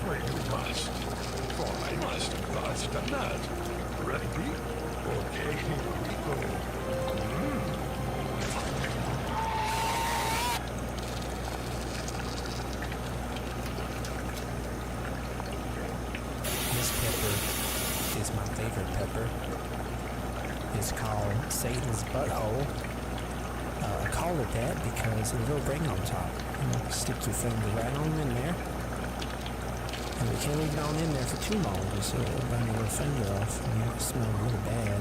You must. For I must bust a nut. Ready? Okay, here we go. This pepper is my favorite pepper. It's called Satan's butthole. I call it that because of the little ring on top. You stick your finger right on in there. And you can't leave it on in there for too long, just so it'll burn your little finger off. And it'll smell really bad.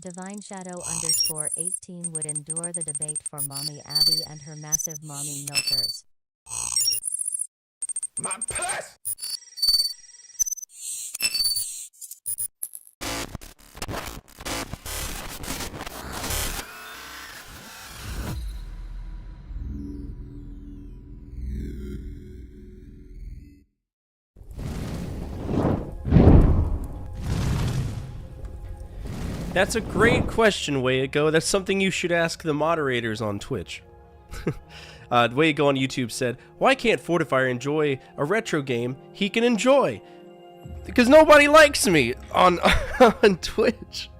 Divine Shadow _18 would endure the debate for Mommy Abby and her massive mommy milkers. My purse! That's a great question, Wayago. That's something you should ask the moderators on Twitch. Wayago on YouTube said, "Why can't Fortifier enjoy a retro game he can enjoy? Because nobody likes me on on Twitch.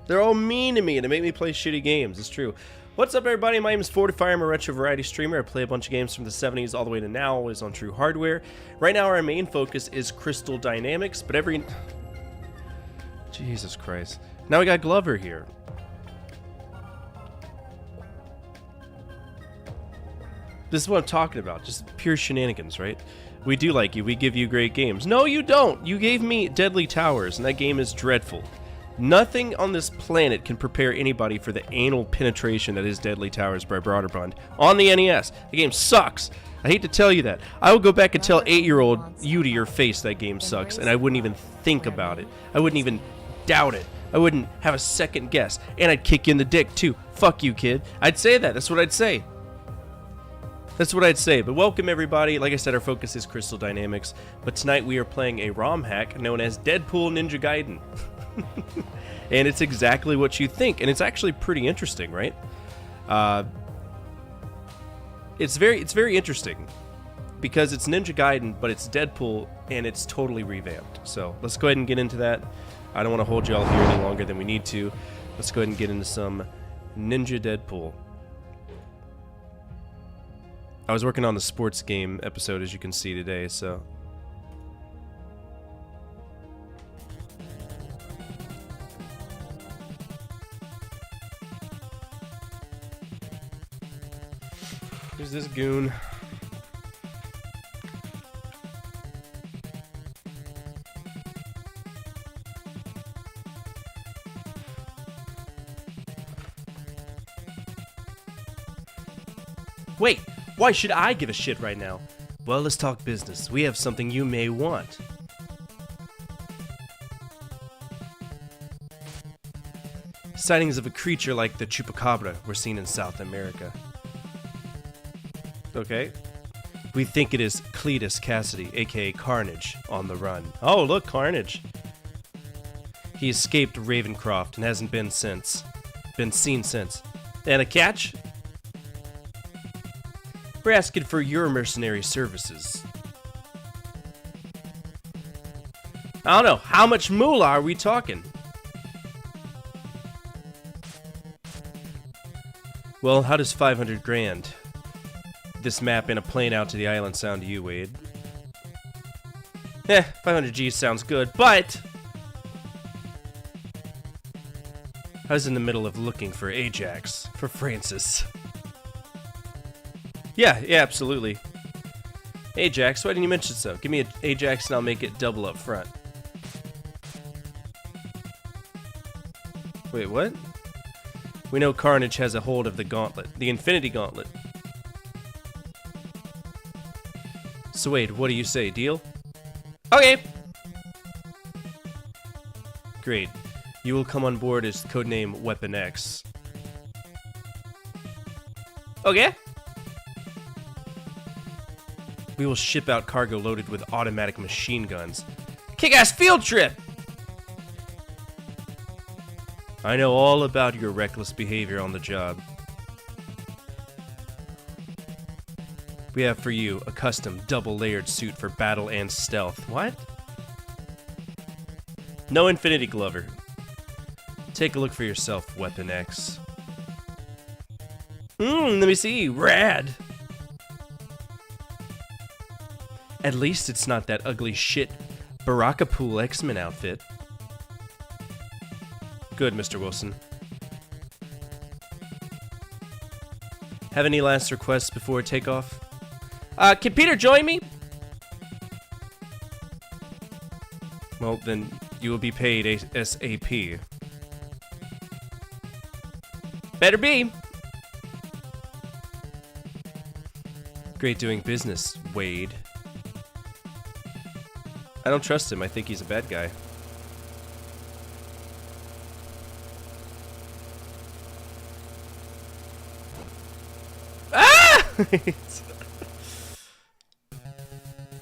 They're all mean to me and they make me play shitty games." It's true. What's up, everybody? My name is Fortifier. I'm a retro variety streamer. I play a bunch of games from the 70s all the way to now, always on True Hardware. Right now, our main focus is Crystal Dynamics, but every... Jesus Christ. Now we got Glover here. This is what I'm talking about. Just pure shenanigans, right? We do like you. We give you great games. No, you don't. You gave me Deadly Towers, and that game is dreadful. Nothing on this planet can prepare anybody for the anal penetration that is Deadly Towers by Broderbund on the NES. The game sucks. I hate to tell you that. I would go back and tell 8-year-old you to your face that game sucks, and I wouldn't even think about it. I wouldn't even doubt it. I wouldn't have a second guess. And I'd kick you in the dick, too. Fuck you, kid. I'd say that. That's what I'd say. That's what I'd say. But welcome, everybody. Like I said, our focus is Crystal Dynamics. But tonight we are playing a ROM hack known as Deadpool Ninja Gaiden. And it's exactly what you think. And it's actually pretty interesting, right? It's very interesting. Because it's Ninja Gaiden, but it's Deadpool, and it's totally revamped. So let's go ahead and get into that. I don't want to hold you all here any longer than we need to. Let's go ahead and get into some Ninja Deadpool. I was working on the sports game episode, as you can see today, so... Who's this goon? Wait, why should I give a shit right now? Well, let's talk business. We have something you may want. Sightings of a creature like the chupacabra were seen in South America. Okay. We think it is Cletus Cassidy, aka Carnage, on the run. Oh, look, Carnage. He escaped Ravencroft and hasn't been seen since. And a catch? We're asking for your mercenary services. I don't know, how much moolah are we talking? Well, how does 500 grand? This map and a plane out to the island sound to you, Wade? 500 G's sounds good, but... I was in the middle of looking for Ajax, for Francis. Yeah, absolutely. Ajax, why didn't you mention so? Give me an Ajax and I'll make it double up front. Wait, what? We know Carnage has a hold of the gauntlet, the Infinity Gauntlet. So Wade, what do you say, deal? Okay! Great. You will come on board as codename Weapon X. Okay. We will ship out cargo loaded with automatic machine guns. Kick-ass field trip! I know all about your reckless behavior on the job. We have for you a custom double-layered suit for battle and stealth. What? No Infinity Glover. Take a look for yourself, Weapon X. Let me see. Rad! At least it's not that ugly shit Barakapool X-Men outfit. Good, Mr. Wilson. Have any last requests before takeoff? Can Peter join me? Well, then you will be paid ASAP. Better be. Great doing business, Wade. I don't trust him. I think he's a bad guy. Ah!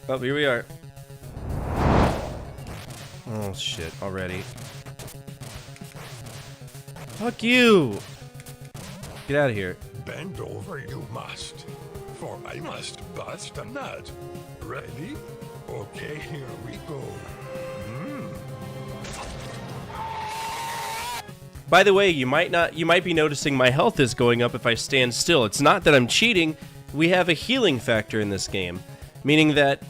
Oh, here we are. Oh, shit. Already. Fuck you! Get out of here. Bend over you must, for I must bust a nut. Ready? Okay, here we go. By the way, you might be noticing my health is going up if I stand still. It's not that I'm cheating. We have a healing factor in this game, meaning that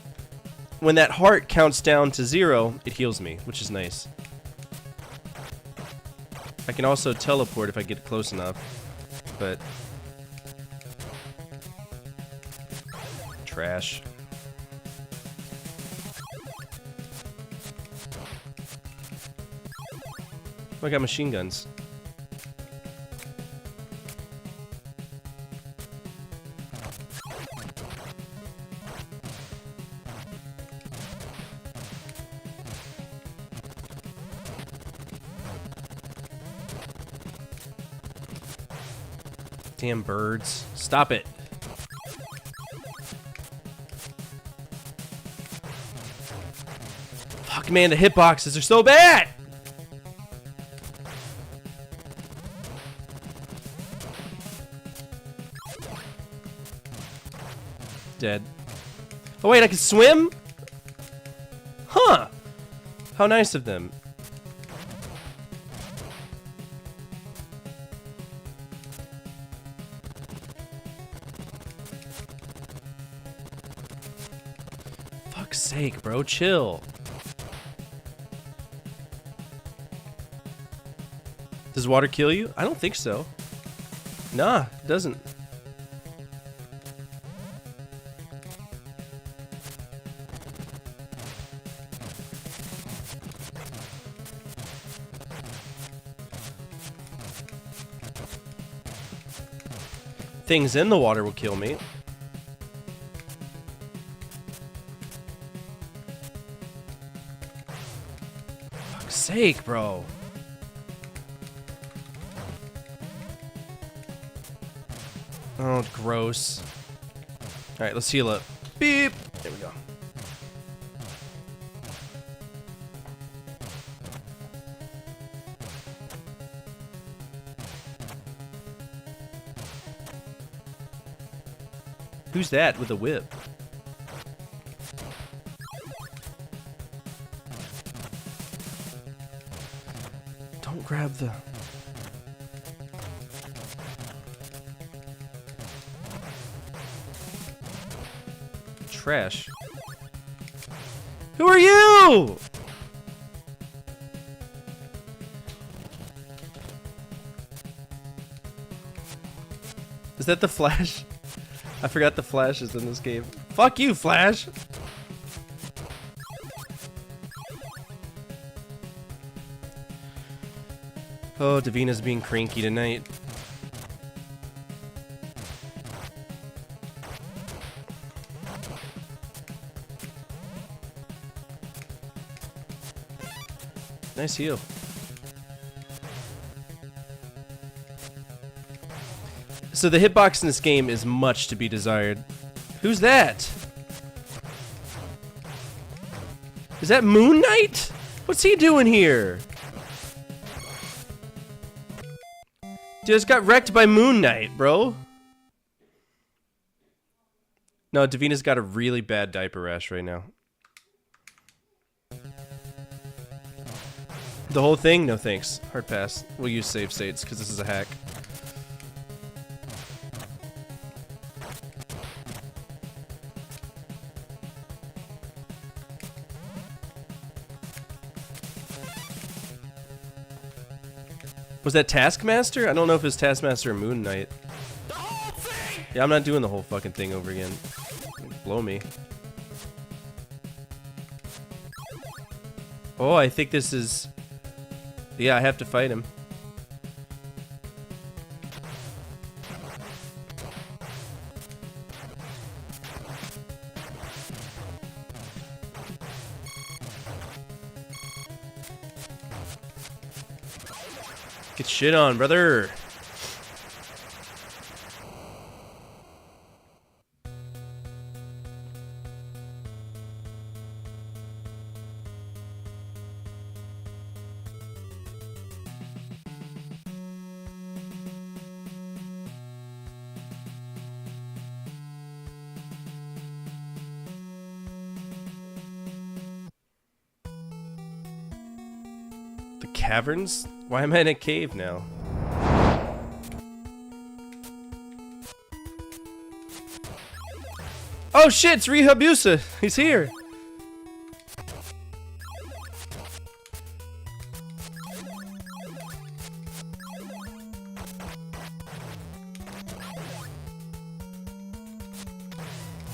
when that heart counts down to 0, it heals me, which is nice. I can also teleport if I get close enough, but trash. Oh, I got machine guns. Damn birds. Stop it. Fuck, man, the hitboxes are so bad! Dead. Oh wait, I can swim? Huh! How nice of them. Fuck's sake, bro, chill. Does water kill you? I don't think so. Nah, it doesn't. Things in the water will kill me. Fuck's sake, bro. Oh, gross. Alright, let's heal up. Beep! There we go. Who's that with a whip? Don't grab the... trash. Who are you? Is that the Flash? I forgot the Flash is in this game. Fuck you, Flash! Oh, Davina's being cranky tonight. Nice heal. So the hitbox in this game is much to be desired. Who's that? Is that Moon Knight? What's he doing here? Just got wrecked by Moon Knight, bro. No, Davina's got a really bad diaper rash right now. The whole thing? No thanks. Hard pass. We'll use save states because this is a hack. Was that Taskmaster? I don't know if it's Taskmaster or Moon Knight. Yeah, I'm not doing the whole fucking thing over again. Blow me. Oh, I think this is... Yeah, I have to fight him. Get shit on, brother. Caverns? Why am I in a cave now? Oh shit, it's Rehabusa! He's here!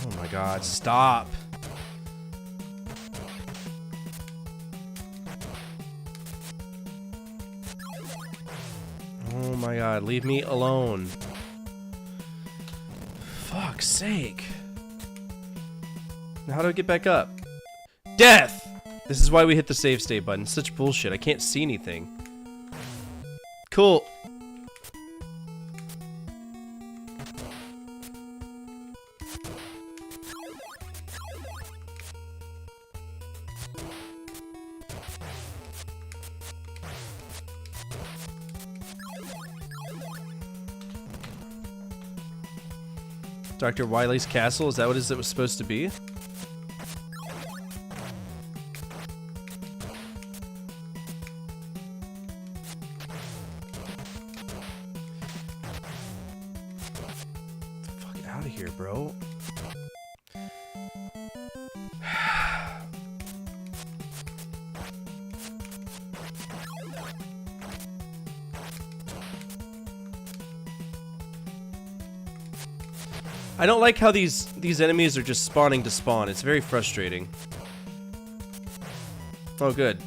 Oh my god, stop! Oh my god, leave me alone. Fuck's sake. Now how do I get back up? Death! This is why we hit the save state button. Such bullshit. I can't see anything. Cool. Dr. Wily's castle, is that what it was supposed to be? Get the fuck out of here, bro. I don't like how these enemies are just spawning to spawn. It's very frustrating. Oh, good.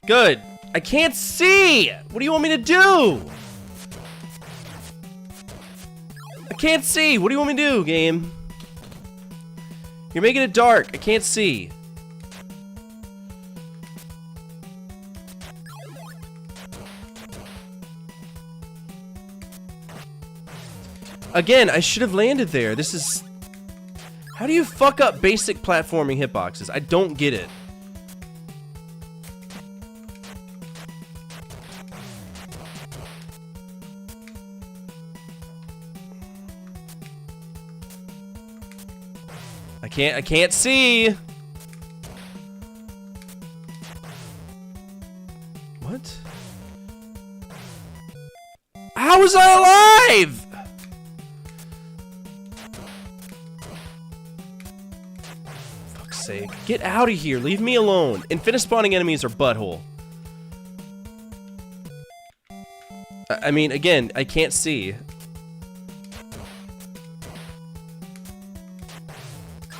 Good! I can't see! What do you want me to do? I can't see! What do you want me to do, game? You're making it dark. I can't see. Again, I should have landed there. This is... How do you fuck up basic platforming hitboxes? I don't get it. I can't see. What? How was I alive? Fuck's sake. Get out of here. Leave me alone. Infinite spawning enemies are butthole. I mean, again, I can't see.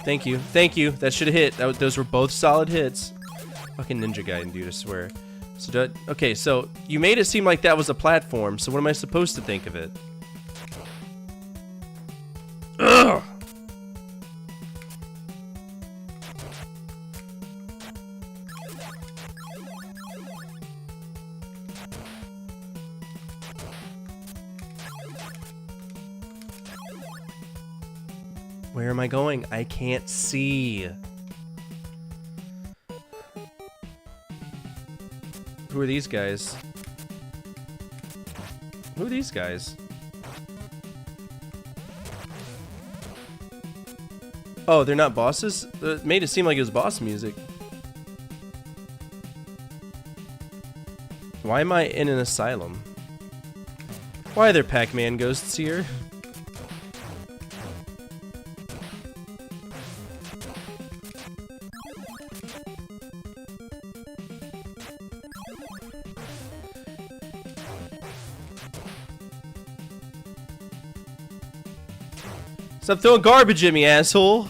Thank you. Thank you. That should have hit. Those were both solid hits. Fucking Ninja Gaiden, dude, I swear. So, okay, so you made it seem like that was a platform, so what am I supposed to think of it? Ugh! Where am I going? I can't see. Who are these guys? Who are these guys? Oh, they're not bosses? It made it seem like it was boss music. Why am I in an asylum? Why are there Pac-Man ghosts here? Stop throwing garbage at me, asshole!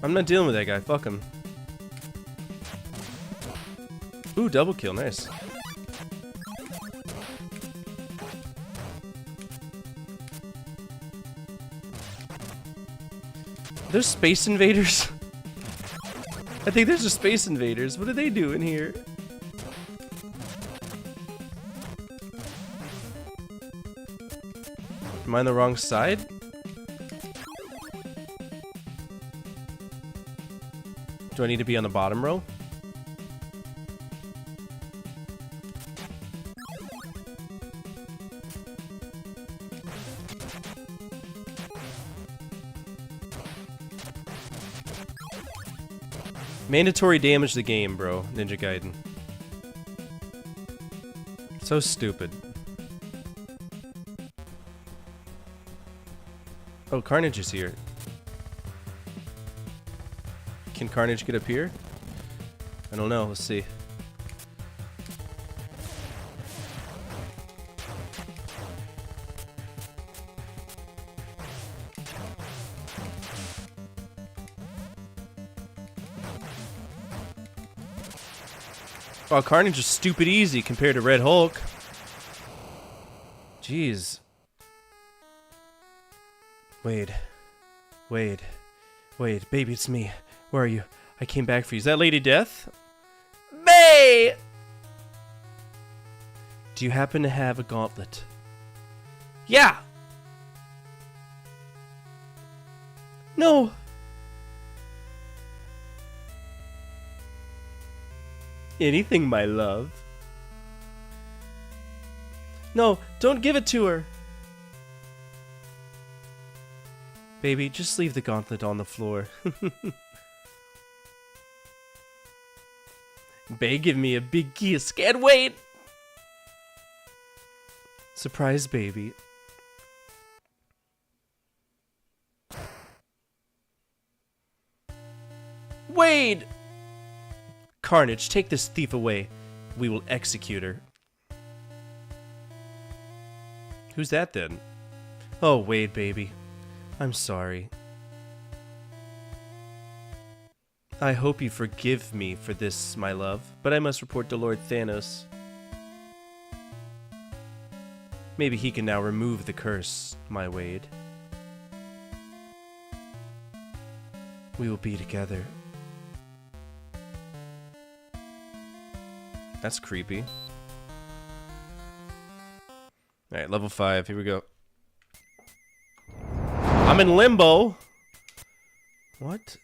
I'm not dealing with that guy, fuck him. Ooh, double kill, nice. Are those Space Invaders? I think there's a Space Invaders. What do they do in here? Am I on the wrong side? Do I need to be on the bottom row? Mandatory damage the game, bro. Ninja Gaiden. So stupid. Oh, Carnage is here. Can Carnage get up here? I don't know. Let's see. Oh, Carnage is stupid easy compared to Red Hulk. Jeez. Wade. Wade. Wade. Baby, it's me. Where are you? I came back for you. Is that Lady Death? May! Do you happen to have a gauntlet? Yeah! No! Anything, my love. No, don't give it to her. Baby, just leave the gauntlet on the floor. Bae, give me a big kiss. Can't wait! Surprise, baby. Wade! Carnage, take this thief away. We will execute her. Who's that then? Oh, Wade, baby. I'm sorry. I hope you forgive me for this, my love, but I must report to Lord Thanos. Maybe he can now remove the curse, my Wade. We will be together. That's creepy. Alright, level 5, here we go. I'm in limbo. What?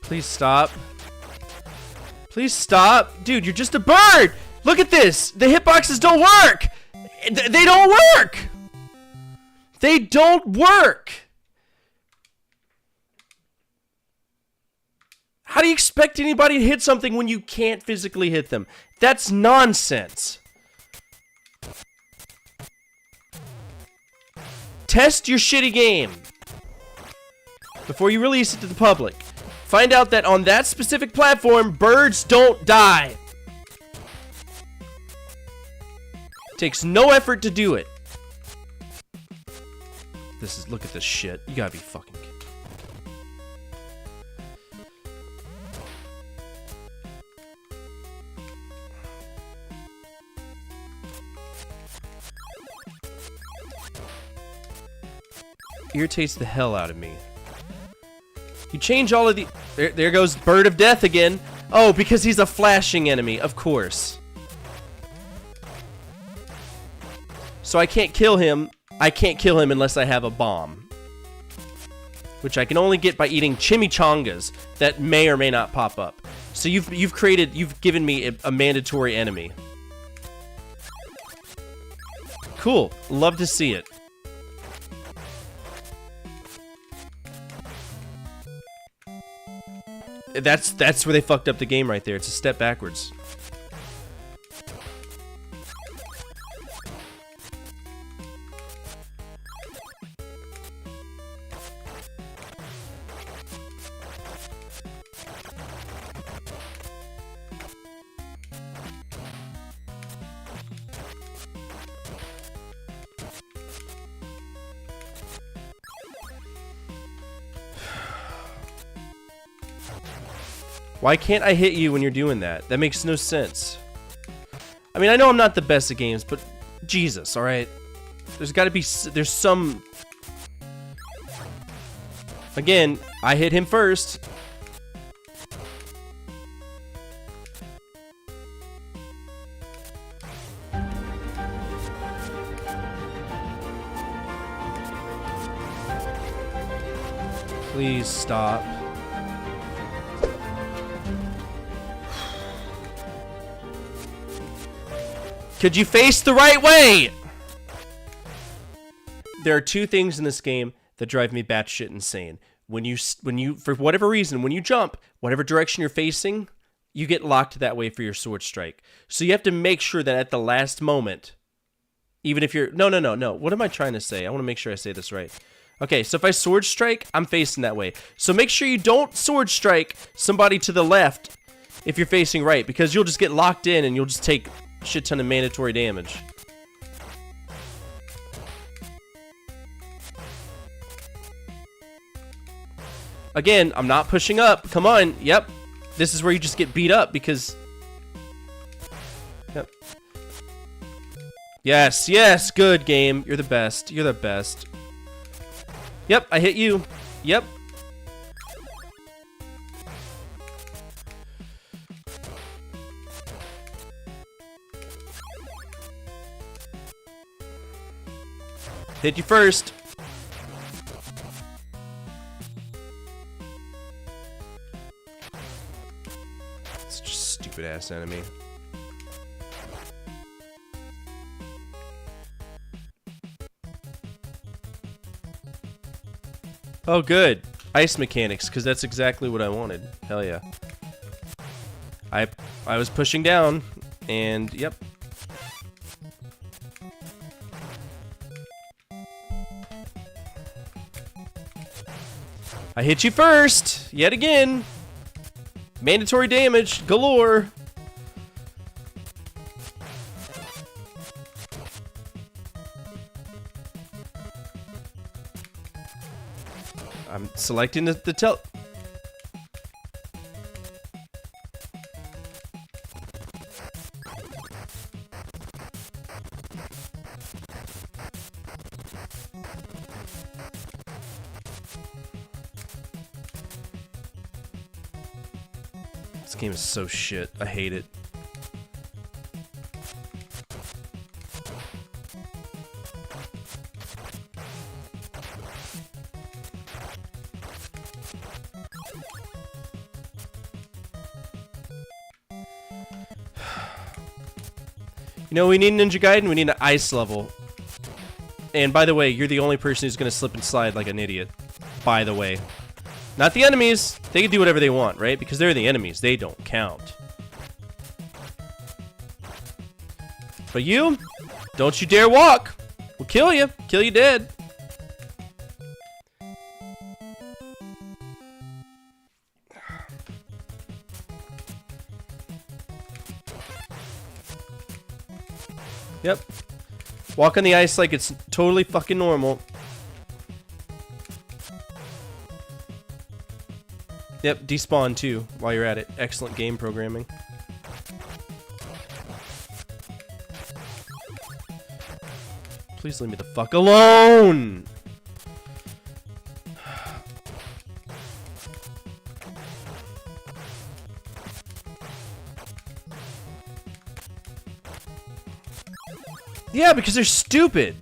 Please stop. Please stop. Dude, you're just a bird! Look at this! The hitboxes don't work! They don't work! They don't work! How do you expect anybody to hit something when you can't physically hit them? That's nonsense. Test your shitty game before you release it to the public. Find out that on that specific platform, birds don't die. Takes no effort to do it. Look at this shit. You gotta be fucking kidding. Irritates the hell out of me. You change all of the... There goes Bird of Death again. Oh, because he's a flashing enemy, of course. So I can't kill him. I can't kill him unless I have a bomb. Which I can only get by eating chimichangas that may or may not pop up. So you've given me a mandatory enemy. Cool. Love to see it. That's where they fucked up the game right there. It's a step backwards. Why can't I hit you when you're doing that? That makes no sense. I mean, I know I'm not the best at games, but Jesus, alright? There's gotta be... There's some... Again, I hit him first. Please stop. Could you face the right way? There are two things in this game that drive me batshit insane. When you, for whatever reason, when you jump, whatever direction you're facing, you get locked that way for your sword strike. So you have to make sure that at the last moment, even if you're... No. What am I trying to say? I want to make sure I say this right. Okay, so if I sword strike, I'm facing that way. So make sure you don't sword strike somebody to the left if you're facing right, because you'll just get locked in and you'll just take a shit ton of mandatory damage. Again, I'm not pushing up. Come on. Yep. This is where you just get beat up because... Yep. Yes, yes. Good game. You're the best. You're the best. Yep, I hit you. Yep. Hit you first. It's just a stupid ass enemy. Oh, good. Ice mechanics, because that's exactly what I wanted. Hell yeah. I was pushing down, and yep. I hit you first, yet again. Mandatory damage galore. I'm selecting the tel. This game is so shit. I hate it. You know, we need Ninja Gaiden, we need an ice level. And by the way, you're the only person who's gonna slip and slide like an idiot. By the way. Not the enemies. They can do whatever they want, right? Because they're the enemies. They don't count. But you, don't you dare walk. We'll kill you. Kill you dead. Yep. Walk on the ice like it's totally fucking normal. Yep, despawn too while you're at it. Excellent game programming. Please leave me the fuck alone! Yeah, because they're stupid.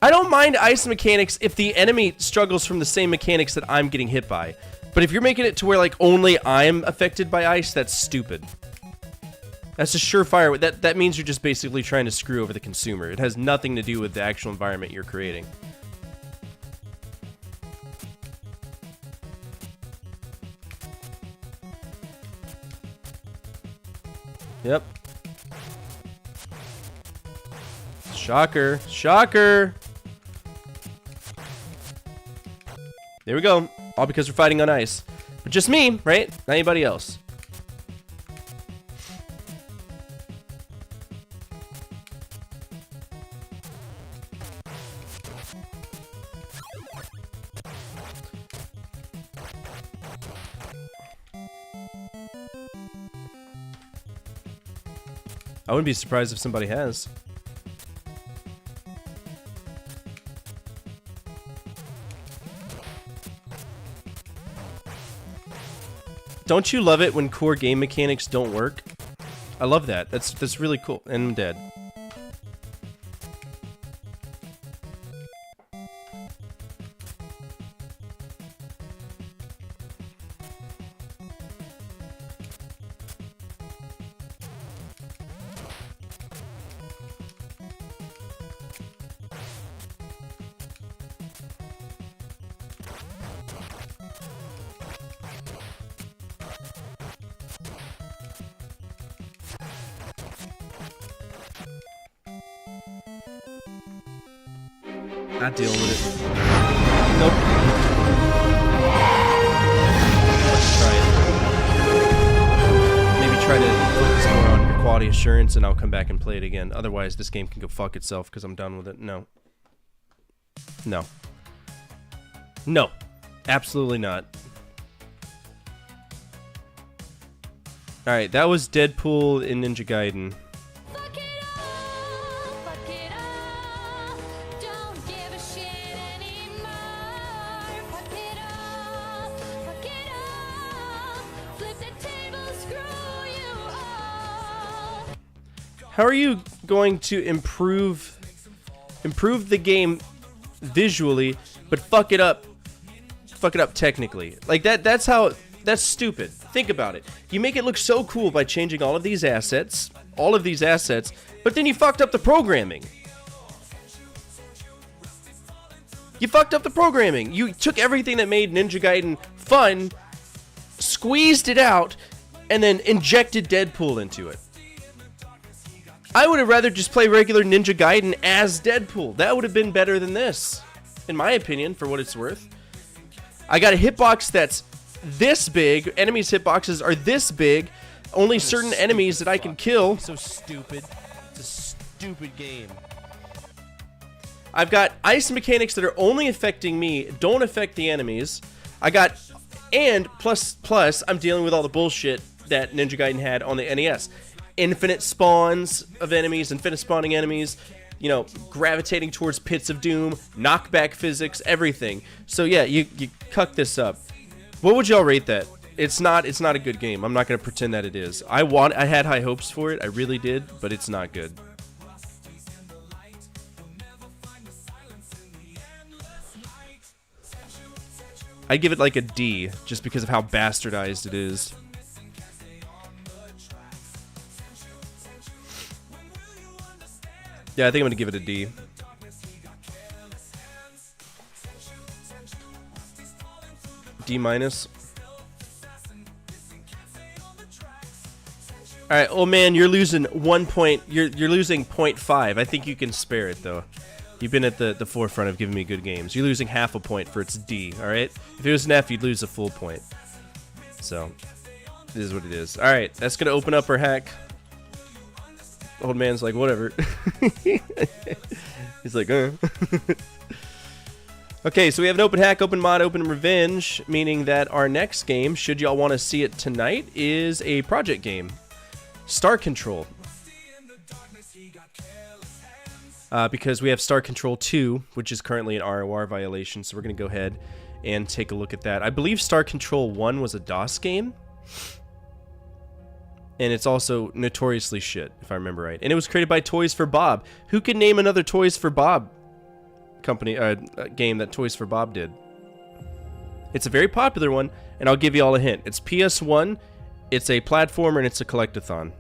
I don't mind ice mechanics if the enemy struggles from the same mechanics that I'm getting hit by. But if you're making it to where, like, only I'm affected by ice, that's stupid. That's a surefire. That means you're just basically trying to screw over the consumer. It has nothing to do with the actual environment you're creating. Yep. Shocker. Shocker! There we go. All because we're fighting on ice. But just me, right? Not anybody else. I wouldn't be surprised if somebody has. Don't you love it when core game mechanics don't work? I love that. That's really cool. And I'm dead. Not dealing with it. Nope. Let's try it. Maybe try to focus more on your quality assurance and I'll come back and play it again. Otherwise, this game can go fuck itself because I'm done with it. No. No. No. Absolutely not. Alright, that was Deadpool in Ninja Gaiden. Fuck it up, fuck it up. Don't give a shit anymore. Fuck it up, fuck it up. Flip the table, screw you all. How are you going to improve the game visually, but fuck it up technically? Like that's that's stupid. Think about it. You make it look so cool by changing all of these assets, but then you fucked up the programming. You fucked up the programming. You took everything that made Ninja Gaiden fun, squeezed it out, and then injected Deadpool into it. I would have rather just play regular Ninja Gaiden as Deadpool. That would have been better than this, in my opinion, for what it's worth. I got a hitbox that's this big. Enemies' hitboxes are this big. Only certain enemies that I can kill. So stupid. It's a stupid game. I've got ice mechanics that are only affecting me, don't affect the enemies. And plus, I'm dealing with all the bullshit that Ninja Gaiden had on the NES. Infinite spawns of enemies, infinite spawning enemies, you know, gravitating towards pits of doom, knockback physics, everything. So yeah, you cuck this up. What would y'all rate that? It's not a good game. I'm not gonna pretend that it is. I had high hopes for it, I really did, but it's not good. I'd give it like a D, just because of how bastardized it is. Yeah, I think I'm gonna give it a D. D minus. All right, oh man, you're losing 1 point. You're losing 0.5. I think you can spare it though. You've been at the forefront of giving me good games. You're losing half a point for its D. All right. If it was an F, you'd lose a full point. So, it is what it is. All right, that's gonna open up our hack. Old man's like, whatever. He's like, Okay, so we have an open hack, open mod, open revenge, meaning that our next game, should y'all want to see it tonight, is a project game. Star Control. Because we have Star Control 2, which is currently an ROR violation, so we're going to go ahead and take a look at that. I believe Star Control 1 was a DOS game. And it's also notoriously shit, if I remember right. And it was created by Toys for Bob. Who can name another Toys for Bob company game that Toys for Bob did? It's a very popular one, and I'll give you all a hint. It's PS1, it's a platformer, and it's a collectathon.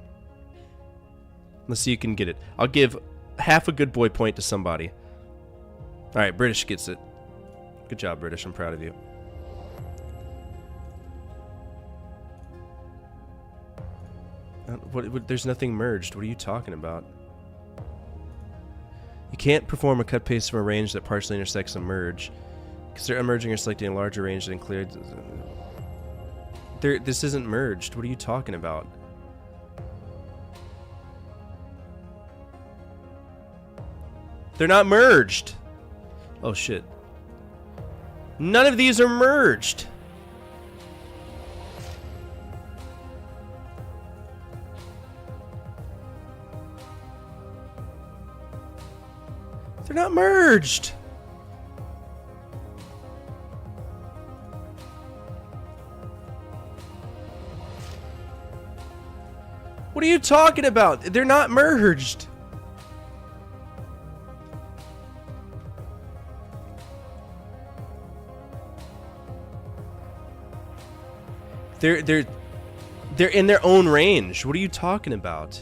Let's see if you can get it. I'll give half a good boy point to somebody. Alright, British gets it. Good job, British. I'm proud of you. There's nothing merged. What are you talking about? You can't perform a cut paste from a range that partially intersects a merge. Because they're emerging or selecting a larger range than cleared. This isn't merged. What are you talking about? They're not merged. Oh shit. None of these are merged. They're not merged. What are you talking about? They're not merged. They're in their own range. What are you talking about?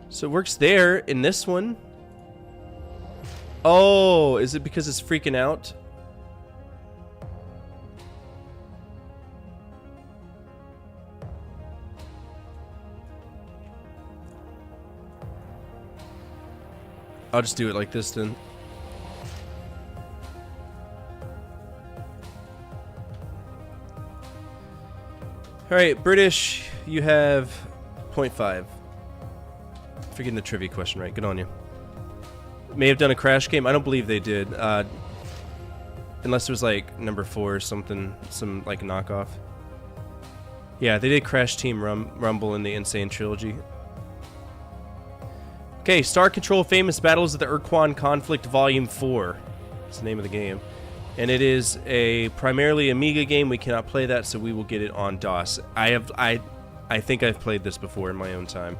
So it works there in this one. Oh, is it because it's freaking out? I'll just do it like this then. Alright, British, you have 0.5. Forgetting the trivia question right. Good on you. May have done a Crash game. I don't believe they did. Unless it was like number 4 or something, some like knockoff. Yeah, they did Crash Team Rumble in the Insane Trilogy. Okay, Star Control Famous Battles of the Urquan Conflict Volume 4. That's the name of the game. And it is a primarily Amiga game. We cannot play that, so we will get it on DOS. I think I've played this before in my own time.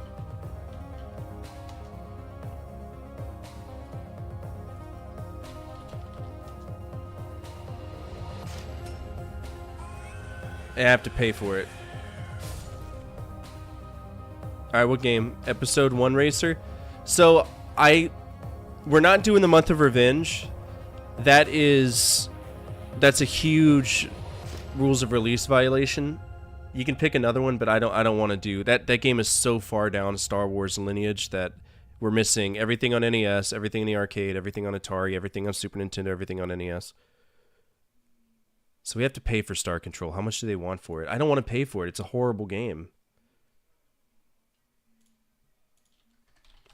I have to pay for it. Alright, what game? Episode 1 Racer? So, we're not doing the Month of Revenge. That's a huge rules of release violation. You can pick another one, but I don't want to do that. That game is so far down Star Wars lineage that we're missing everything on NES, everything in the arcade, everything on Atari, everything on Super Nintendo, everything on NES. So we have to pay for Star Control. How much do they want for it? I don't want to pay for it. It's a horrible game.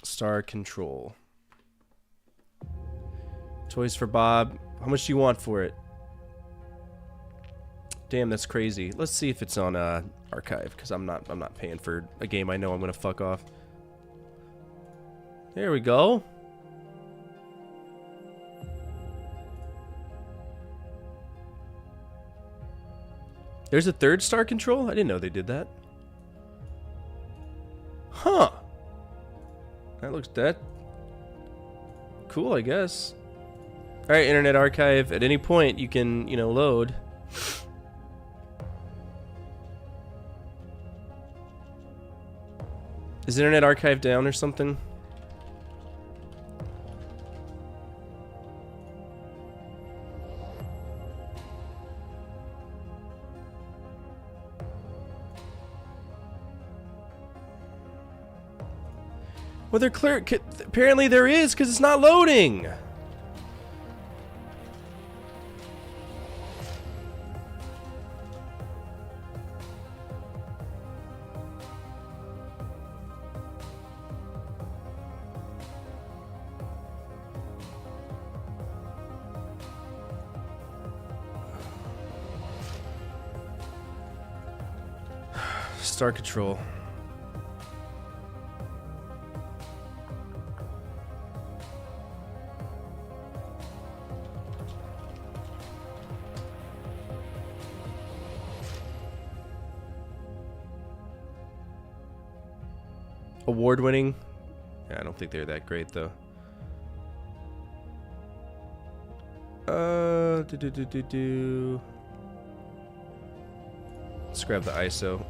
Star Control. Toys for Bob. How much do you want for it? Damn, that's crazy. Let's see if it's on archive, because I'm not paying for a game I know I'm gonna fuck off. There we go. There's a third Star Control? I didn't know they did that. Huh. That looks that cool, I guess. Alright, Internet Archive. At any point, you can, load. Is Internet Archive down or something? Well, they're clear. Apparently there is, because it's not loading. Star Control. Award-winning? Yeah, I don't think they're that great, though. Let's grab the ISO.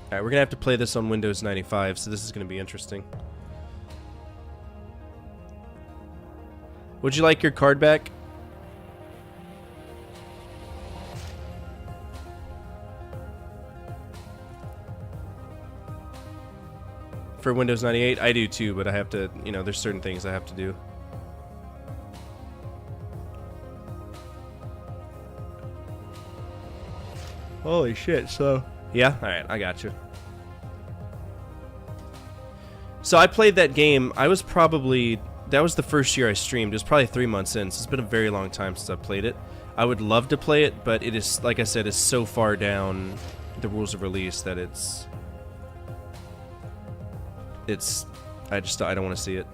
Alright, we're gonna have to play this on Windows 95, so this is gonna be interesting. Would you like your card back? For Windows 98, I do too, but I have to, there's certain things I have to do. Holy shit, so... Yeah? Alright, I got you. So I played that game, that was the first year I streamed. It was probably 3 months in, so it's been a very long time since I played it. I would love to play it, but it is, like I said, it's so far down the rules of release that I don't want to see it.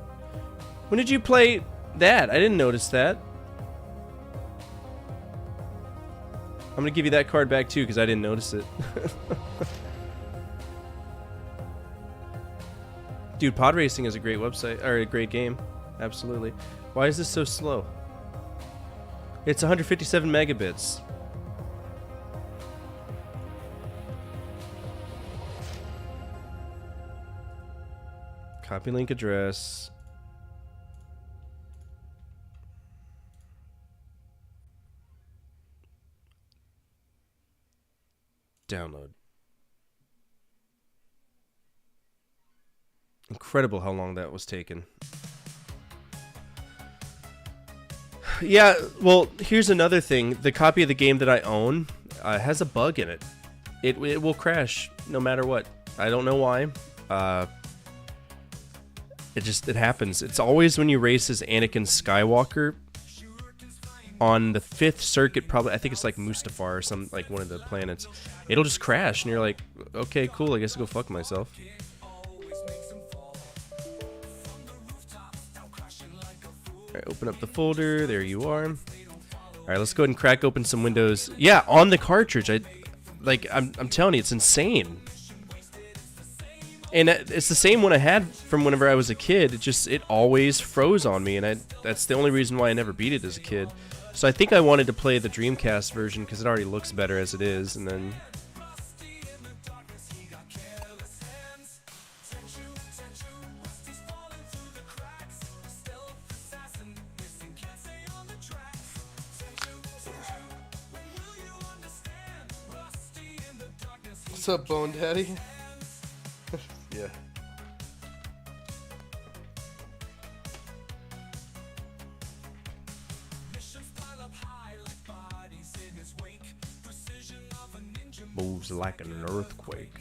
When did you play that? I didn't notice that. I'm gonna give you that card back too, because I didn't notice it. Dude, Pod Racing is a great website, or a great game. Absolutely. Why is this so slow? It's 157 megabits. Copy link address. Download. Incredible how long that was taken. Yeah, well, here's another thing. The copy of the game that I own has a bug in it. it will crash no matter what. I don't know why. It happens. It's always when you race as Anakin Skywalker on the 5th circuit, probably. I think it's like Mustafar or some, like one of the planets. It'll just crash, and you're like, okay, cool. I guess I'll go fuck myself. All right, open up the folder. There you are. All right, let's go ahead and crack open some windows. Yeah, on the cartridge. I'm telling you, it's insane. And it's the same one I had from whenever I was a kid. It always froze on me, and that's the only reason why I never beat it as a kid. So I think I wanted to play the Dreamcast version because it already looks better as it is, and then... What's up, Bone Daddy? Yeah. Moves like an earthquake.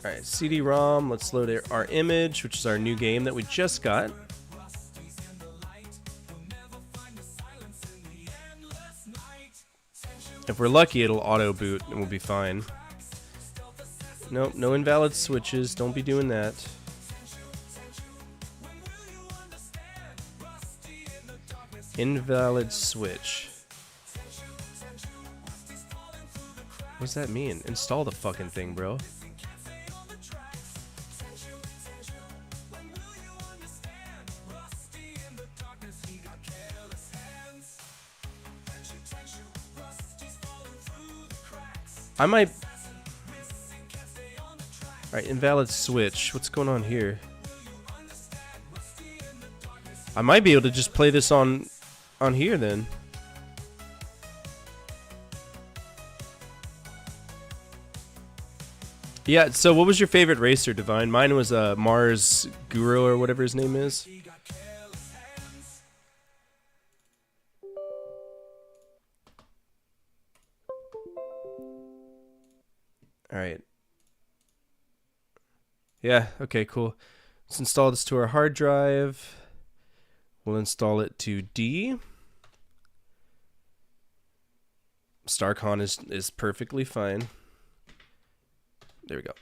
Alright, CD-ROM, let's load our image, which is our new game that we just got. If we're lucky, it'll auto-boot and we'll be fine. Nope, no invalid switches, don't be doing that. Invalid switch. What does that mean? Install the fucking thing, bro. I might... Alright, invalid switch. What's going on here? I might be able to just play this on here then. Yeah, so what was your favorite racer, Divine? Mine was Mars Guru or whatever his name is. Alright. Yeah, okay, cool. Let's install this to our hard drive. We'll install it to D. StarCon is perfectly fine. There we go.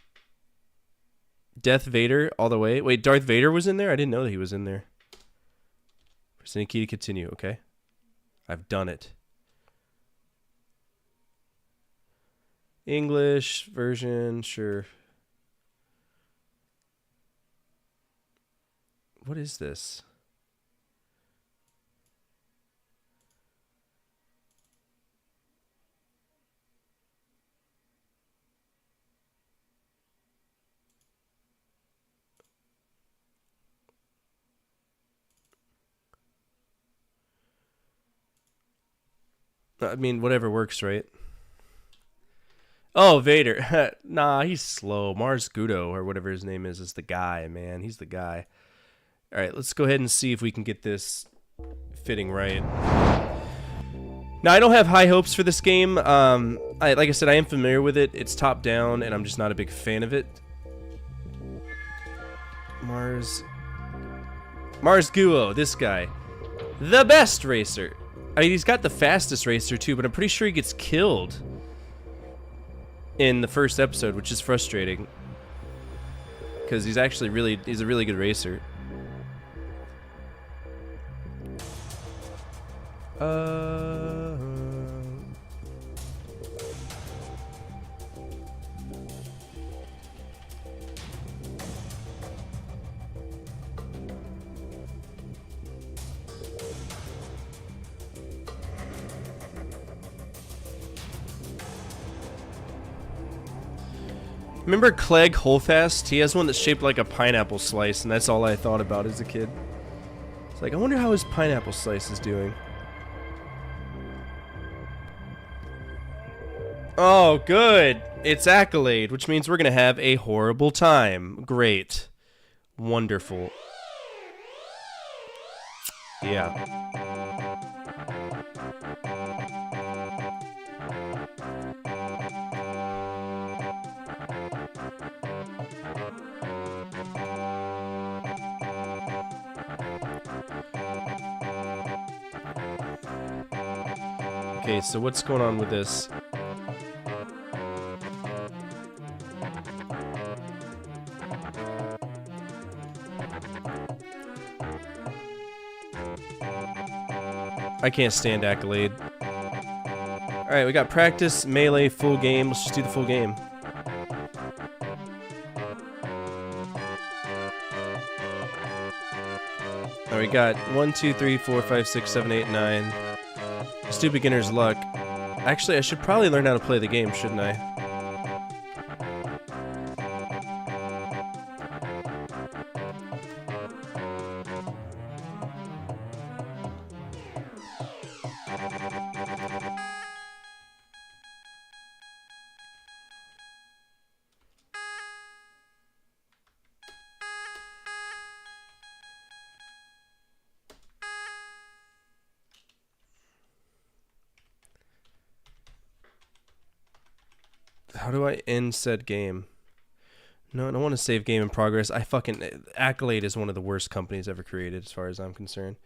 Death Vader all the way. Wait, Darth Vader was in there? I didn't know that he was in there. Press any key to continue, okay. I've done it. English version, sure. What is this? I mean, whatever works, right? Oh, Vader. Nah, he's slow. Mars Gudo, or whatever his name is the guy, man. He's the guy. All right, let's go ahead and see if we can get this fitting right. Now, I don't have high hopes for this game. Like I said, I am familiar with it. It's top-down, and I'm just not a big fan of it. Mars Guo, this guy. The best racer. I mean, he's got the fastest racer, too, but I'm pretty sure he gets killed in the first episode, which is frustrating. Because he's actually he's a really good racer. Remember Clegg Holfast? He has one that's shaped like a pineapple slice, and that's all I thought about as a kid. It's like, I wonder how his pineapple slice is doing. Oh, good. It's Accolade, which means we're going to have a horrible time. Great. Wonderful. Yeah. Okay, so what's going on with this? I can't stand Accolade. Alright, we got practice, melee, full game. Let's just do the full game. Alright, we got 1, 2, 3, 4, 5, 6, 7, 8, 9. Let's do beginner's luck. Actually, I should probably learn how to play the game, shouldn't I? 'How do I end said game? No, I don't want to save game in progress. Accolade is one of the worst companies ever created as far as I'm concerned.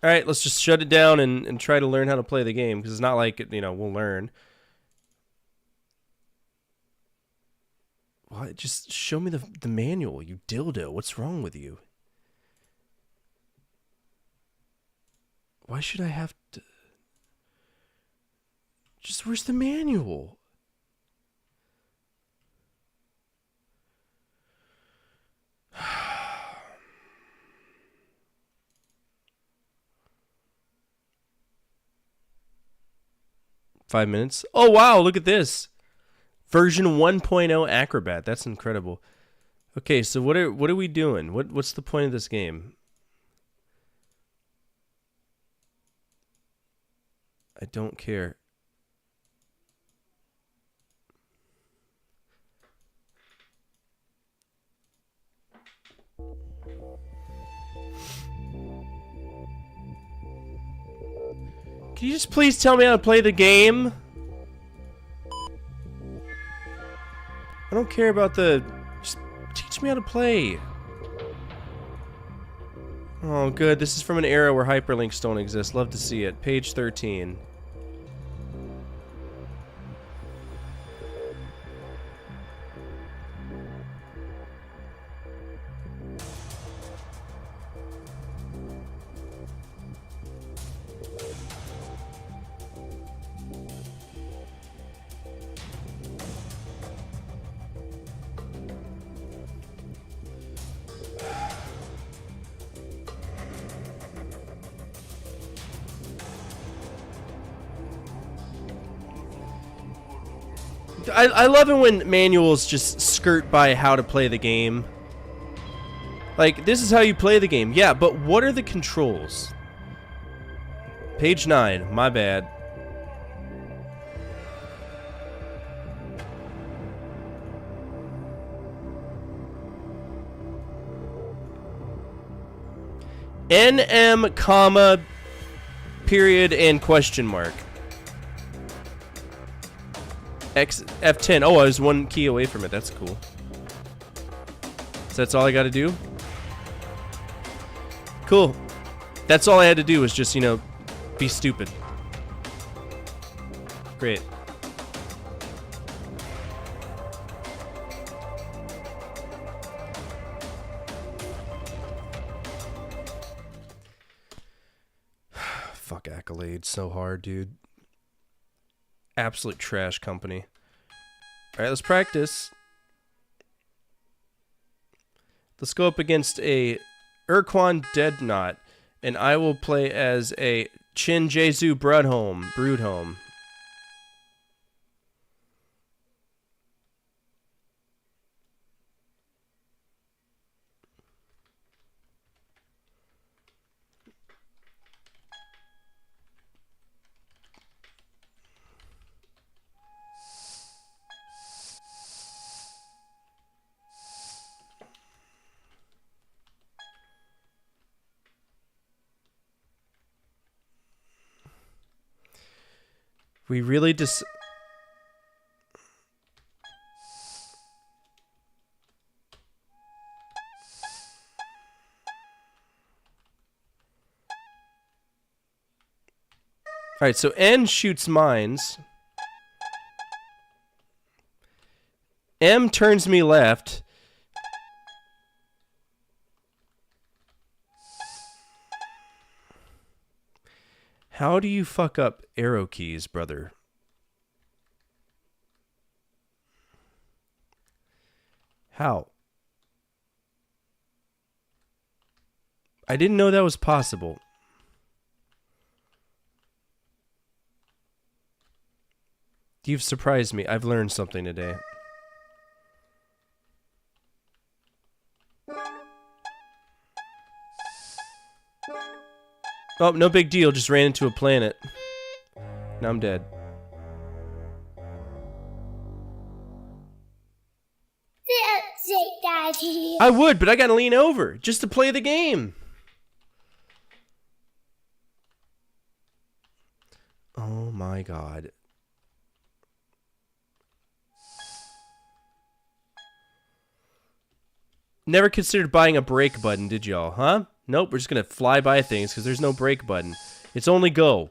Alright, let's just shut it down and try to learn how to play the game, because it's not like, we'll learn. What? Just show me the manual, you dildo. What's wrong with you? Why should I have to... Just, where's the manual? Five minutes. Oh wow, look at this. Version 1.0 Acrobat. That's incredible. Okay, so what are we doing? What's the point of this game? I don't care. Can you just please tell me how to play the game? I don't care about the... Just teach me how to play. Oh, good. This is from an era where hyperlinks don't exist. Love to see it. Page 13. I love it when manuals just skirt by how to play the game. Like, this is how you play the game. Yeah, but what are the controls? Page 9, my bad. NM, comma, period, and question mark. F10. Oh, I was one key away from it. That's cool. So that's all I got to do? Cool. That's all I had to do was just, be stupid. Great. Fuck Accolade. So hard, dude. Absolute trash company. Alright, let's practice. Let's go up against a Urquan Deadknot, and I will play as a Chin Jesu Broodhome. We really just. Alright, so N shoots mines. M turns me left. How do you fuck up arrow keys, brother? How? I didn't know that was possible. You've surprised me. I've learned something today. Oh, no big deal. Just ran into a planet. Now I'm dead. That's it, Daddy. I would, but I gotta lean over just to play the game. Oh my god. Never considered buying a brake button, did y'all, huh? Nope, we're just gonna fly by things because there's no brake button. It's only go.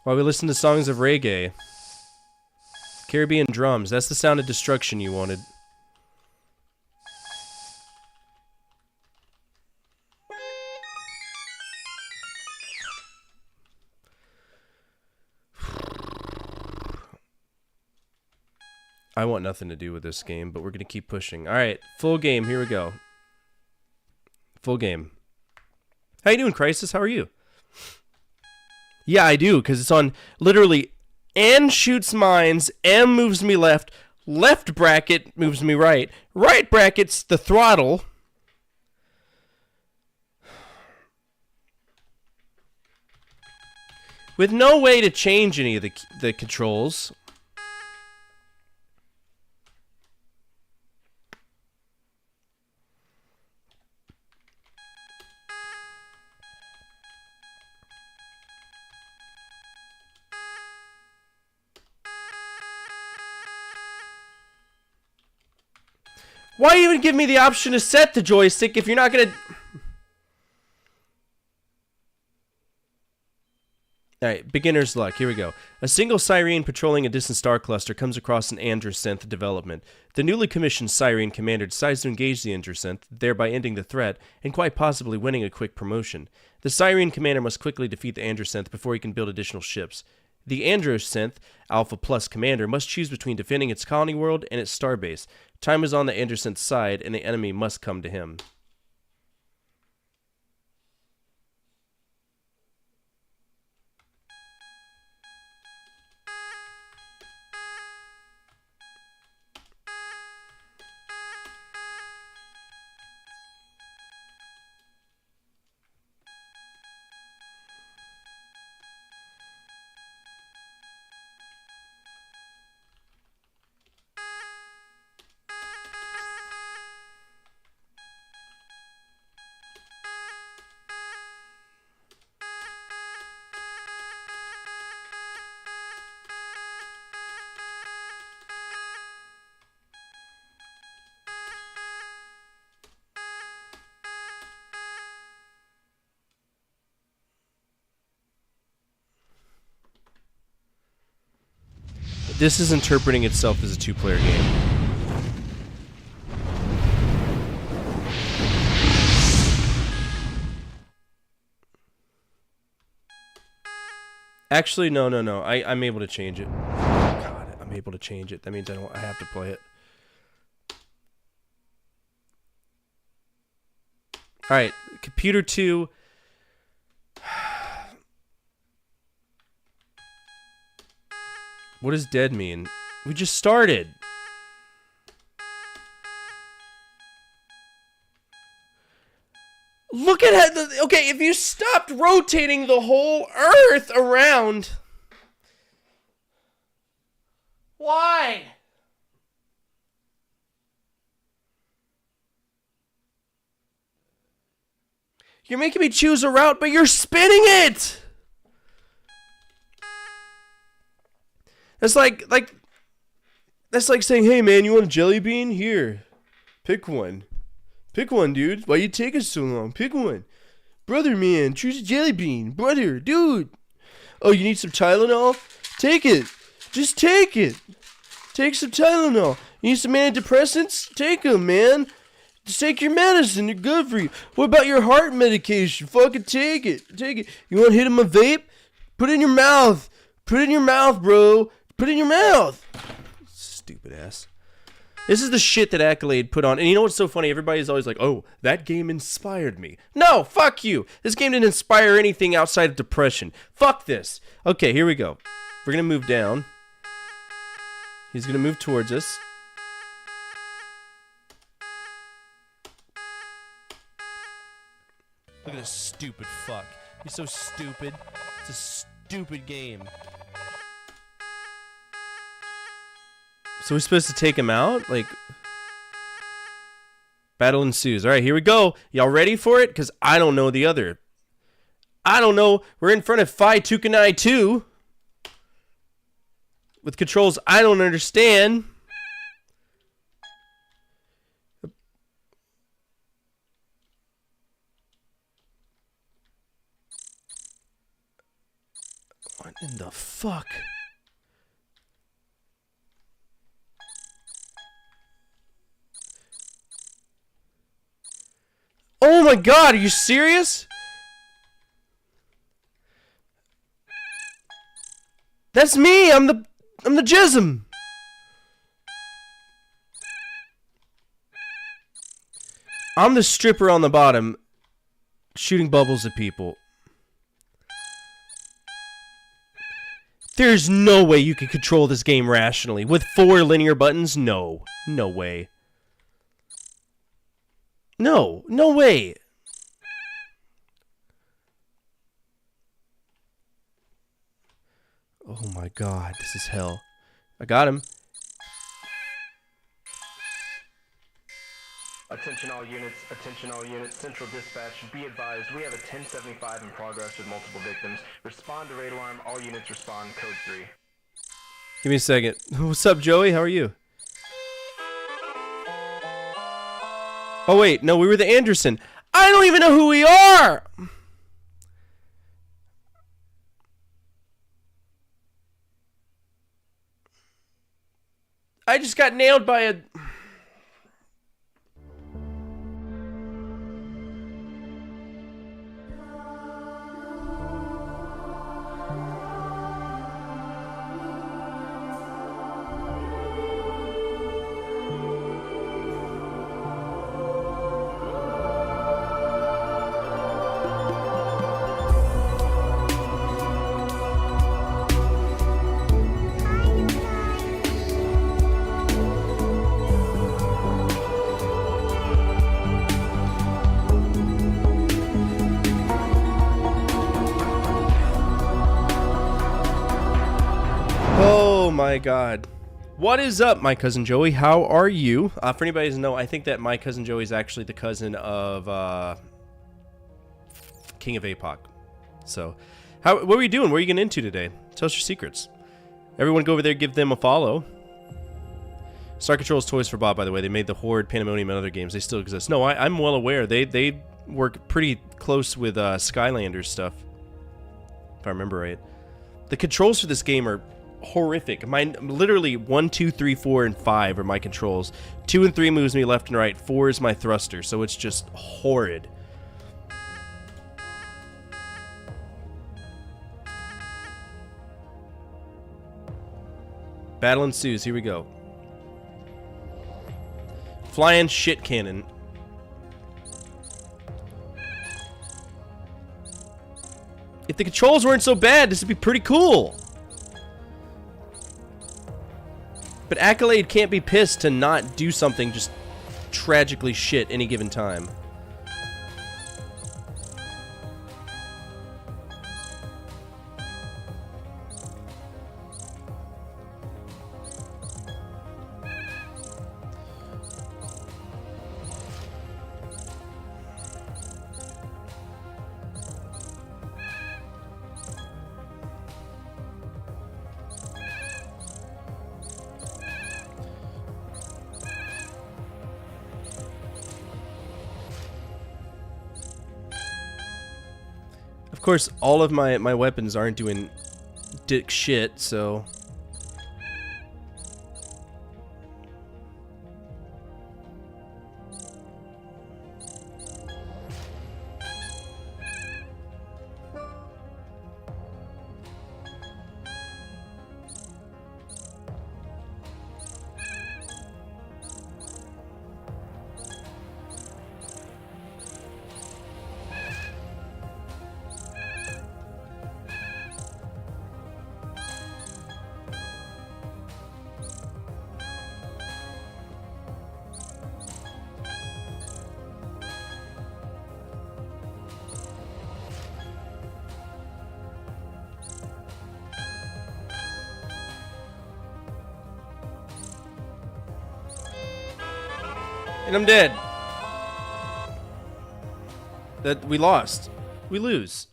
While we listen to songs of reggae. Caribbean drums, that's the sound of destruction you wanted. I want nothing to do with this game, but we're going to keep pushing. Alright, full game, here we go. Full game. How you doing, Crisis? How are you? Yeah, I do, because it's on literally N shoots mines, M moves me left, left bracket moves me right, right bracket's the throttle. With no way to change any of the controls. Why even give me the option to set the joystick if you're not gonna... Alright, beginner's luck. Here we go. A single Cyrene patrolling a distant star cluster comes across an Androsynth development. The newly commissioned Cyrene commander decides to engage the Androsynth, thereby ending the threat, and quite possibly winning a quick promotion. The Cyrene commander must quickly defeat the Androsynth before he can build additional ships. The Androsynth, Alpha Plus commander, must choose between defending its colony world and its starbase. Time is on the Androsynth's side, and the enemy must come to him. This is interpreting itself as a two-player game. Actually, no. I'm able to change it. God, I'm able to change it. That means I have to play it. Alright, computer 2. What does dead mean? We just started. Look at it. Okay, if you stopped rotating the whole Earth around. Why? You're making me choose a route, but you're spinning it. That's like saying, "Hey man, you want a jelly bean? Here. Pick one. Pick one, dude. Why you taking so long? Pick one. Brother man, choose a jelly bean. Brother, dude. Oh, you need some Tylenol? Take it. Just take it. Take some Tylenol. You need some antidepressants? Take them, man. Just take your medicine. They're good for you. What about your heart medication? Fucking take it. Take it. You want to hit him a vape? Put it in your mouth. Put it in your mouth, bro. Put it in your mouth. Stupid ass. This is the shit that Accolade put on. And you know what's so funny? Everybody's always like, oh, that game inspired me. No, fuck you. This game didn't inspire anything outside of depression. Fuck this. Okay, here we go. We're going to move down. He's going to move towards us. Look at this stupid fuck. He's so stupid. It's a stupid game. So we're supposed to take him out? Like, battle ensues. All right, here we go. Y'all ready for it? Because I don't know the other. I don't know. We're in front of Phi Tukanai 2. With controls I don't understand. What in the fuck? Oh my god, are you serious? That's me. I'm the Jism. I'm the stripper on the bottom shooting bubbles at people. There's no way you can control this game rationally with 4 linear buttons. No. No way. No, no way. Oh my god, this is hell. I got him. Attention all units, central dispatch, be advised, we have a 1075 in progress with multiple victims. Respond to raid alarm, all units respond, code 3. Give me a second. What's up, Joey? How are you? Oh wait, no, we were the Anderson. I don't even know who we are! I just got nailed by a... Oh my god. What is up, my cousin Joey? How are you? For anybody who doesn't know, I think that my cousin Joey is actually the cousin of King of APOC. So, what are you doing? What are you getting into today? Tell us your secrets. Everyone go over there, give them a follow. Star Control's Toys for Bob, by the way. They made the Horde, Pandemonium, and other games. They still exist. No, I'm well aware. They work pretty close with Skylanders stuff, if I remember right. The controls for this game are horrific. Mine, literally 1, 2, 3, 4, and 5 are my controls. 2 and 3 moves me left and right. 4 is my thruster, so it's just horrid. Battle ensues. Here we go. Flying shit cannon. If the controls weren't so bad, this would be pretty cool. But Accolade can't be pissed to not do something just tragically shit any given time. Of course, all of my weapons aren't doing dick shit, so... And I'm dead. That we lost. We lose.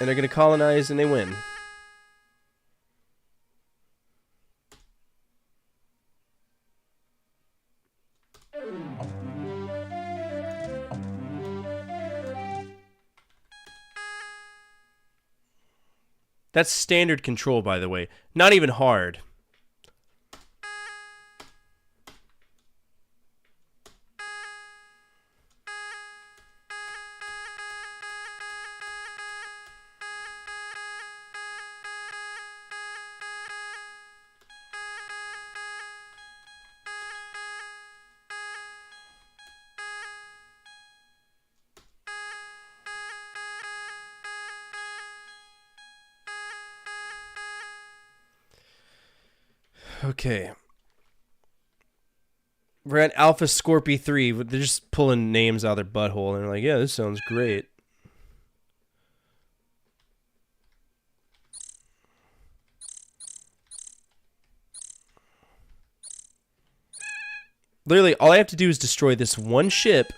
And they're gonna colonize and they win. That's standard control, by the way. Not even hard. Okay. We're at Alpha Scorpy 3. They're just pulling names out of their butthole and they're like, yeah, this sounds great. Literally, all I have to do is destroy this one ship.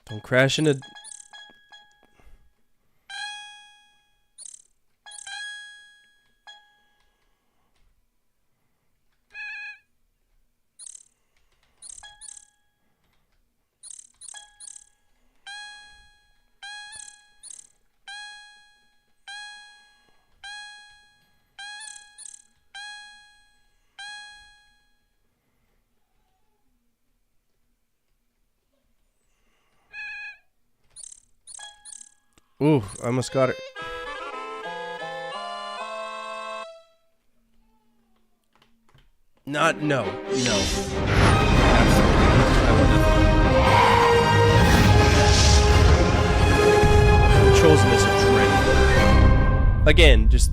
Don't crash into... Ooh, I almost got it. No. Absolutely. I want nothing. Controls in this are dreadful. Again, just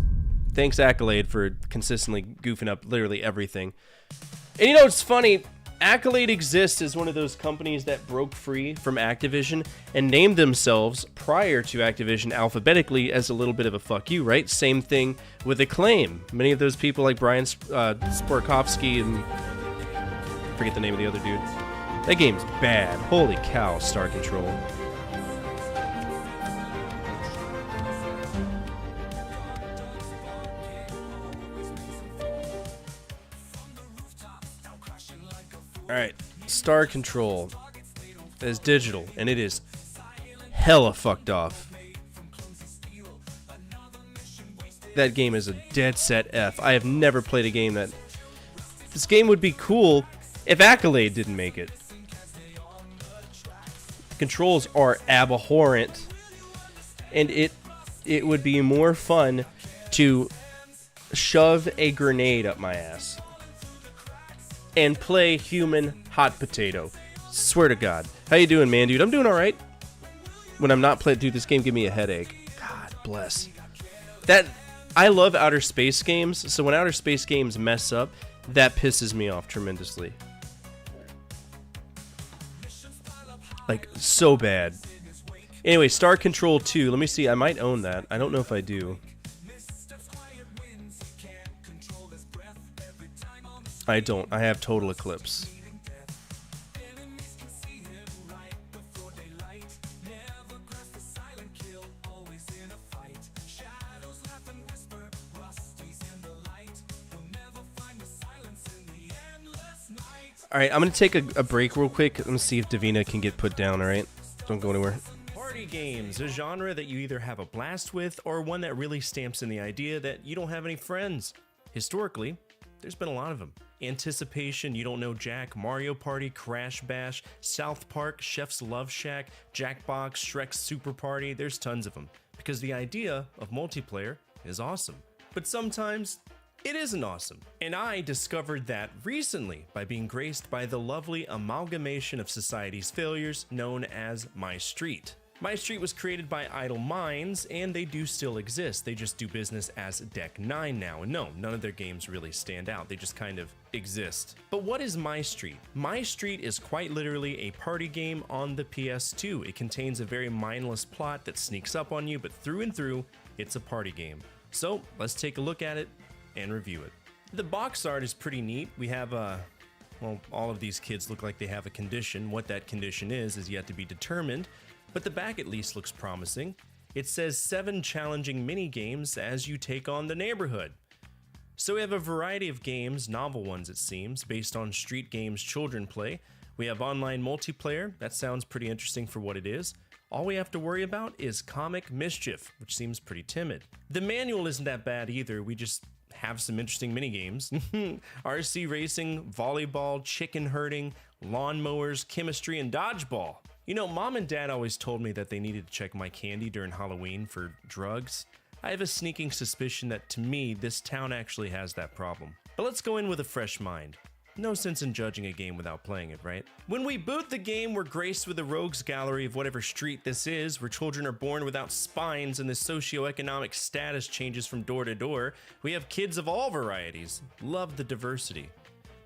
thanks Accolade for consistently goofing up literally everything. And you know what's funny? Accolade exists as one of those companies that broke free from Activision and named themselves prior to Activision alphabetically as a little bit of a fuck you, right? Same thing with Acclaim. Many of those people like Brian Sporkowski and I forget the name of the other dude. That game's bad. Holy cow, Star Control. Alright, Star Control is digital, and it is hella fucked off. That game is a dead set F. I have never played a game that... This game would be cool if Accolade didn't make it. Controls are abhorrent, and it would be more fun to shove a grenade up my ass and play human hot potato. Swear to God. How you doing, man, dude? I'm doing all right. When I'm not playing, dude, this game give me a headache. God bless. That I love outer space games, so when outer space games mess up, that pisses me off tremendously. Like so bad. Anyway, Star Control 2. Let me see. I might own that. I don't know if I do. I don't. I have Total Eclipse. Alright, I'm going to take a break real quick. Let me see if Davina can get put down, alright? Don't go anywhere. Party games, a genre that you either have a blast with or one that really stamps in the idea that you don't have any friends. Historically, there's been a lot of them. Anticipation, You Don't Know Jack, Mario Party, Crash Bash, South Park, Chef's Love Shack, Jackbox, Shrek's Super Party, there's tons of them. Because the idea of multiplayer is awesome. But sometimes it isn't awesome. And I discovered that recently by being graced by the lovely amalgamation of society's failures known as My Street. My Street was created by Idle Minds, and they do still exist. They just do business as Deck 9 now. And no, none of their games really stand out. They just kind of exist. But what is My Street? My Street is quite literally a party game on the PS2. It contains a very mindless plot that sneaks up on you, but through and through, it's a party game. So let's take a look at it and review it. The box art is pretty neat. We have well, all of these kids look like they have a condition. What that condition is yet to be determined, but the back at least looks promising. It says 7 challenging mini games as you take on the neighborhood. So we have a variety of games, novel ones it seems, based on street games children play. We have online multiplayer. That sounds pretty interesting for what it is. All we have to worry about is comic mischief, which seems pretty timid. The manual isn't that bad either. We just have some interesting mini games. RC racing, volleyball, chicken herding, lawnmowers, chemistry, and dodgeball. You know, Mom and Dad always told me that they needed to check my candy during Halloween for drugs. I have a sneaking suspicion that to me, this town actually has that problem. But let's go in with a fresh mind. No sense in judging a game without playing it, right? When we boot the game, we're graced with a rogues gallery of whatever street this is, where children are born without spines and the socioeconomic status changes from door to door. We have kids of all varieties. Love the diversity.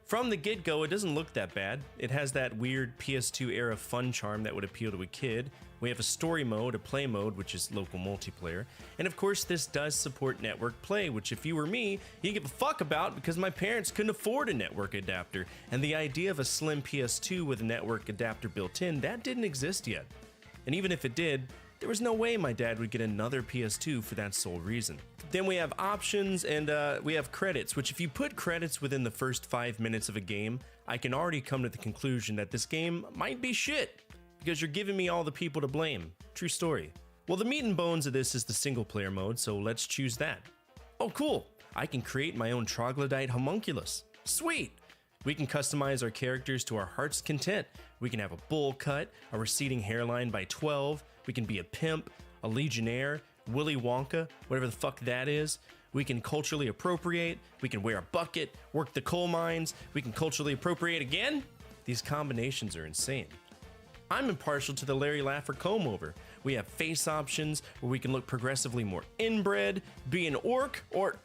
From the get-go, it doesn't look that bad. It has that weird PS2 era fun charm that would appeal to a kid. We have a story mode, a play mode, which is local multiplayer. And of course, this does support network play, which if you were me, you give a fuck about because my parents couldn't afford a network adapter. And the idea of a slim PS2 with a network adapter built in, that didn't exist yet. And even if it did, there was no way my dad would get another PS2 for that sole reason. Then we have options and we have credits, which if you put credits within the first 5 minutes of a game, I can already come to the conclusion that this game might be shit, because you're giving me all the people to blame. True story. Well, the meat and bones of this is the single player mode, so let's choose that. Oh cool, I can create my own troglodyte homunculus. Sweet! We can customize our characters to our heart's content. We can have a bowl cut, a receding hairline by 12, we can be a pimp, a legionnaire, Willy Wonka, whatever the fuck that is. We can culturally appropriate, we can wear a bucket, work the coal mines, we can culturally appropriate again. These combinations are insane. I'm impartial to the Larry Laffer comb over. We have face options where we can look progressively more inbred, be an orc, or...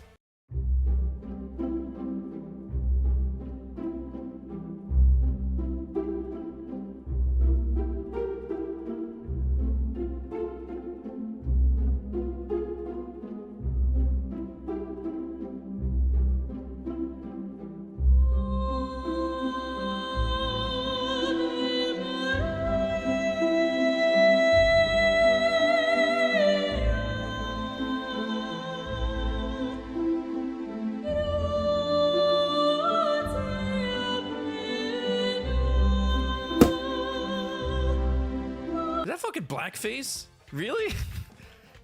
Fucking blackface? Really?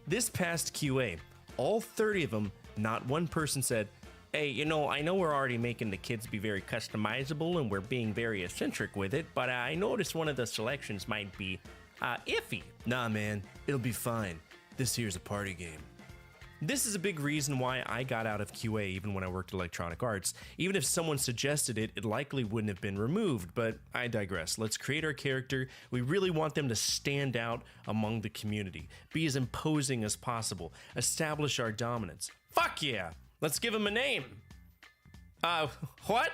This past QA, all 30 of them, not one person said, hey, you know, I know we're already making the kids be very customizable and we're being very eccentric with it, but I noticed one of the selections might be iffy. Nah, man, it'll be fine. This here's a party game. This is a big reason why I got out of QA even when I worked at Electronic Arts. Even if someone suggested it, it likely wouldn't have been removed, but I digress. Let's create our character. We really want them to stand out among the community, be as imposing as possible, establish our dominance. Fuck yeah! Let's give them a name. What?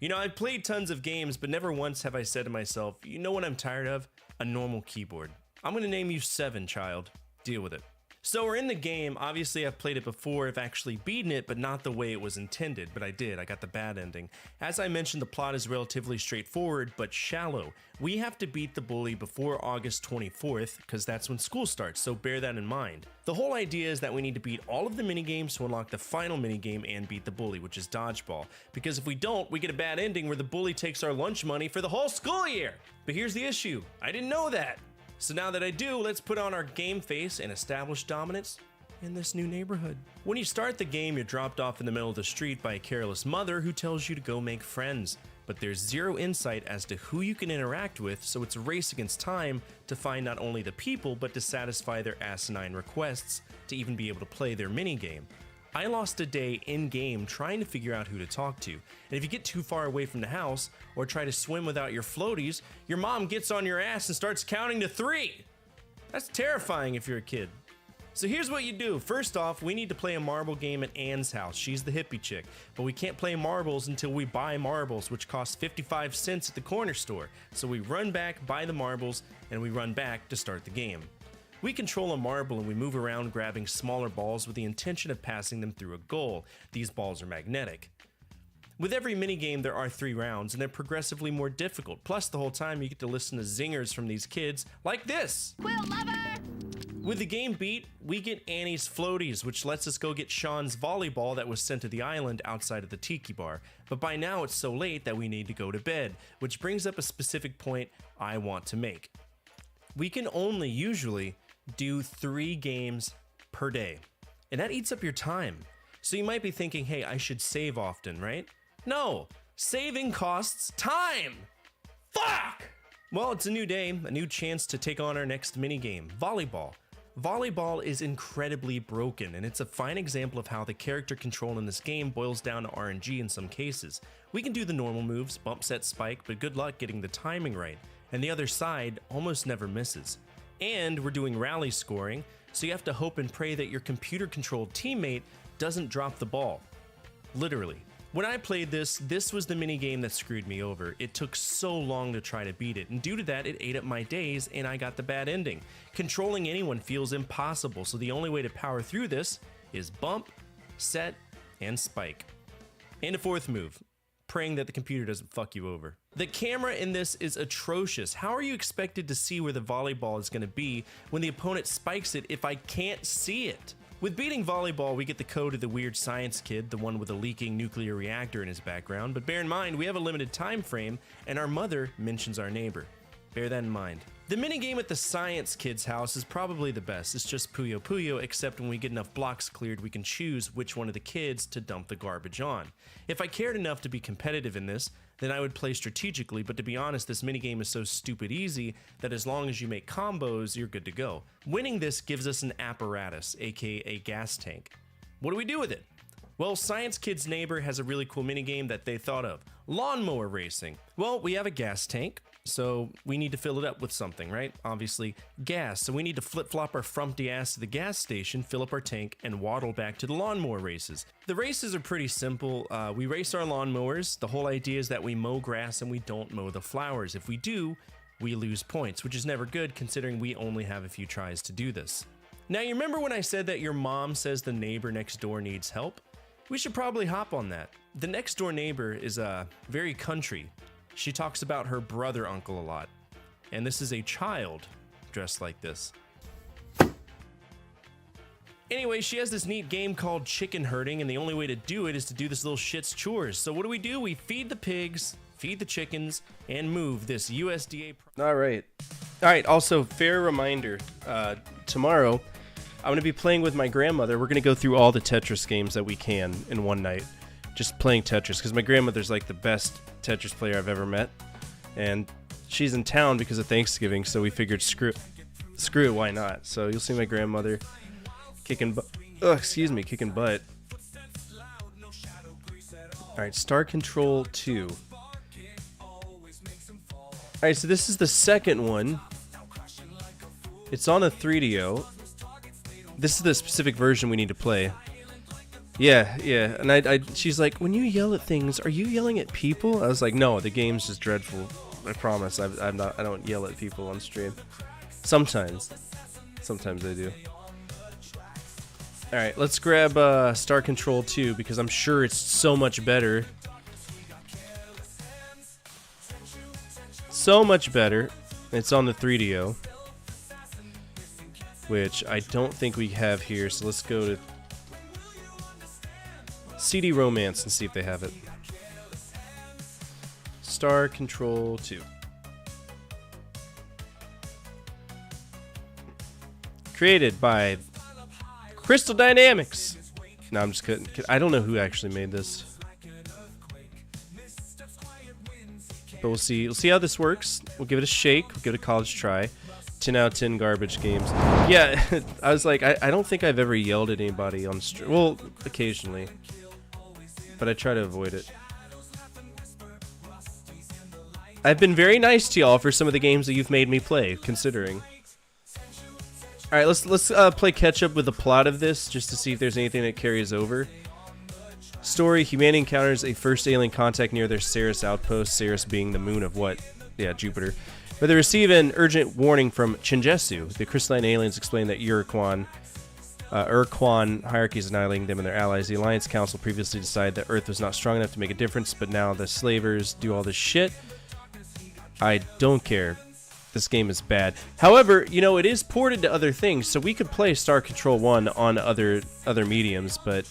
You know, I've played tons of games, but never once have I said to myself, you know what I'm tired of? A normal keyboard. I'm gonna name you 7, child. Deal with it. So we're in the game. Obviously, I've played it before. I've actually beaten it, but not the way it was intended. But I did. I got the bad ending. As I mentioned, the plot is relatively straightforward, but shallow. We have to beat the bully before August 24th, because that's when school starts, so bear that in mind. The whole idea is that we need to beat all of the minigames to unlock the final minigame and beat the bully, which is dodgeball. Because if we don't, we get a bad ending where the bully takes our lunch money for the whole school year. But here's the issue. I didn't know that. So now that I do, let's put on our game face and establish dominance in this new neighborhood. When you start the game, you're dropped off in the middle of the street by a careless mother who tells you to go make friends. But there's zero insight as to who you can interact with, so it's a race against time to find not only the people, but to satisfy their asinine requests to even be able to play their minigame. I lost a day in-game trying to figure out who to talk to, and if you get too far away from the house, or try to swim without your floaties, your mom gets on your ass and starts counting to 3! That's terrifying if you're a kid. So here's what you do. First off, we need to play a marble game at Anne's house. She's the hippie chick, but we can't play marbles until we buy marbles, which cost 55 cents at the corner store. So we run back, buy the marbles, and we run back to start the game. We control a marble and we move around grabbing smaller balls with the intention of passing them through a goal. These balls are magnetic. With every minigame, there are 3 rounds, and they're progressively more difficult. Plus, the whole time, you get to listen to zingers from these kids like this. Quill lover! With the game beat, we get Annie's floaties, which lets us go get Sean's volleyball that was sent to the island outside of the tiki bar. But by now, it's so late that we need to go to bed, which brings up a specific point I want to make. We can only usually do 3 games per day, and that eats up your time. So you might be thinking, hey, I should save often, right? No, saving costs time. Fuck! Well, it's a new day, a new chance to take on our next minigame, volleyball. Volleyball is incredibly broken, and it's a fine example of how the character control in this game boils down to RNG in some cases. We can do the normal moves, bump, set, spike, but good luck getting the timing right, and the other side almost never misses. And we're doing rally scoring, so you have to hope and pray that your computer-controlled teammate doesn't drop the ball. Literally. When I played this was the minigame that screwed me over. It took so long to try to beat it, and due to that, it ate up my days, and I got the bad ending. Controlling anyone feels impossible, so the only way to power through this is bump, set, and spike. And a 4th move, praying that the computer doesn't fuck you over. The camera in this is atrocious. How are you expected to see where the volleyball is going to be when the opponent spikes it if I can't see it? With beating volleyball, we get the code of the weird science kid, the one with a leaking nuclear reactor in his background, but bear in mind, we have a limited time frame, and our mother mentions our neighbor. Bear that in mind. The minigame at the science kid's house is probably the best. It's just Puyo Puyo, except when we get enough blocks cleared, we can choose which one of the kids to dump the garbage on. If I cared enough to be competitive in this, then I would play strategically, but to be honest, this minigame is so stupid easy that as long as you make combos, you're good to go. Winning this gives us an apparatus, aka a gas tank. What do we do with it? Well, Science Kid's neighbor has a really cool minigame that they thought of. Lawnmower racing. Well, we have a gas tank, so we need to fill it up with something, right? Obviously, gas. So we need to flip-flop our frumpty ass to the gas station, fill up our tank, and waddle back to the lawnmower races. The races are pretty simple. We race our lawnmowers. The whole idea is that we mow grass and we don't mow the flowers. If we do, we lose points, which is never good considering we only have a few tries to do this. Now, you remember when I said that your mom says the neighbor next door needs help? We should probably hop on that. The next door neighbor is very country. She talks about her brother uncle a lot. And this is a child dressed like this. Anyway, she has this neat game called chicken herding, and the only way to do it is to do this little shit's chores. So what do? We feed the pigs, feed the chickens, and move this USDA. All right. Also, fair reminder, tomorrow I'm going to be playing with my grandmother. We're going to go through all the Tetris games that we can in one night. Just playing Tetris, because my grandmother's like the best Tetris player I've ever met. And she's in town because of Thanksgiving, so we figured screw it, why not? So you'll see my grandmother kicking butt. Alright, Star Control 2. Alright, so this is the second one. It's on a 3DO. This is the specific version we need to play. Yeah, and she's like, when you yell at things, are you yelling at people? I was like, no, the game's just dreadful. I promise, I don't yell at people on stream. Sometimes. Sometimes I do. Alright, let's grab Star Control 2 because I'm sure it's so much better. So much better. It's on the 3DO. Which I don't think we have here, so let's go to CD Romance and see if they have it. Star Control 2. Created by Crystal Dynamics. No, I'm just kidding. I don't know who actually made this. But we'll see. We'll see how this works. We'll give it a shake. We'll give it a college try. 10 out of 10 garbage games. Yeah, I was like, I don't think I've ever yelled at anybody on stream. Well, occasionally. But I try to avoid it. I've been very nice to y'all for some of the games that you've made me play, considering. Alright, let's play catch up with the plot of this, just to see if there's anything that carries over. Story, humanity encounters a first alien contact near their Ceres outpost, Ceres being the moon of what? Yeah, Jupiter. But they receive an urgent warning from Chinjesu. The crystalline aliens explain that Urquan hierarchy is annihilating them and their allies. The Alliance Council previously decided that Earth was not strong enough to make a difference, but now the slavers do all this shit. I don't care. This game is bad. However, you know, it is ported to other things, so we could play Star Control 1 on other mediums, but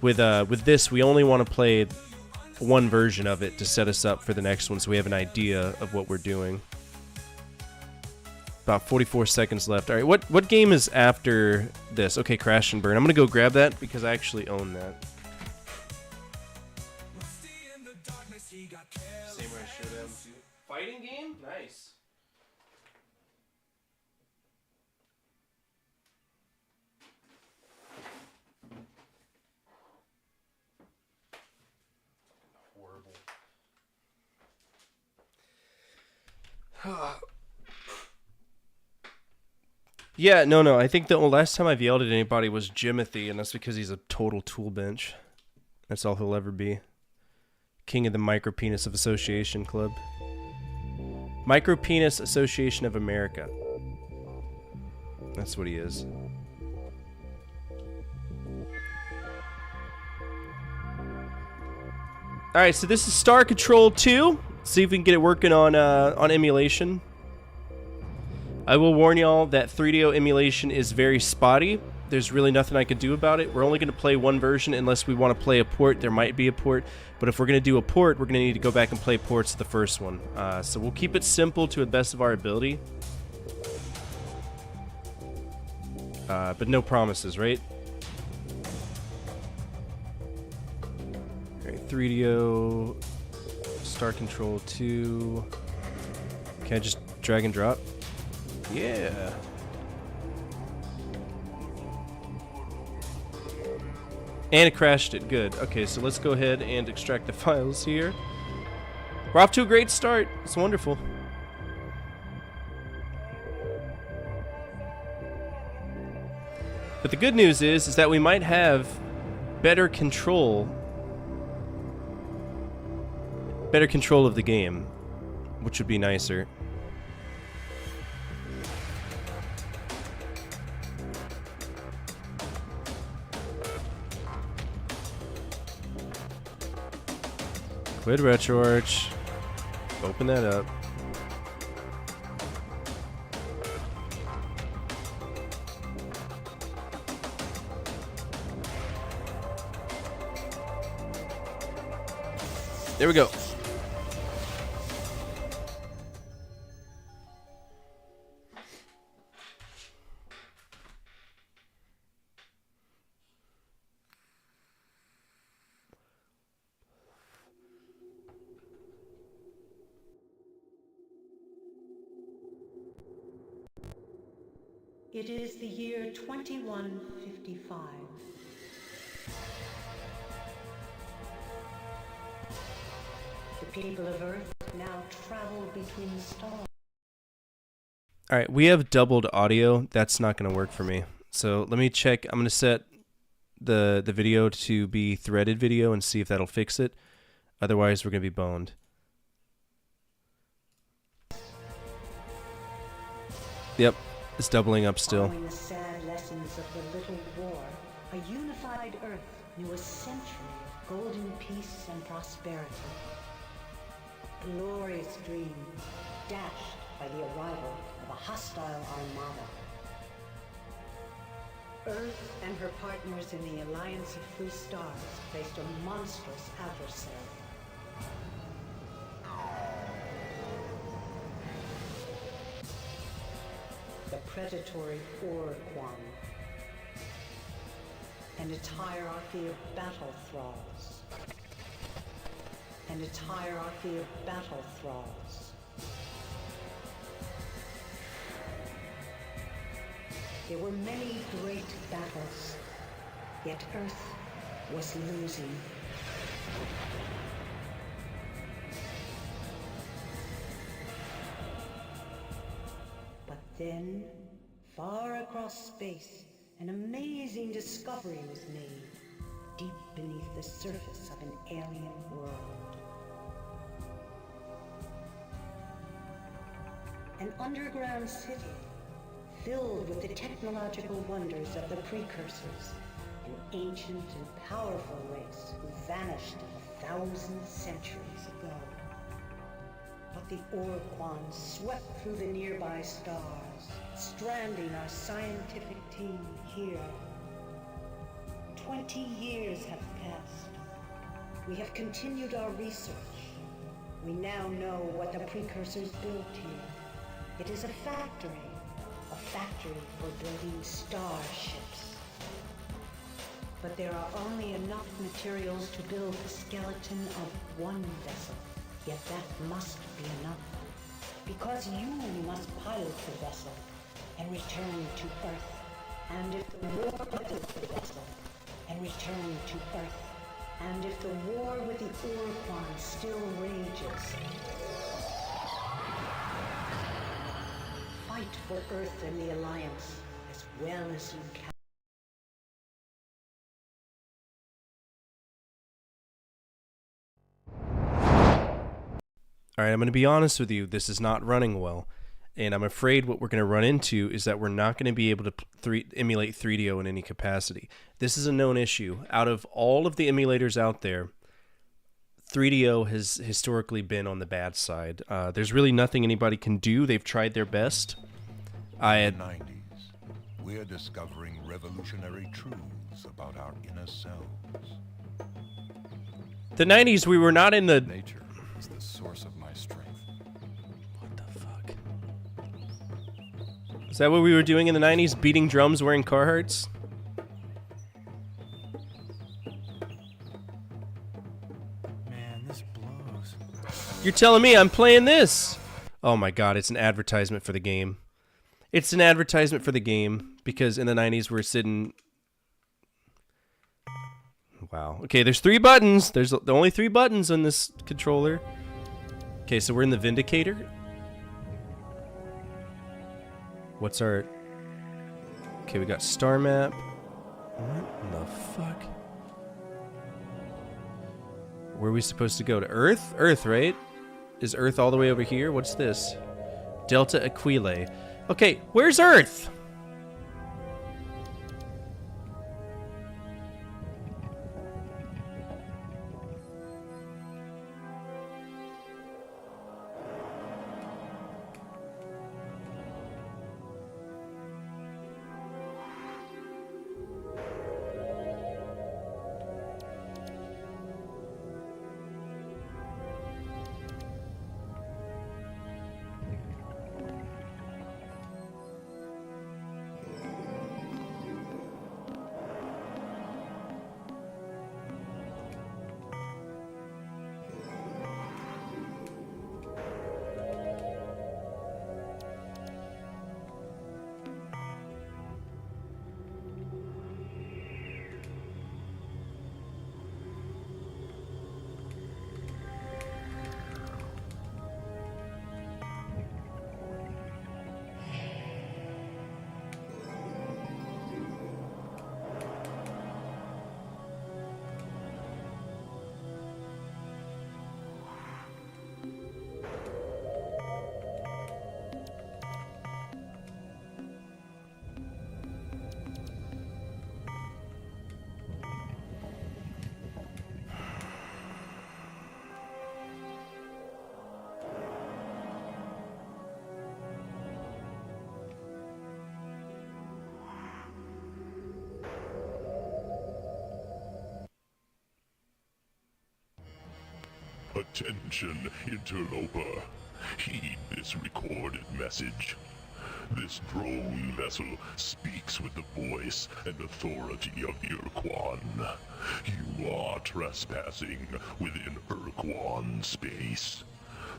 with this, we only want to play one version of it to set us up for the next one, so we have an idea of what we're doing. About 44 seconds left. All right, what game is after this? Okay, Crash and Burn. I'm gonna go grab that because I actually own that. Same way I showed them. Fighting game? Nice. Horrible. Yeah, no. I think the last time I've yelled at anybody was Jimothy, and that's because he's a total tool bench. That's all he'll ever be. King of the Micropenis of Association Club. Micropenis Association of America. That's what he is. Alright, so this is Star Control 2. See if we can get it working on emulation. I will warn y'all that 3DO emulation is very spotty. There's really nothing I can do about it. We're only going to play one version unless we want to play a port. There might be a port, but if we're going to do a port, we're going to need to go back and play ports of the first one. So we'll keep it simple to the best of our ability. But no promises, right? Alright, 3DO, Star Control 2. Can I just drag and drop? Yeah. And it crashed it. Good. Okay, so let's go ahead and extract the files here. We're off to a great start. It's wonderful. But the good news is that we might have better control of the game, which would be nicer. Quit RetroArch. Open that up. There we go. It is the year 2155. The people of Earth now travel between the stars. Alright, we have doubled audio. That's not going to work for me. So let me check. I'm going to set the video to be threaded video and see if that'll fix it. Otherwise, we're going to be boned. Yep, it's doubling up still. Following the sad lessons of the Little War, a unified Earth knew a century of golden peace and prosperity. A glorious dream dashed by the arrival of a hostile armada. Earth and her partners in the Alliance of Free Stars faced a monstrous adversary. The predatory Oroquan and its hierarchy of battle thralls. There were many great battles, yet Earth was losing. But then, far across space, an amazing discovery was made, deep beneath the surface of an alien world. An underground city, filled with the technological wonders of the precursors, an ancient and powerful race who vanished 1,000 centuries ago. But the Oroquan swept through the nearby stars, stranding our scientific team here. 20 years have passed. We have continued our research. We now know what the precursors built here. It is a factory for building starships. But there are only enough materials to build the skeleton of one vessel. Yet that must be enough. Because you must pilot the vessel and return to Earth. And if the war with the vessel and return to Earth. And if the war with the Oroquan still rages, fight for Earth and the Alliance as well as you can. All right, I'm going to be honest with you. This is not running well. And I'm afraid what we're going to run into is that we're not going to be able to emulate 3DO in any capacity. This is a known issue. Out of all of the emulators out there, 3DO has historically been on the bad side. There's really nothing anybody can do. They've tried their best. In the 90s, we're discovering revolutionary truths about our inner selves. The 90s, we were not in the... Nature is the source of my strength. What the fuck? Is that what we were doing in the 90s? Beating drums wearing Carhartts? Man, this blows. You're telling me I'm playing this? Oh my god, it's an advertisement for the game. It's an advertisement for the game, because in the 90s we're sitting... Wow. Okay, there's 3 buttons. There's only 3 buttons on this controller. Okay, so we're in the Vindicator. What's our... Okay, we got star map. What the fuck? Where are we supposed to go? To Earth? Earth, right? Is Earth all the way over here? What's this? Delta Aquile. Okay, where's Earth? Attention, interloper. Heed this recorded message. This drone vessel speaks with the voice and authority of Urquan. You are trespassing within Urquan space.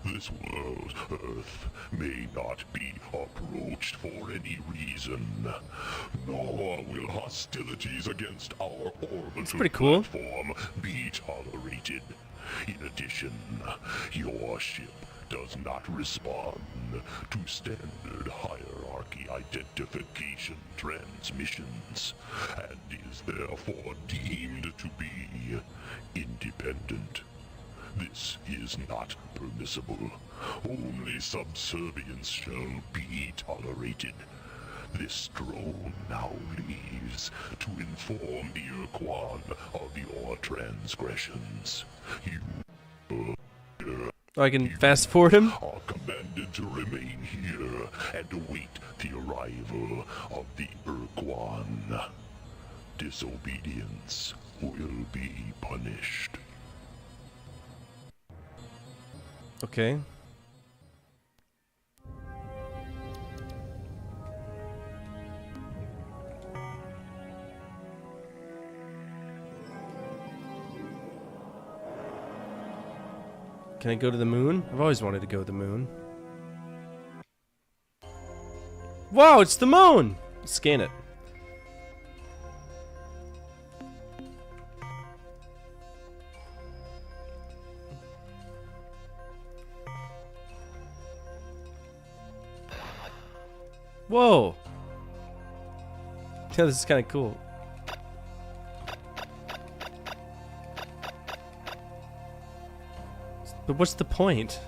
This world, Earth, may not be approached for any reason, nor will hostilities against our orbital pretty cool. platform be tolerated. In addition, your ship does not respond to standard hierarchy identification transmissions, and is therefore deemed to be independent. This is not permissible. Only subservience shall be tolerated. This drone now leaves to inform the Urquan of your transgressions. You I can fast forward him. are commanded to remain here and await the arrival of the Urquan. Disobedience will be punished. Okay. Can I go to the moon? I've always wanted to go to the moon. Wow, it's the moon! Scan it. Whoa! Yeah, this is kind of cool. But what's the point?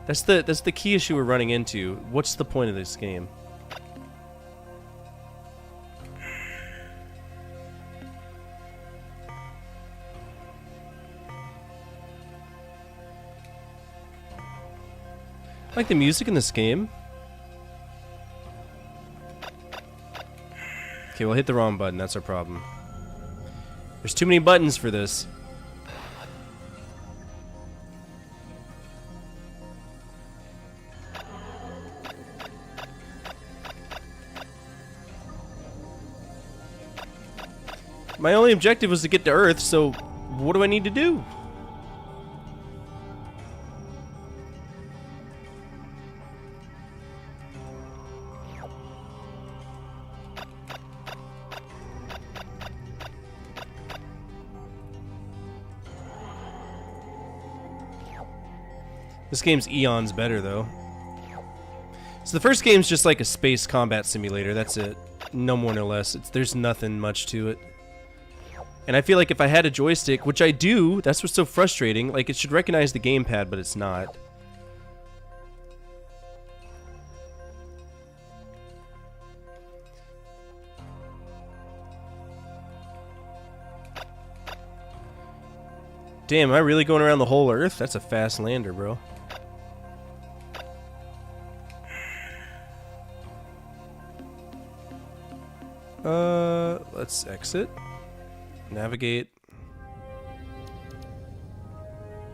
That's the key issue we're running into. What's the point of this game? I like the music in this game. Okay, we'll hit the wrong button. That's our problem. There's too many buttons for this. My only objective was to get to Earth, so what do I need to do? This game's eons better, though. So the first game's just like a space combat simulator, that's it. No more, no less. There's nothing much to it. And I feel like if I had a joystick, which I do, that's what's so frustrating. Like, it should recognize the gamepad, but it's not. Damn, am I really going around the whole Earth? That's a fast lander, bro. Let's exit. Navigate.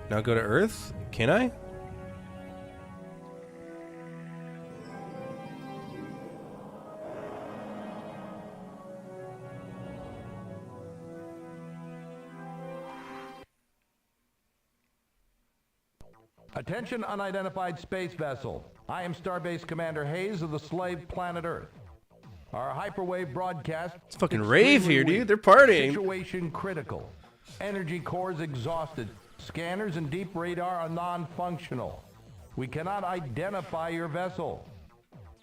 Now go to Earth? Can I? Attention, unidentified space vessel. I am Starbase Commander Hayes of the slave planet Earth. Our hyperwave broadcast. It's fucking rave here, extremely dude. weak. They're partying. Situation critical. Energy cores exhausted. Scanners and deep radar are non-functional. We cannot identify your vessel.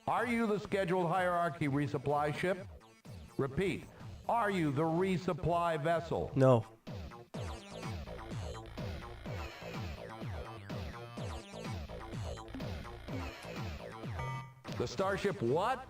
Are you the scheduled hierarchy resupply ship? Repeat. Are you the resupply vessel? No. The starship what?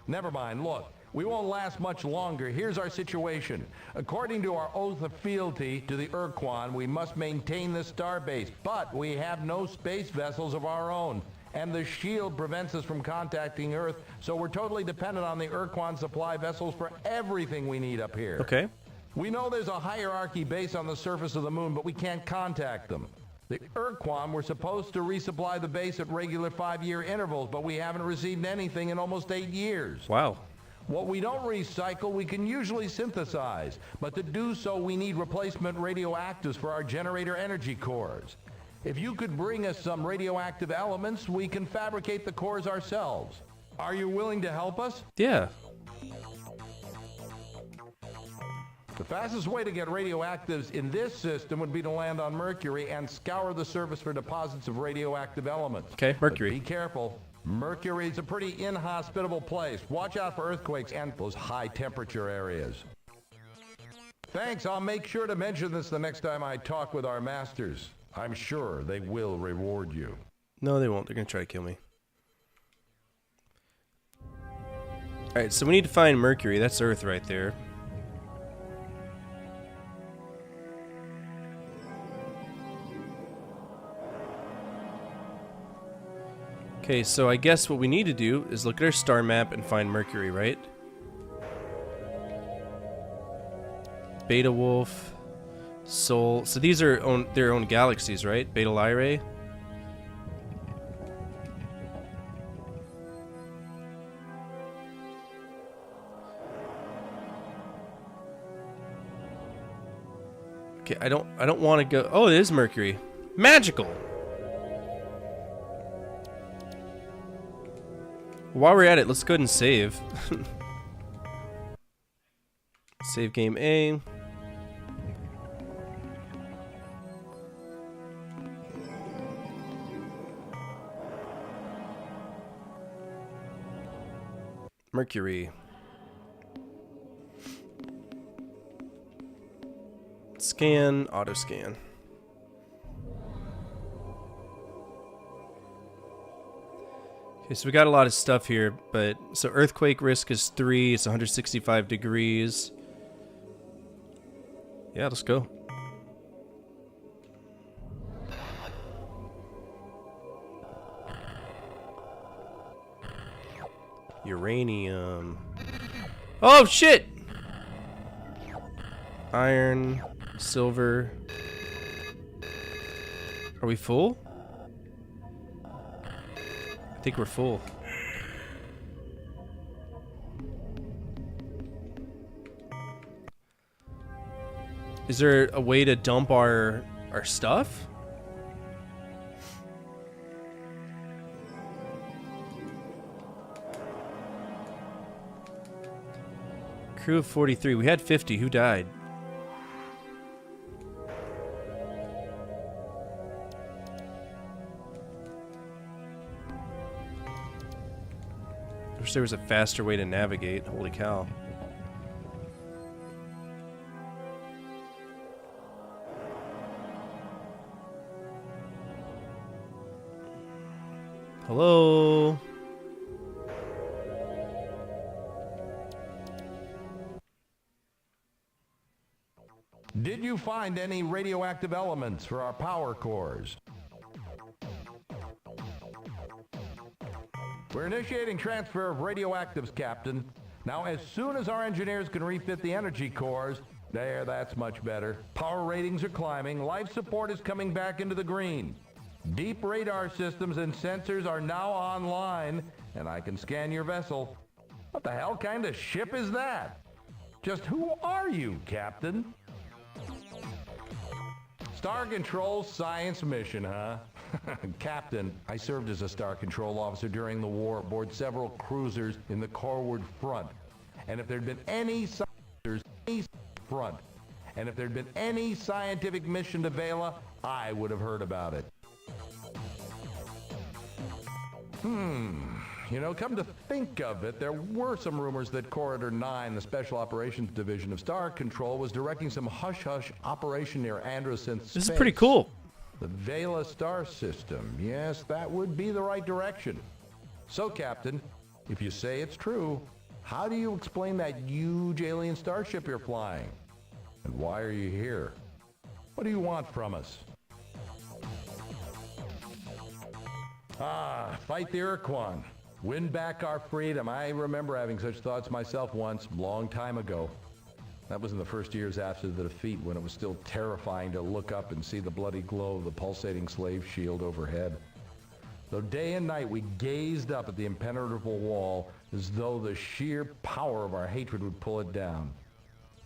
Never mind, look, we won't last much longer. Here's our situation. According to our oath of fealty to the Urquan, we must maintain the starbase, but we have no space vessels of our own. And the shield prevents us from contacting Earth, so we're totally dependent on the Urquan supply vessels for everything we need up here. Okay. We know there's a hierarchy base on the surface of the moon, but we can't contact them. The Urquan were supposed to resupply the base at regular 5-year intervals, but we haven't received anything in almost 8 years. Wow. What we don't recycle, we can usually synthesize, but to do so, we need replacement radioactives for our generator energy cores. If you could bring us some radioactive elements, we can fabricate the cores ourselves. Are you willing to help us? Yeah. The fastest way to get radioactives in this system would be to land on Mercury and scour the surface for deposits of radioactive elements. Okay, Mercury. But be careful. Mercury's a pretty inhospitable place. Watch out for earthquakes and those high temperature areas. Thanks, I'll make sure to mention this the next time I talk with our masters. I'm sure they will reward you. No, they won't. They're going to try to kill me. Alright, so we need to find Mercury. That's Earth right there. Okay, so I guess what we need to do is look at our star map and find Mercury, right? Beta Wolf, Sol. So these are their own galaxies, right? Beta Lyrae. Okay, I don't want to go. Oh, it is Mercury. Magical. While we're at it, let's go ahead and save. Save game A. Mercury. Scan, auto scan. Okay, so we got a lot of stuff here, but so earthquake risk is 3, it's 165 degrees. Yeah, let's go. Uranium. Oh shit! Iron, silver. Are we full? I think we're full. Is there a way to dump our stuff? Crew of 43. We had 50. Who died? I wish there was a faster way to navigate. Holy cow. Hello? Did you find any radioactive elements for our power cores? We're initiating transfer of radioactives, Captain. Now, as soon as our engineers can refit the energy cores, there, that's much better. Power ratings are climbing, life support is coming back into the green. Deep radar systems and sensors are now online, and I can scan your vessel. What the hell kind of ship is that? Just who are you, Captain? Star Control science mission, huh? Captain, I served as a Star Control officer during the war aboard several cruisers in the Corward Front. And if there'd been any scientific mission to Vela, I would have heard about it. You know, come to think of it, there were some rumors that Corridor 9, the Special Operations Division of Star Control, was directing some hush-hush operation near Androsynth Space. This is pretty cool. The Vela star system. Yes, that would be the right direction. So, Captain, if you say it's true, how do you explain that huge alien starship you're flying? And why are you here? What do you want from us? Fight the Urquan. Win back our freedom. I remember having such thoughts myself once, long time ago. That was in the first years after the defeat, when it was still terrifying to look up and see the bloody glow of the pulsating slave shield overhead. Though day and night we gazed up at the impenetrable wall as though the sheer power of our hatred would pull it down.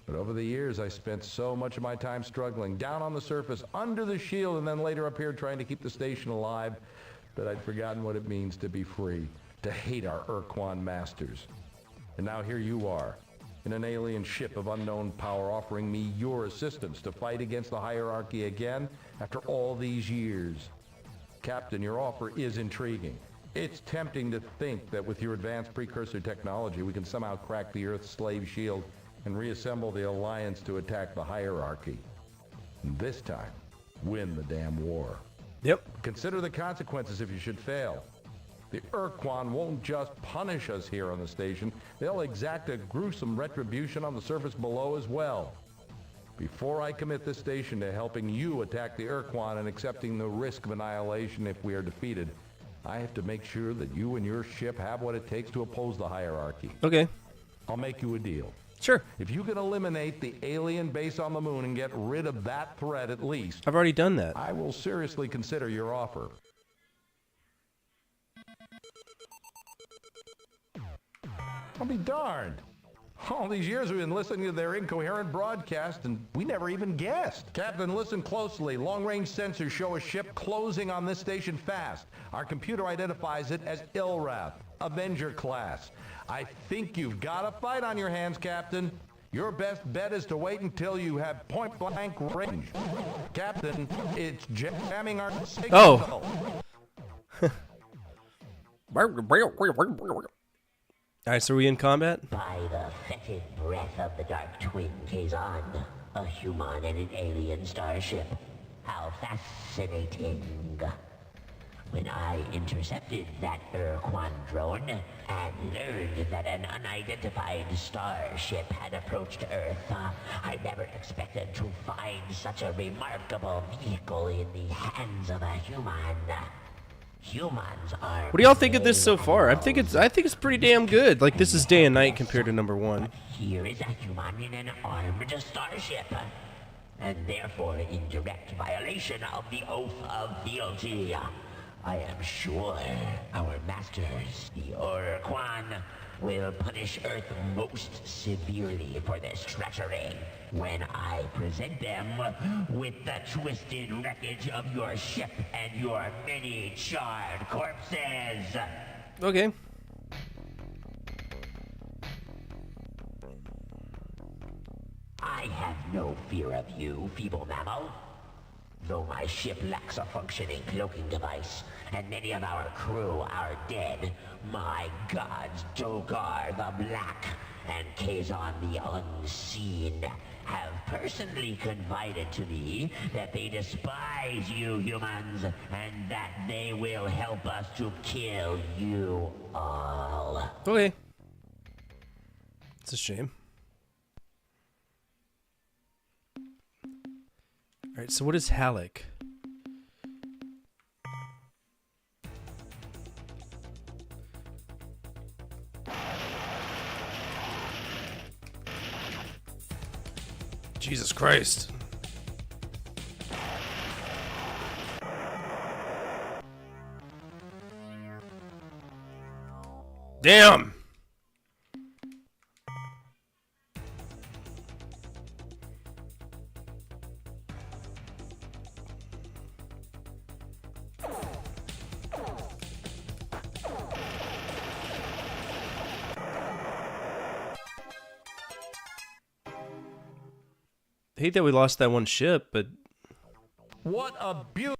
But over the years, I spent so much of my time struggling, down on the surface, under the shield, and then later up here trying to keep the station alive, that I'd forgotten what it means to be free, to hate our Urquan masters. And now here you are, in an alien ship of unknown power, offering me your assistance to fight against the hierarchy again after all these years. Captain, your offer is intriguing. It's tempting to think that with your advanced precursor technology, we can somehow crack the Earth's slave shield and reassemble the Alliance to attack the hierarchy. And this time, win the damn war. Yep. Consider the consequences if you should fail. The Urquan won't just punish us here on the station, they'll exact a gruesome retribution on the surface below as well. Before I commit this station to helping you attack the Urquan and accepting the risk of annihilation if we are defeated, I have to make sure that you and your ship have what it takes to oppose the hierarchy. Okay. I'll make you a deal. Sure. If you can eliminate the alien base on the moon and get rid of that threat at least, I've already done that. I will seriously consider your offer. I'll be darned. All these years we've been listening to their incoherent broadcast, and we never even guessed. Captain, listen closely. Long-range sensors show a ship closing on this station fast. Our computer identifies it as Ilrath, Avenger class. I think you've got a fight on your hands, Captain. Your best bet is to wait until you have point-blank range. Captain, it's jamming our signal. Oh. Alright, so are we in combat? By the fetid breath of the Dark Twin Kazan, a human and an alien starship. How fascinating. When I intercepted that Urquan drone and learned that an unidentified starship had approached Earth, I never expected to find such a remarkable vehicle in the hands of a human. Humans are. What do y'all think of this so far? I think it's pretty damn good. Like, this is day and night compared to number one. Here is a human in an armed starship, and therefore in direct violation of the oath of fealty. I am sure our masters, the Urquan, will punish Earth most severely for this treachery when I present them with the twisted wreckage of your ship and your many charred corpses. Okay. I have no fear of you, feeble mammal. Though my ship lacks a functioning cloaking device, and many of our crew are dead, my gods Dogar the Black and Kazan the Unseen have personally confided to me that they despise you humans, and that they will help us to kill you all. Okay. It's a shame. Alright, so what is Halleck? Jesus Christ. Damn! I hate that we lost that one ship, but... What a beauty!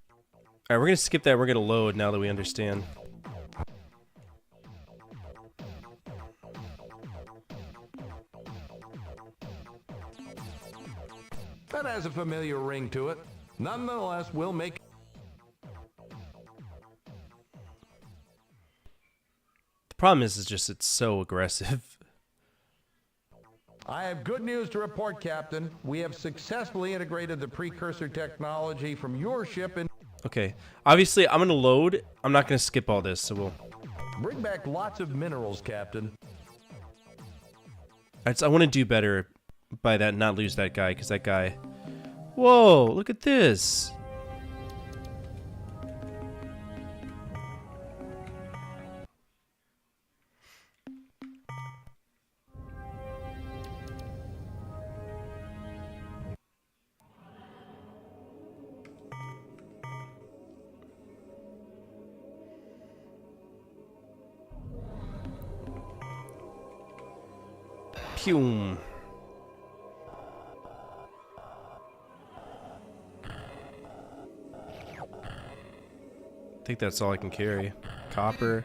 Alright, we're gonna skip that. We're gonna load now that we understand. That has a familiar ring to it. Nonetheless, we'll make... The problem is just it's so aggressive. I have good news to report, Captain. We have successfully integrated the precursor technology from your ship in... Okay, obviously I'm gonna load. I'm not gonna skip all this, so we'll... Bring back lots of minerals, Captain. I want to do better by that, not lose that guy, because that guy... Whoa, look at this! Pew. I think that's all I can carry. Copper.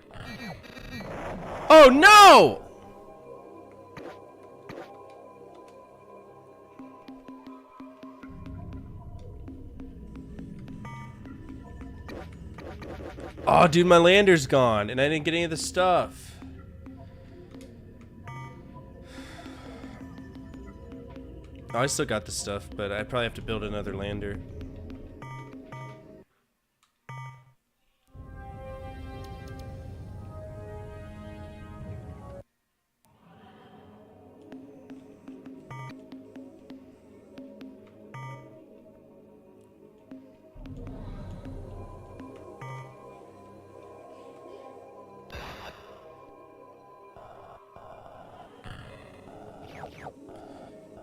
Oh no! Oh, dude, my lander's gone, and I didn't get any of the stuff. Oh, I still got the stuff, but I probably have to build another lander.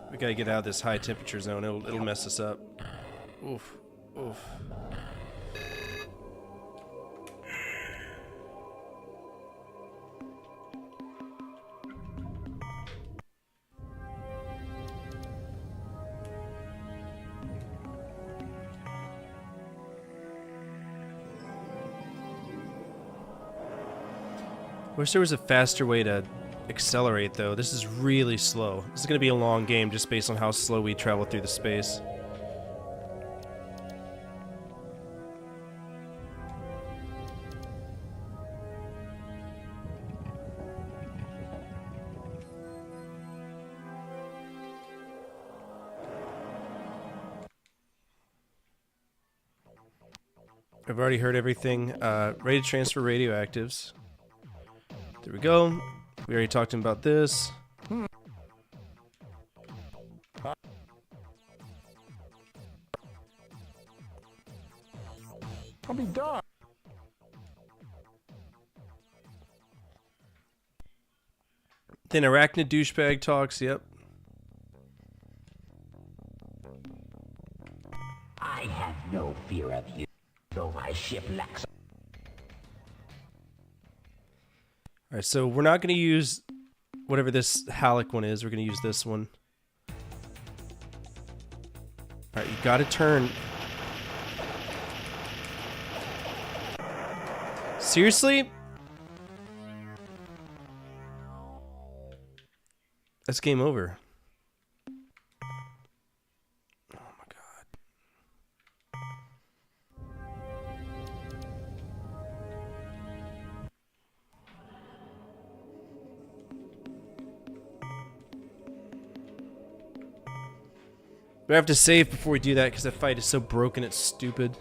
We gotta get out of this high temperature zone. It'll mess us up. Oof. Oof. Wish there was a faster way to accelerate, though. This is really slow. This is going to be a long game just based on how slow we travel through the space. I've already heard everything. Ready to transfer radioactives. There we go. We already talked to him about this. I'll be done. Then arachnid douchebag talks, yep. I have no fear of you, though my ship lacks. Alright, so we're not going to use whatever this Halleck one is. We're going to use this one. Alright, you got to turn. Seriously? That's game over. Oh my god. We have to save before we do that because that fight is so broken, it's stupid.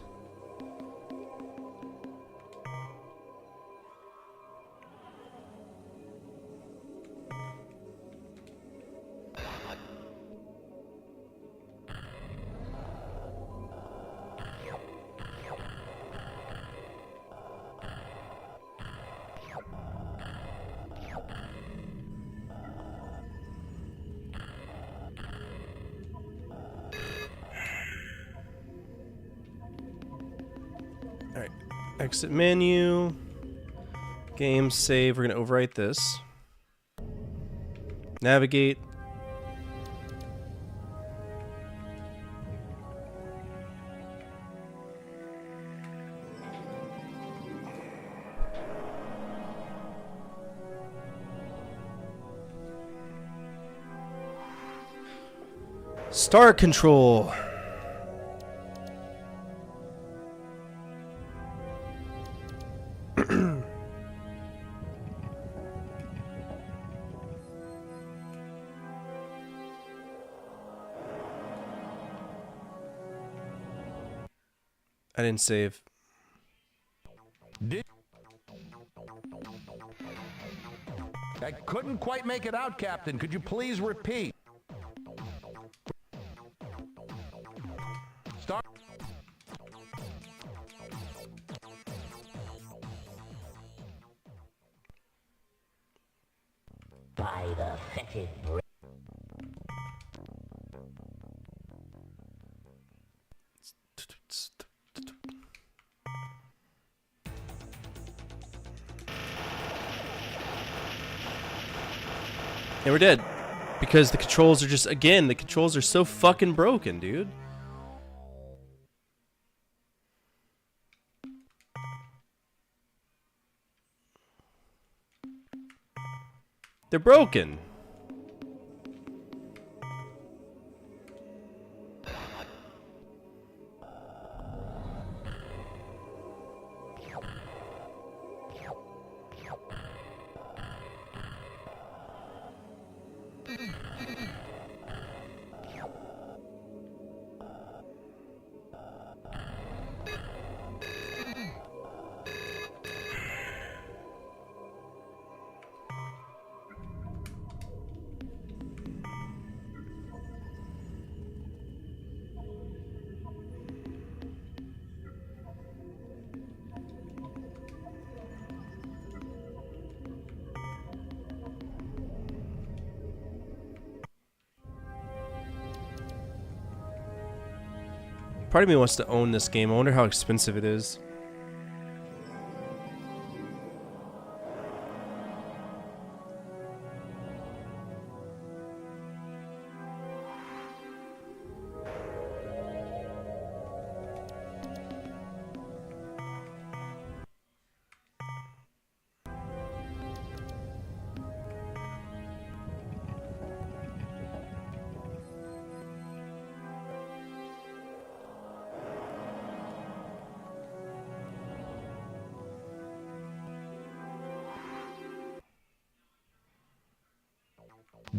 Alright, exit menu, game, save, we're going to overwrite this. Navigate. Star control. I didn't save. I couldn't quite make it out, Captain. Could you please repeat? fetid breath. And we're dead. Because the controls are just, again, the controls are so fucking broken, dude. They're broken. Part of me wants to own this game. I wonder how expensive it is.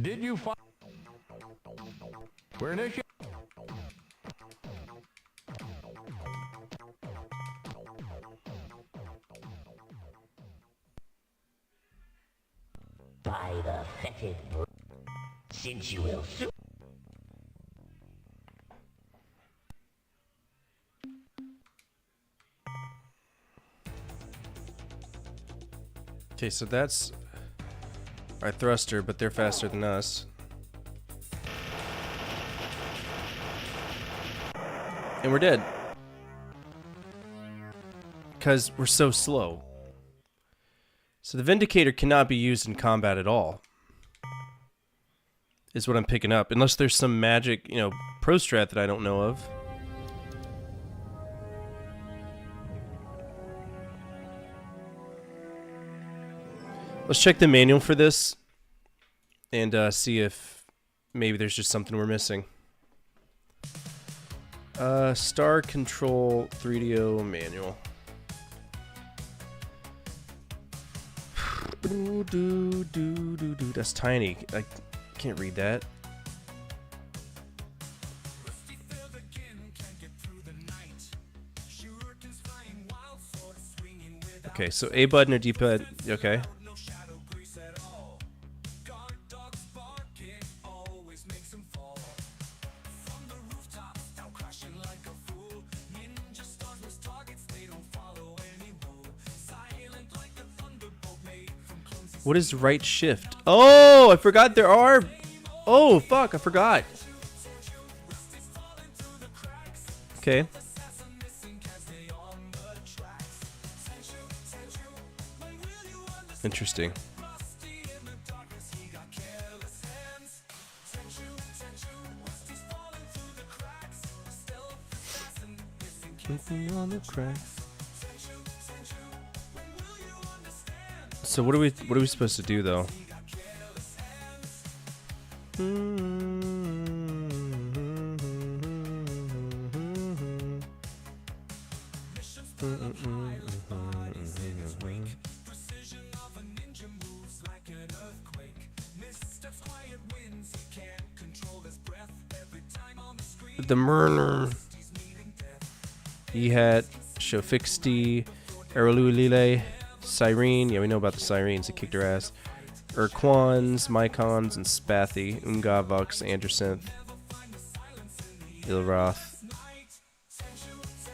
Did you find... We're initiating... By the fetid breath. Since you will... Okay, so that's our thruster, but they're faster than us. And we're dead. Because we're so slow. So the Vindicator cannot be used in combat at all. Is what I'm picking up. Unless there's some magic, you know, pro strat that I don't know of. Let's check the manual for this and see if maybe there's just something we're missing. Star Control 3DO manual. That's tiny. I can't read that. Okay, so A button or D button. Okay. What is right shift? Oh, I forgot there are... Oh, fuck, I forgot. Okay. Interesting. On the cracks. So what are we supposed to do though? The Murner. E-Hat, Shofixty, Aralulile, Cyrene. Yeah, we know about the Sirens. It kicked her ass. Urquans, Mycons, and Spathy. Ungavox, Andersynth. Ilroth.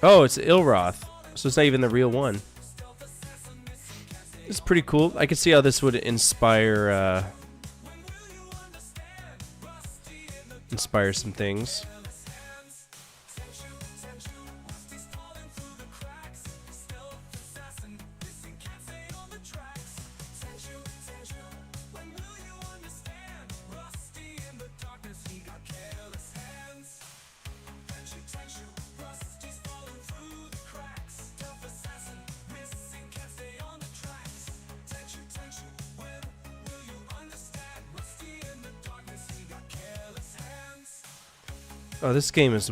Oh, it's Ilroth. So it's not even the real one. It's pretty cool. I can see how this would inspire inspire some things. Oh, this game is...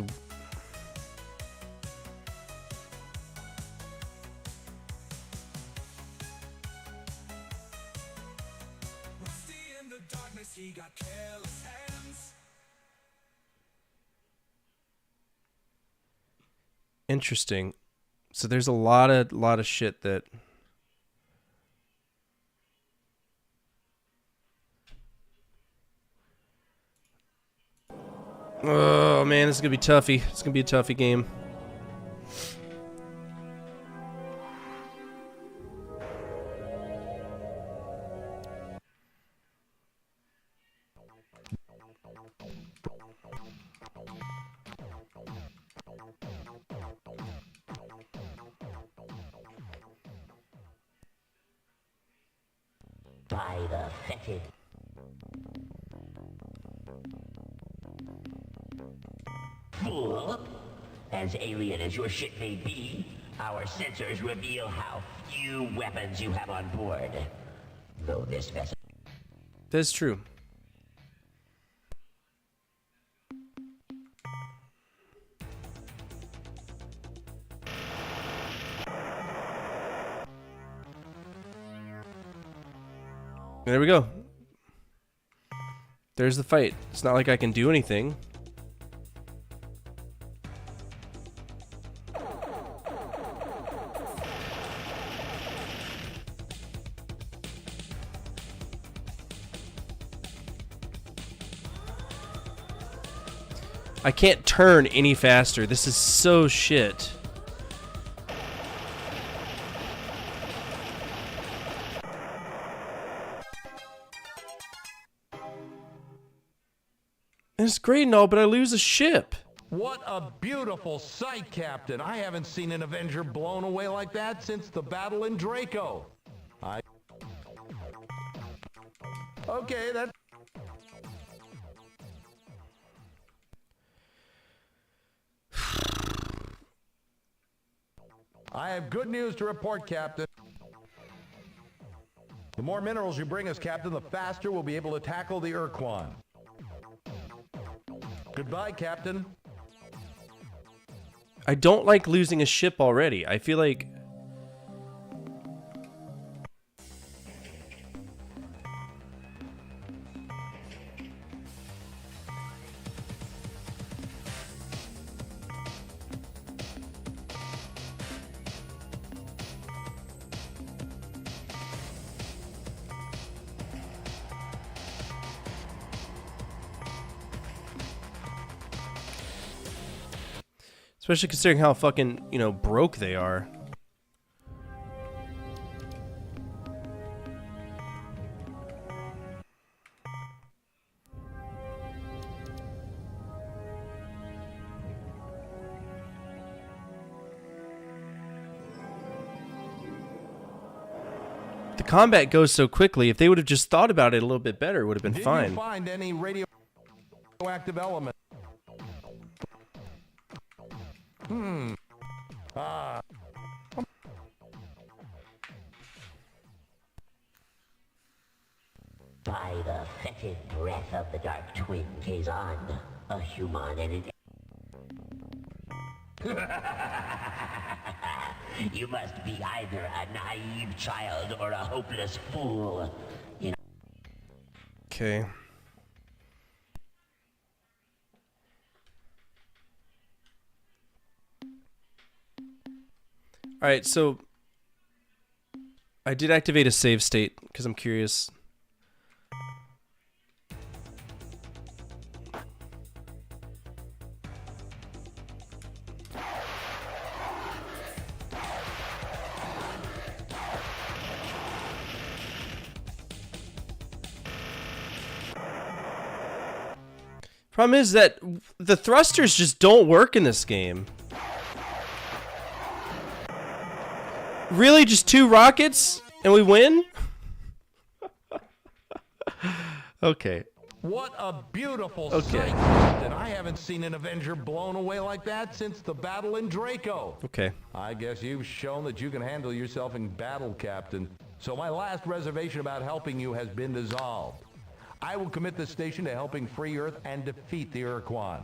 Interesting. So there's a lot of shit that... Oh man, this is gonna be toughy. It's gonna be a toughy game. By the fetid. Fool! As alien as your ship may be, our sensors reveal how few weapons you have on board. Though this vessel... That's true. There we go. There's the fight. It's not like I can do anything. I can't turn any faster. This is so shit. It's great and all, but I lose a ship. What a beautiful sight, Captain. I haven't seen an Avenger blown away like that since the battle in Draco. Okay, that... I have good news to report, Captain. The more minerals you bring us, Captain, the faster we'll be able to tackle the Urquan. Goodbye, Captain. I don't like losing a ship already. I feel like... Especially considering how fucking, you know, broke they are. The combat goes so quickly. If they would have just thought about it a little bit better, it would have been fine. Did you find any radioactive element? By the fetid breath of the Dark Twin Kazan, a human and an... You must be either a naive child or a hopeless fool. Okay. Alright, so I did activate a save state because I'm curious. Problem is that the thrusters just don't work in this game. Really? Just 2 rockets and we win? Okay. What a beautiful sight, Captain. I haven't seen an Avenger blown away like that since the battle in Draco. Okay. I guess you've shown that you can handle yourself in battle, Captain. So my last reservation about helping you has been dissolved. I will commit this station to helping free Earth and defeat the Urquan.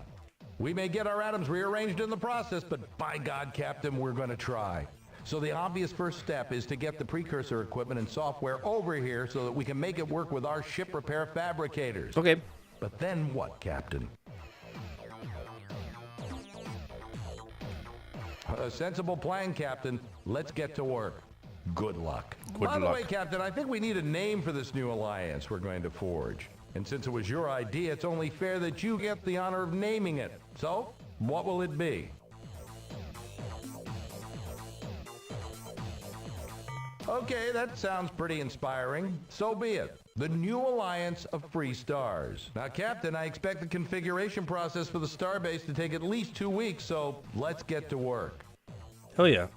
We may get our atoms rearranged in the process, but by God, Captain, we're going to try. So the obvious first step is to get the precursor equipment and software over here so that we can make it work with our ship repair fabricators. Okay. But then what, Captain? A sensible plan, Captain. Let's get to work. Good luck. By the way, Captain, I think we need a name for this new alliance we're going to forge. And since it was your idea, it's only fair that you get the honor of naming it. So, what will it be? Okay, that sounds pretty inspiring. So be it. The New Alliance of Free Stars. Now, Captain, I expect the configuration process for the starbase to take at least 2 weeks, so let's get to work. Hell yeah.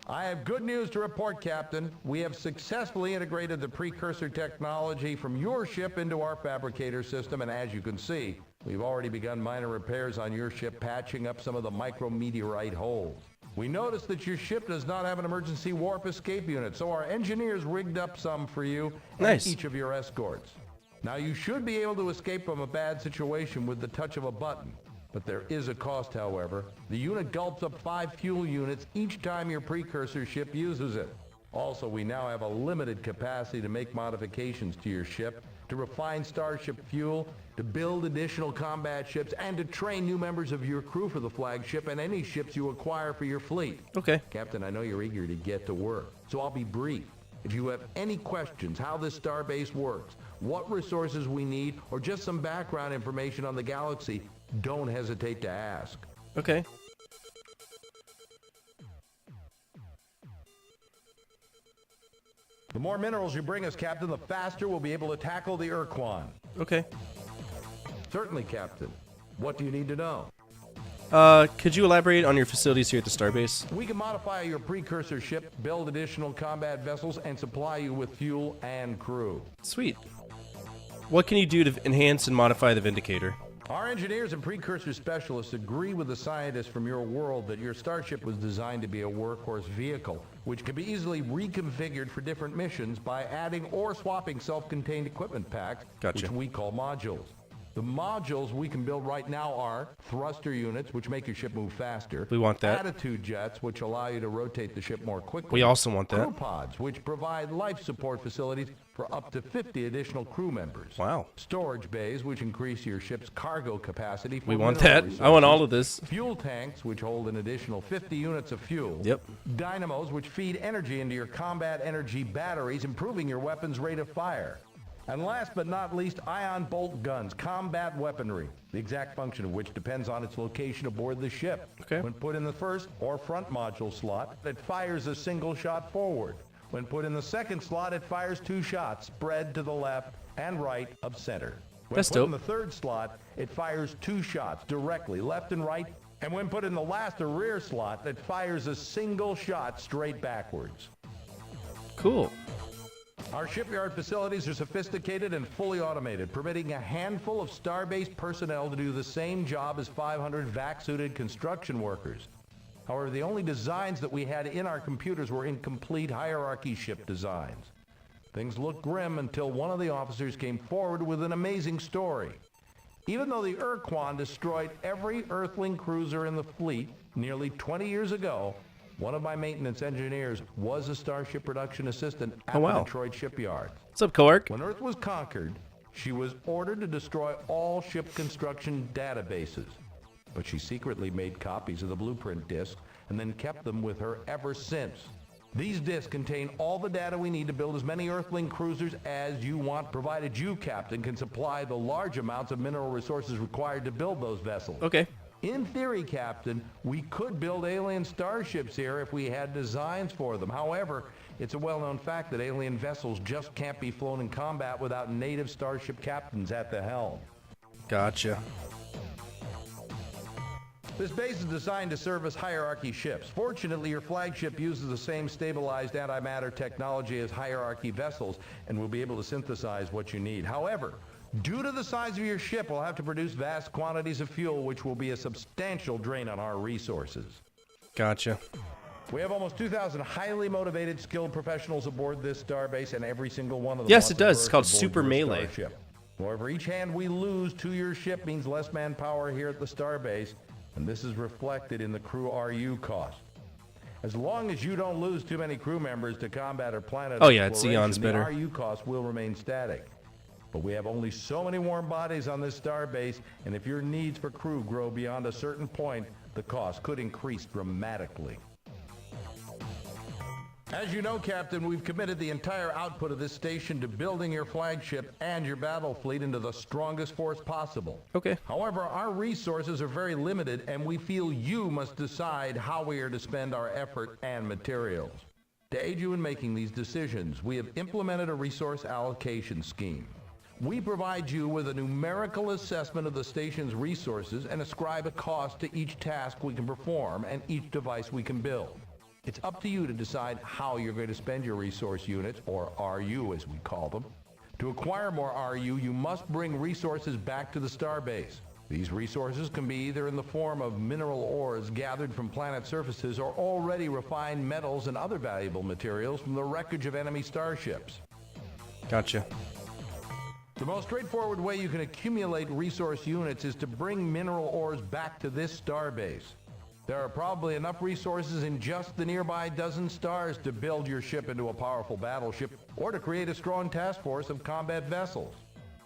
I have good news to report, Captain. We have successfully integrated the precursor technology from your ship into our fabricator system, and as you can see, we've already begun minor repairs on your ship, patching up some of the micrometeorite holes. We noticed that your ship does not have an emergency warp escape unit, so our engineers rigged up some for you and each of your escorts. Now, you should be able to escape from a bad situation with the touch of a button. But there is a cost, however. The unit gulps up 5 fuel units each time your precursor ship uses it. Also, we now have a limited capacity to make modifications to your ship, to refine starship fuel, to build additional combat ships, and to train new members of your crew for the flagship and any ships you acquire for your fleet. Okay. Captain, I know you're eager to get to work, so I'll be brief. If you have any questions how this starbase works, what resources we need, or just some background information on the galaxy, don't hesitate to ask. Okay. The more minerals you bring us, Captain, the faster we'll be able to tackle the Urquan. Okay. Certainly, Captain. What do you need to know? Could you elaborate on your facilities here at the starbase? We can modify your precursor ship, build additional combat vessels, and supply you with fuel and crew. Sweet. What can you do to enhance and modify the Vindicator? Our engineers and precursor specialists agree with the scientists from your world that your starship was designed to be a workhorse vehicle, which can be easily reconfigured for different missions by adding or swapping self-contained equipment packs, which we call modules. The modules we can build right now are thruster units, which make your ship move faster. We want that. Attitude jets, which allow you to rotate the ship more quickly. We also want that. Crew pods, which provide life support facilities for up to 50 additional crew members. Wow. Storage bays, which increase your ship's cargo capacity. We want that. I want all of this. Fuel tanks, which hold an additional 50 units of fuel. Yep. Dynamos, which feed energy into your combat energy batteries, improving your weapon's rate of fire. And last but not least, ion bolt guns, combat weaponry, the exact function of which depends on its location aboard the ship. Okay. When put in the first or front module slot, it fires a single shot forward. When put in the second slot, it fires 2 shots, spread to the left and right of center. When That's put dope. in the third slot, it fires 2 shots directly, left and right. And when put in the last or rear slot, it fires a single shot straight backwards. Cool. Our shipyard facilities are sophisticated and fully automated, permitting a handful of starbase personnel to do the same job as 500 vac-suited construction workers. However, the only designs that we had in our computers were incomplete hierarchy ship designs. Things looked grim until one of the officers came forward with an amazing story. Even though the Urquan destroyed every Earthling cruiser in the fleet nearly 20 years ago, one of my maintenance engineers was a Starship production assistant at the Detroit shipyard. What's up, Coark? When Earth was conquered, she was ordered to destroy all ship construction databases. But she secretly made copies of the blueprint discs and then kept them with her ever since. These discs contain all the data we need to build as many Earthling cruisers as you want, provided you, Captain, can supply the large amounts of mineral resources required to build those vessels. Okay. In theory, Captain, we could build alien starships here if we had designs for them. However, it's a well-known fact that alien vessels just can't be flown in combat without native starship captains at the helm. Gotcha. This base is designed to serve as hierarchy ships. Fortunately, your flagship uses the same stabilized antimatter technology as hierarchy vessels and will be able to synthesize what you need. However, due to the size of your ship, we'll have to produce vast quantities of fuel, which will be a substantial drain on our resources. Gotcha. We have almost 2,000 highly motivated, skilled professionals aboard this starbase, and every single one of them. Yes, wants it to does. berth It's called aboard Super your Melee. starship. However, each hand we lose to your ship means less manpower here at the starbase, and this is reflected in the crew RU cost. As long as you don't lose too many crew members to combat or planet Oh, yeah, it's exploration, eons better. the RU cost will remain static. But we have only so many warm bodies on this starbase, and if your needs for crew grow beyond a certain point, the cost could increase dramatically. As you know, Captain, we've committed the entire output of this station to building your flagship and your battle fleet into the strongest force possible. Okay. However, our resources are very limited, and we feel you must decide how we are to spend our effort and materials. To aid you in making these decisions, we have implemented a resource allocation scheme. We provide you with a numerical assessment of the station's resources and ascribe a cost to each task we can perform and each device we can build. It's up to you to decide how you're going to spend your resource units, or RU as we call them. To acquire more RU, you must bring resources back to the starbase. These resources can be either in the form of mineral ores gathered from planet surfaces or already refined metals and other valuable materials from the wreckage of enemy starships. Gotcha. The most straightforward way you can accumulate resource units is to bring mineral ores back to this starbase. There are probably enough resources in just the nearby dozen stars to build your ship into a powerful battleship or to create a strong task force of combat vessels.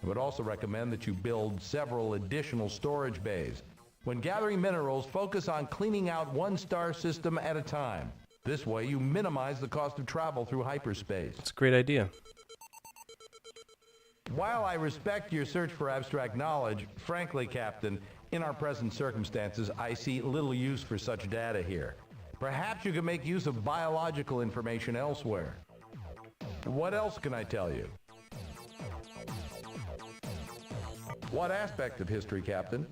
I would also recommend that you build several additional storage bays. When gathering minerals, focus on cleaning out one star system at a time. This way you minimize the cost of travel through hyperspace. It's a great idea. While I respect your search for abstract knowledge, frankly, Captain, in our present circumstances, I see little use for such data here. Perhaps you can make use of biological information elsewhere. What else can I tell you? What aspect of history, Captain?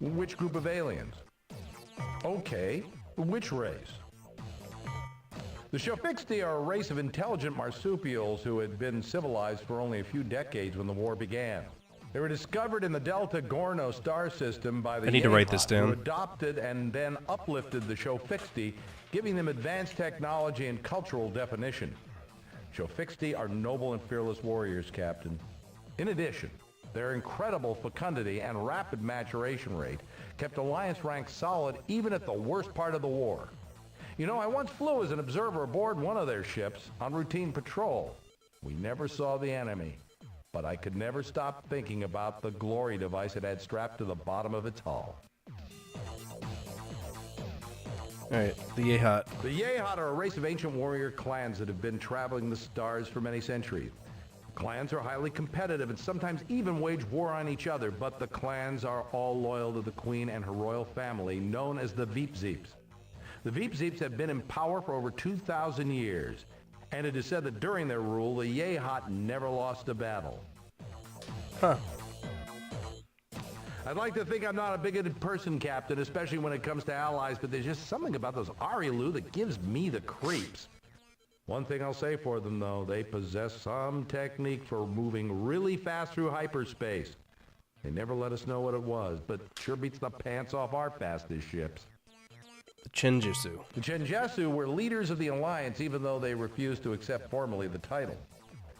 Which group of aliens? Okay, which race? The Shofixti are a race of intelligent marsupials who had been civilized for only a few decades when the war began. They were discovered in the Delta Gorno star system by the I need to write this Yehat, down. who adopted and then uplifted the Shofixti, giving them advanced technology and cultural definition. Shofixti are noble and fearless warriors, Captain. In addition, their incredible fecundity and rapid maturation rate kept Alliance ranks solid even at the worst part of the war. You know, I once flew as an observer aboard one of their ships on routine patrol. We never saw the enemy, but I could never stop thinking about the glory device it had strapped to the bottom of its hull. Alright, the Yehat. The Yehat are a race of ancient warrior clans that have been traveling the stars for many centuries. Clans are highly competitive and sometimes even wage war on each other, but the clans are all loyal to the Queen and her royal family, known as the Veepzeeps. The Veepzeeps have been in power for over 2,000 years, and it is said that during their rule, the Yehat never lost a battle. Huh. I'd like to think I'm not a bigoted person, Captain, especially when it comes to allies, but there's just something about those Arilu that gives me the creeps. One thing I'll say for them, though, they possess some technique for moving really fast through hyperspace. They never let us know what it was, but sure beats the pants off our fastest ships. The Chenjutsu. The Chenjutsu were leaders of the Alliance, even though they refused to accept formally the title.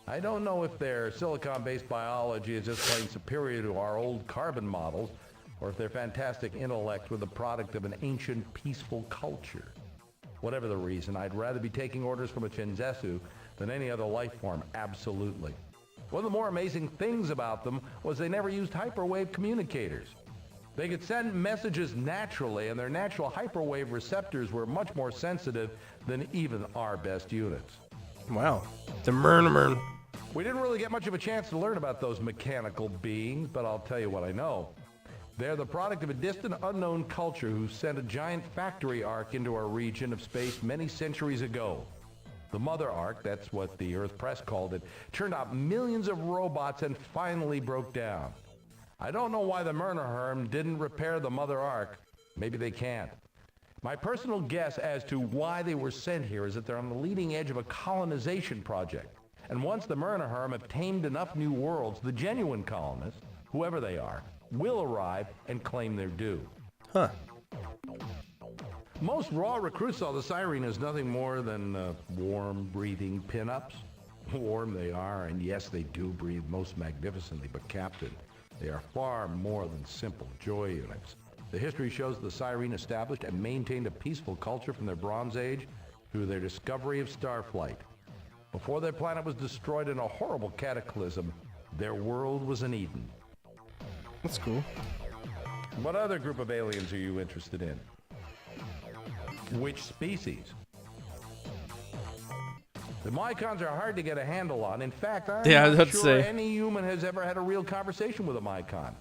I don't know if their silicon-based biology is just plain superior to our old carbon models, or if their fantastic intellect were the product of an ancient, peaceful culture. Whatever the reason, I'd rather be taking orders from a Chenjutsu than any other life form, absolutely. One of the more amazing things about them was they never used hyperwave communicators. They could send messages naturally, and their natural hyperwave receptors were much more sensitive than even our best units. Wow. The Mern. We didn't really get much of a chance to learn about those mechanical beings, but I'll tell you what I know. They're the product of a distant, unknown culture who sent a giant factory ark into our region of space many centuries ago. The Mother Ark, that's what the Earth Press called it, turned out millions of robots and finally broke down. I don't know why the Myrnaherm didn't repair the Mother Ark. Maybe they can't. My personal guess as to why they were sent here is that they're on the leading edge of a colonization project. And once the Myrnaherm have tamed enough new worlds, the genuine colonists, whoever they are, will arrive and claim their due. Huh. Most raw recruits saw the Siren as nothing more than warm, breathing pinups. Warm they are, and yes, they do breathe most magnificently, but Captain, they are far more than simple joy units. The history shows the Siren established and maintained a peaceful culture from their Bronze Age through their discovery of starflight. Before their planet was destroyed in a horrible cataclysm, their world was an Eden. That's cool. What other group of aliens are you interested in? Which species? The Mycons are hard to get a handle on. In fact, I'm not sure any human has ever had a real conversation with a Mycon.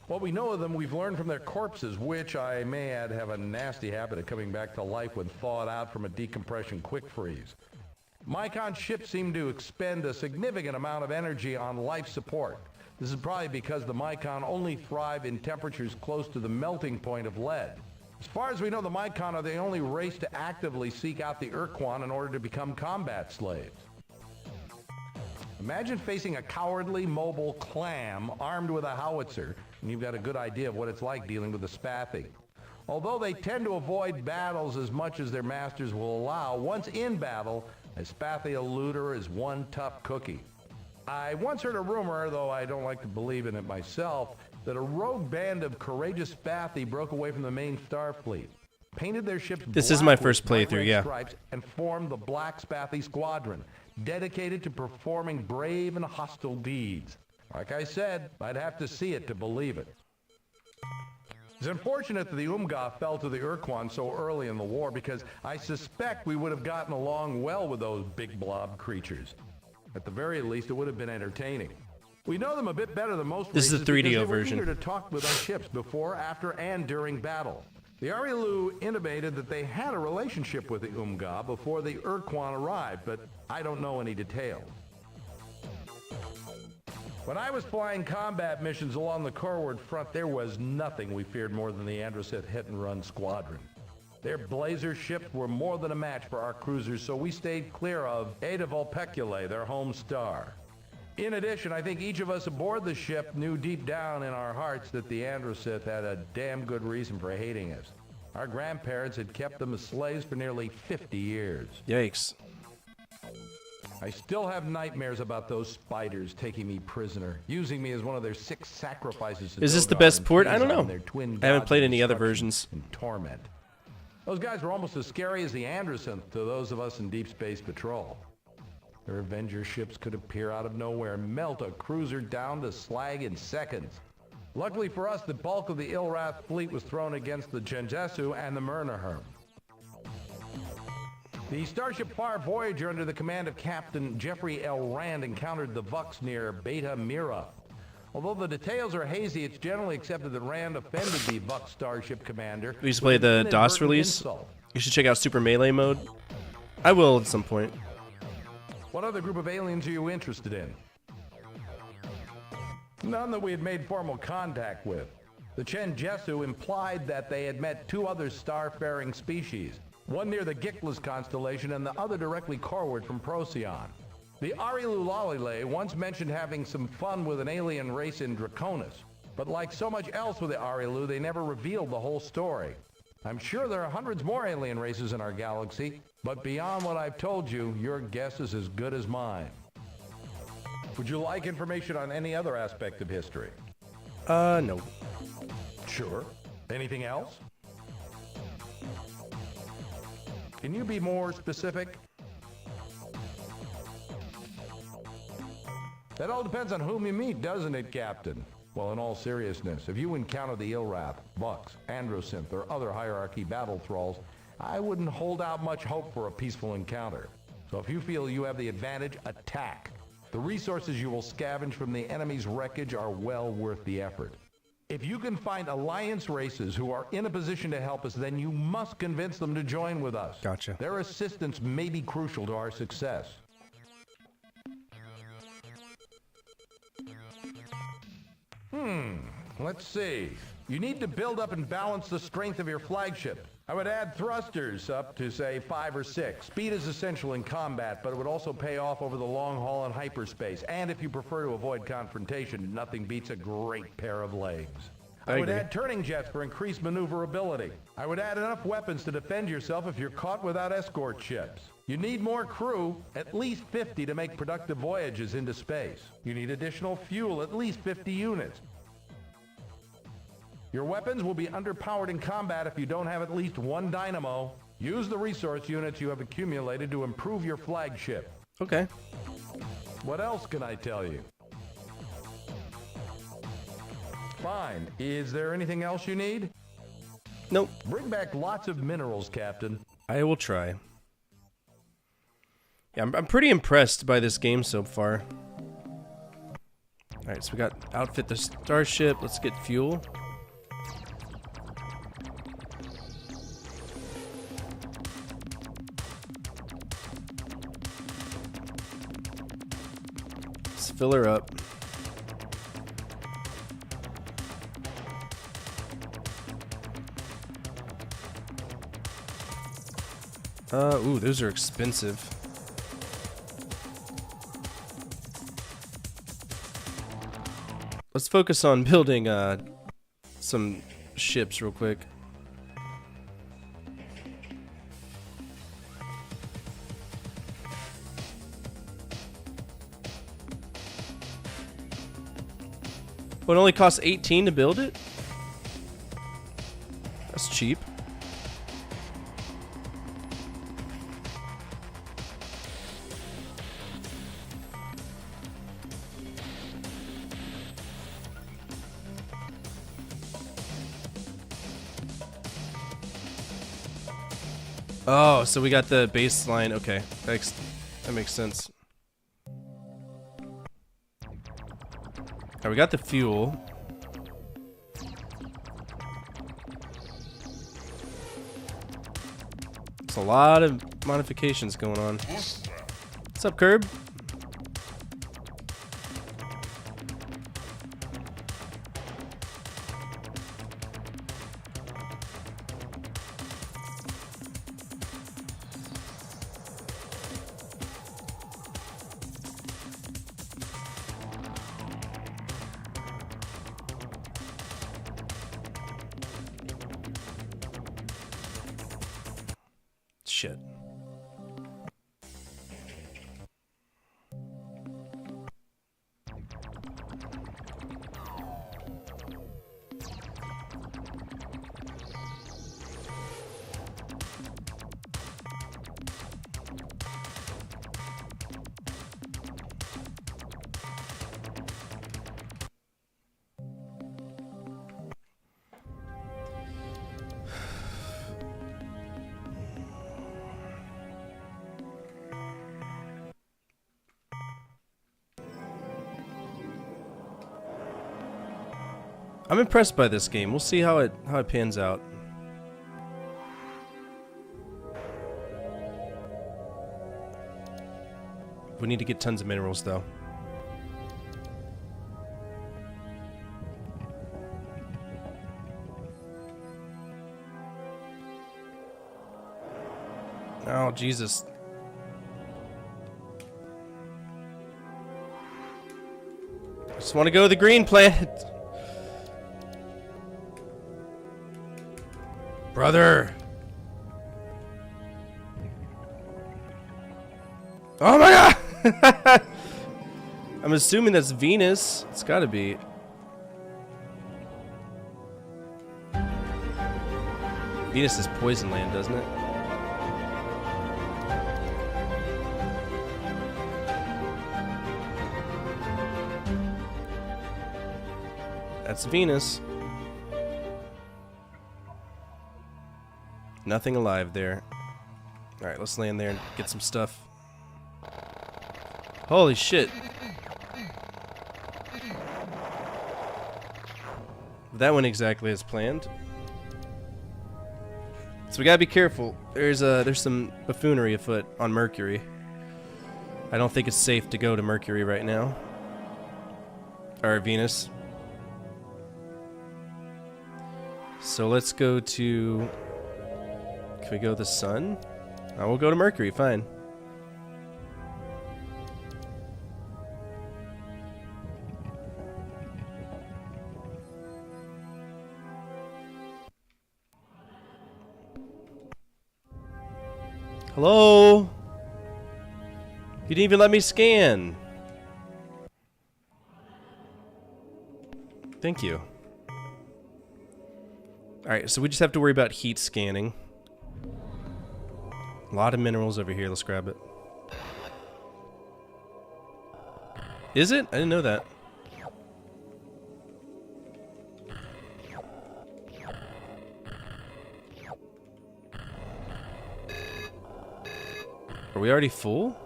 What we know of them, we've learned from their corpses, which I may add have a nasty habit of coming back to life when thawed out from a decompression quick freeze. Mycon ships seem to expend a significant amount of energy on life support. This is probably because the Mycon only thrive in temperatures close to the melting point of lead. As far as we know, the Mycon are the only race to actively seek out the Urquan in order to become combat slaves. Imagine facing a cowardly, mobile clam armed with a howitzer, and you've got a good idea of what it's like dealing with a Spathy. Although they tend to avoid battles as much as their masters will allow, once in battle, a Spathy eluder is one tough cookie. I once heard a rumor, though I don't like to believe in it myself, that a rogue band of courageous Spathy broke away from the main Starfleet, painted their ships This is my first playthrough, yeah. stripes, and formed the Black Spathy Squadron, dedicated to performing brave and hostile deeds. Like I said, I'd have to see it to believe it. It's unfortunate that the Umga fell to the Urquan so early in the war, because I suspect we would have gotten along well with those big blob creatures. At the very least, it would have been entertaining. We know them a bit better than most This is the 3DO version. They were eager to talk with our ships before, after, and during battle. The Arilu intimated that they had a relationship with the Umga before the Urquan arrived, but I don't know any details. When I was flying combat missions along the Corward front, there was nothing we feared more than the Androsith hit-and-run squadron. Their blazer ships were more than a match for our cruisers, so we stayed clear of Ada Vulpeculae, their home star. In addition, I think each of us aboard the ship knew deep down in our hearts that the Androsith had a damn good reason for hating us. Our grandparents had kept them as slaves for nearly 50 years. Yikes. I still have nightmares about those spiders taking me prisoner, using me as one of their 6 sacrifices. Is this the Dogar best and port? I don't Kazan, know. their twin I haven't gods played of any other destruction versions. and torment. Those guys were almost as scary as the Androsynth to those of us in Deep Space Patrol. Their Avenger ships could appear out of nowhere and melt a cruiser down to slag in seconds. Luckily for us, the bulk of the Ilrath fleet was thrown against the Genjesu and the Myrnaherm. The Starship Far Voyager under the command of Captain Jeffrey L. Rand encountered the Vux near Beta Mira. Although the details are hazy, it's generally accepted that Rand offended the Vux starship commander. We used to play the DOS release. You should check out Super Melee mode. I will at some point. What other group of aliens are you interested in? None that we had made formal contact with. The Genjesu implied that they had met 2 other star-faring species, one near the Gickless constellation and the other directly corward from Procyon. The Arilu Lalile once mentioned having some fun with an alien race in Draconis, but like so much else with the Arilu, they never revealed the whole story. I'm sure there are hundreds more alien races in our galaxy, but beyond what I've told you, your guess is as good as mine. Would you like information on any other aspect of history? No. Sure. Anything else? Can you be more specific? That all depends on whom you meet, doesn't it, Captain? Well, in all seriousness, if you encounter the Ilrath, Vux, Androsynth, or other hierarchy battle thralls, I wouldn't hold out much hope for a peaceful encounter. So if you feel you have the advantage, attack. The resources you will scavenge from the enemy's wreckage are well worth the effort. If you can find alliance races who are in a position to help us, then you must convince them to join with us. Gotcha. Their assistance may be crucial to our success. Let's see. You need to build up and balance the strength of your flagship. I would add thrusters up to, say, 5 or 6. Speed is essential in combat, but it would also pay off over the long haul in hyperspace. And if you prefer to avoid confrontation, nothing beats a great pair of legs. I would add turning jets for increased maneuverability. I would add enough weapons to defend yourself if you're caught without escort ships. You need more crew, at least 50 to make productive voyages into space. You need additional fuel, at least 50 units. Your weapons will be underpowered in combat if you don't have at least 1 dynamo. Use the resource units you have accumulated to improve your flagship. Okay. What else can I tell you? Fine. Is there anything else you need? Nope. Bring back lots of minerals, Captain. I will try. Yeah, I'm pretty impressed by this game so far. Alright, so we got outfit the starship. Let's get fuel. Let's fill her up. Ooh, those are expensive. Let's focus on building some ships real quick. Well, it only costs 18 to build it? That's cheap. Oh, so we got the baseline. Okay, that makes sense. Alright, we got the fuel. There's a lot of modifications going on. What's up, Curb? Shit. I'm impressed by this game. We'll see how it pans out. We need to get tons of minerals though. Oh, Jesus. I just want to go to the green planet. Brother! Oh my god! I'm assuming that's Venus. It's gotta be. Venus is Poison Land, doesn't it? That's Venus. Nothing alive there. Alright, let's land there and get some stuff. Holy shit. That went exactly as planned. So we gotta be careful. There's some buffoonery afoot on Mercury. I don't think it's safe to go to Mercury right now. Or Venus. So let's go to... Can we go to the Sun? Oh, we'll go to Mercury, fine. Hello? You didn't even let me scan. Thank you. Alright, so we just have to worry about heat scanning. A lot of minerals over here, let's grab it. Is it? I didn't know that. Are we already full?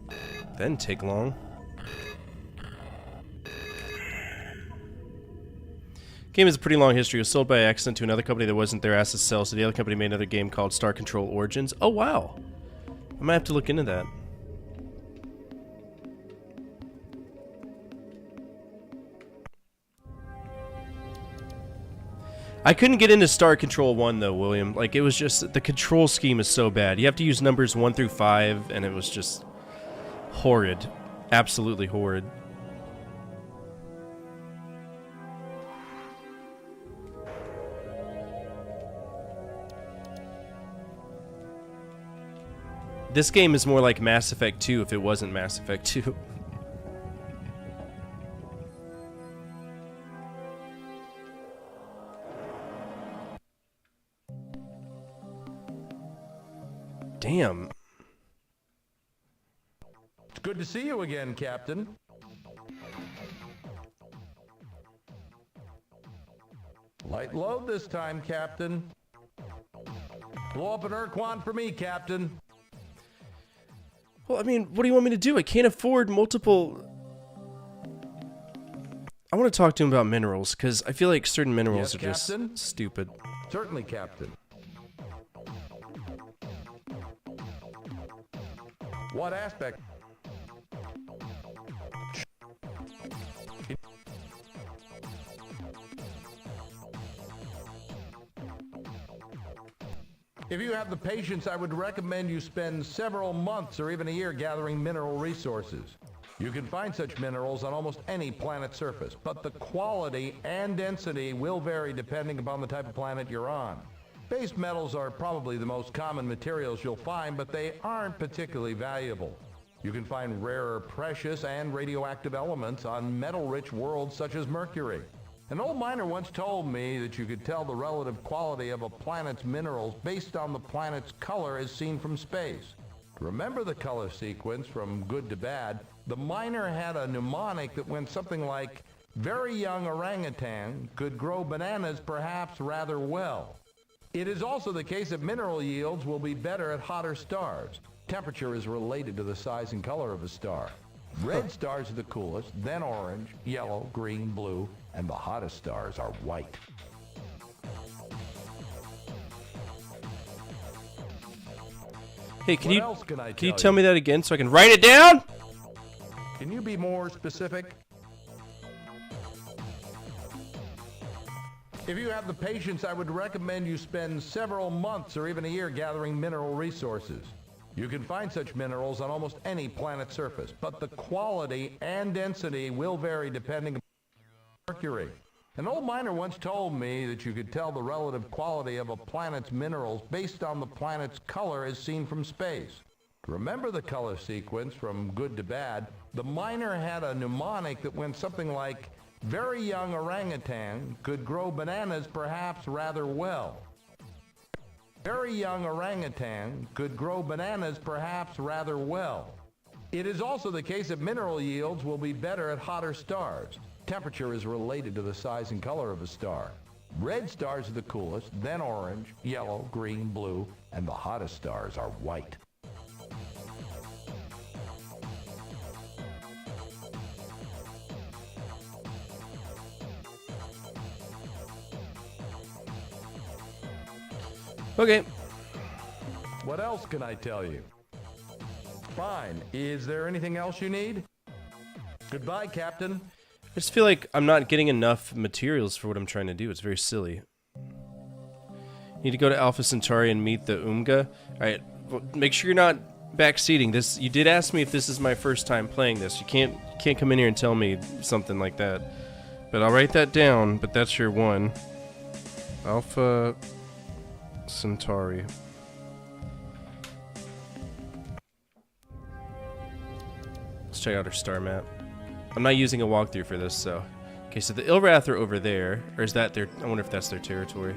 That didn't take long. Game has a pretty long history. It was sold by accident to another company that wasn't their ass to sell, so the other company made another game called Star Control Origins. Oh, wow. I might have to look into that. I couldn't get into Star Control 1 though, William. Like, it was just, the control scheme is so bad. You have to use numbers 1 through 5, and it was just horrid. Absolutely horrid. This game is more like Mass Effect 2 if it wasn't Mass Effect 2. Damn. It's good to see you again, Captain. Light load this time, Captain. Blow up an Urquan for me, Captain. Well, I mean, what do you want me to do? I can't afford multiple... I want to talk to him about minerals, because I feel like certain minerals are Captain? just stupid. Certainly, Captain. What aspect? If you have the patience, I would recommend you spend several months or even a year gathering mineral resources. You can find such minerals on almost any planet's surface, but the quality and density will vary depending upon the type of planet you're on. Base metals are probably the most common materials you'll find, but they aren't particularly valuable. You can find rarer precious and radioactive elements on metal-rich worlds such as Mercury. An old miner once told me that you could tell the relative quality of a planet's minerals based on the planet's color as seen from space. To remember the color sequence from good to bad, the miner had a mnemonic that went something like, very young orangutan could grow bananas perhaps rather well. It is also the case that mineral yields will be better at hotter stars. Temperature is related to the size and color of a star. Red stars are the coolest, then orange, yellow, green, blue, and the hottest stars are white. Hey, can What you tell me that again so I can write it down? Can you be more specific? If you have the patience, I would recommend you spend several months or even a year gathering mineral resources. You can find such minerals on almost any planet's surface, but the quality and density will vary depending on Mercury. An old miner once told me that you could tell the relative quality of a planet's minerals based on the planet's color as seen from space. To remember the color sequence from good to bad, the miner had a mnemonic that went something like, very young orangutan could grow bananas perhaps rather well. Very young orangutan could grow bananas perhaps rather well. It is also the case that mineral yields will be better at hotter stars. Temperature is related to the size and color of a star. Red stars are the coolest, then orange, yellow, green, blue, and the hottest stars are white. Okay. What else can I tell you? Fine. Is there anything else you need? Goodbye, Captain. I just feel like I'm not getting enough materials for what I'm trying to do. It's very silly. Need to go to Alpha Centauri and meet the Umga. Alright, well, make sure you're not backseating. This, you did ask me if this is my first time playing this. You can't come in here and tell me something like that. But I'll write that down, but that's your one. Alpha Centauri. Let's check out our star map. I'm not using a walkthrough for this, so... Okay, so the Ilrath are over there. Or is that their... I wonder if that's their territory.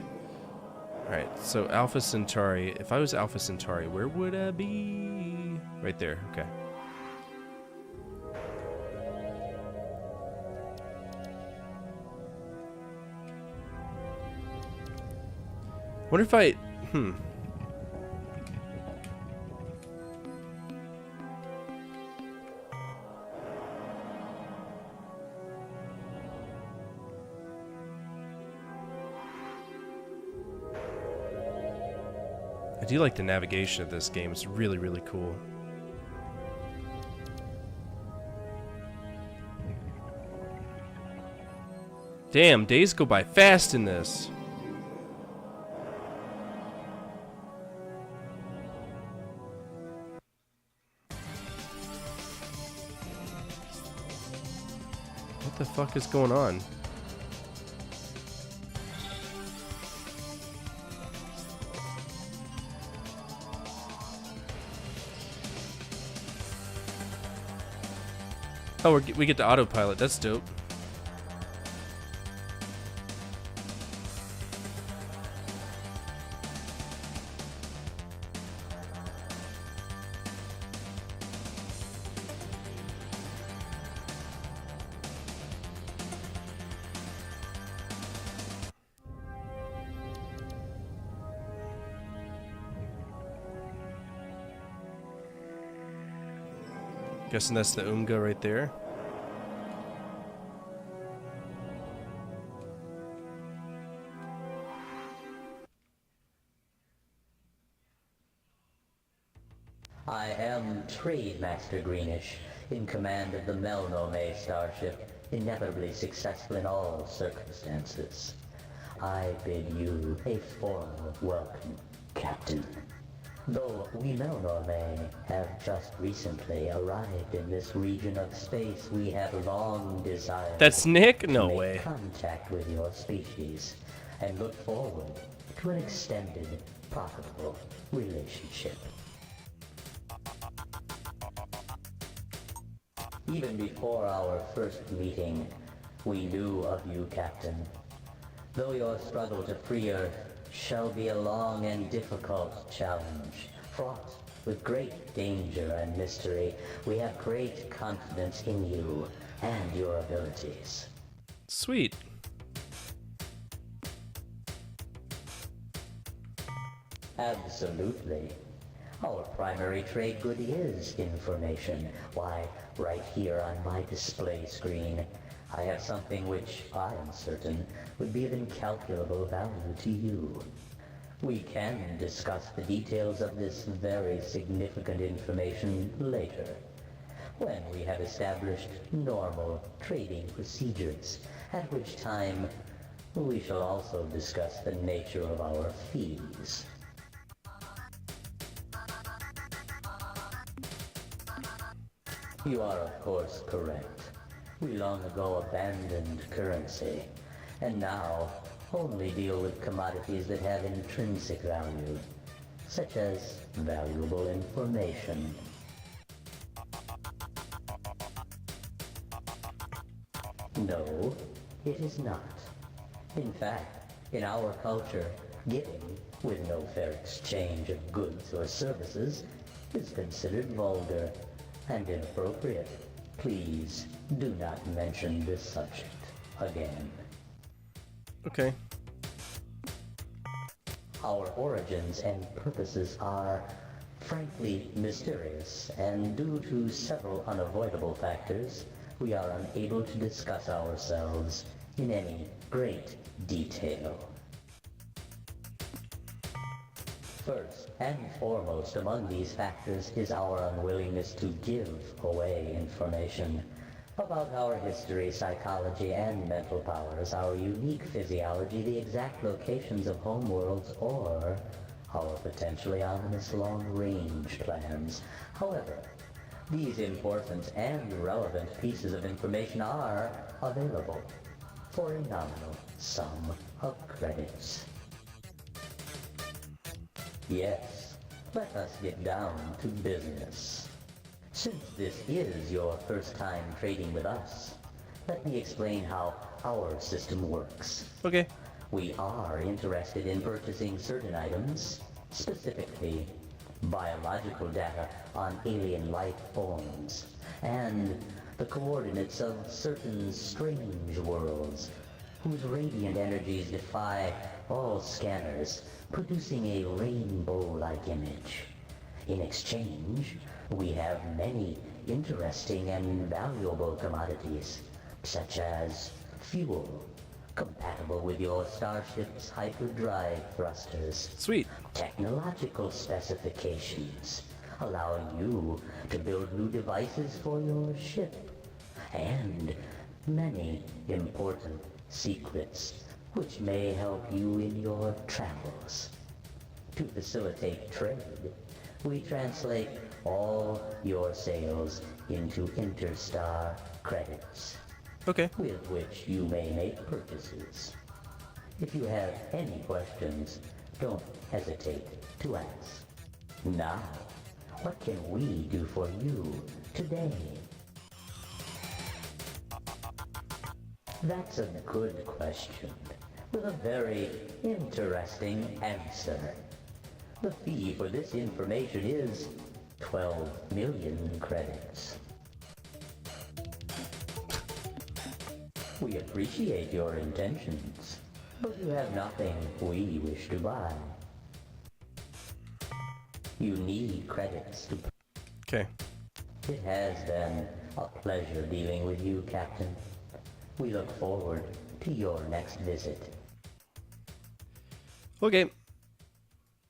Alright, so Alpha Centauri. If I was Alpha Centauri, where would I be? Right there, okay. Wonder if I... I do like the navigation of this game. It's really, really cool. Damn, days go by fast in this. What the fuck is going on? Oh, we get to autopilot. That's dope. Guessing that's the Umga right there. I am Trade Master Greenish, in command of the LMAO starship, inevitably successful in all circumstances. I bid you a formal welcome, Captain. Though we LMAO have just recently arrived in this region of space, we have long desired That's Nick? No to make way. contact with your species and look forward to an extended, profitable relationship. Even before our first meeting, we knew of you, Captain. Though your struggle to free Earth shall be a long and difficult challenge, fraught with great danger and mystery, we have great confidence in you and your abilities. Sweet. Absolutely. Our primary trade good is information. Why, right here on my display screen, I have something which I am certain would be of incalculable value to you. We can discuss the details of this very significant information later, when we have established normal trading procedures, at which time we shall also discuss the nature of our fees. You are, of course, correct. We long ago abandoned currency, and now only deal with commodities that have intrinsic value, such as valuable information. No, it is not. In fact, in our culture, giving, with no fair exchange of goods or services, is considered vulgar and inappropriate. Please do not mention this subject again. Okay. Our origins and purposes are, frankly, mysterious, and due to several unavoidable factors, we are unable to discuss ourselves in any great detail. First and foremost among these factors is our unwillingness to give away information about our history, psychology, and mental powers, our unique physiology, the exact locations of homeworlds, or our potentially ominous long-range plans. However, these important and relevant pieces of information are available for a nominal sum of credits. Yes, let us get down to business. Since this is your first time trading with us, let me explain how our system works. Okay. We are interested in purchasing certain items, specifically biological data on alien life forms, and the coordinates of certain strange worlds whose radiant energies defy all scanners, producing a rainbow-like image. In exchange, we have many interesting and valuable commodities, such as fuel, compatible with your starship's hyperdrive thrusters. Sweet. Technological specifications, allowing you to build new devices for your ship. And many important secrets, which may help you in your travels. To facilitate trade, we translate all your sales into interstar credits. Okay. With which you may make purchases. If you have any questions, don't hesitate to ask. Now, what can we do for you today? That's a good question, with a very interesting answer. The fee for this information is 12 million credits. We appreciate your intentions, but you have nothing we wish to buy. You need credits to... Okay. It has been a pleasure dealing with you, Captain. We look forward to your next visit. Okay.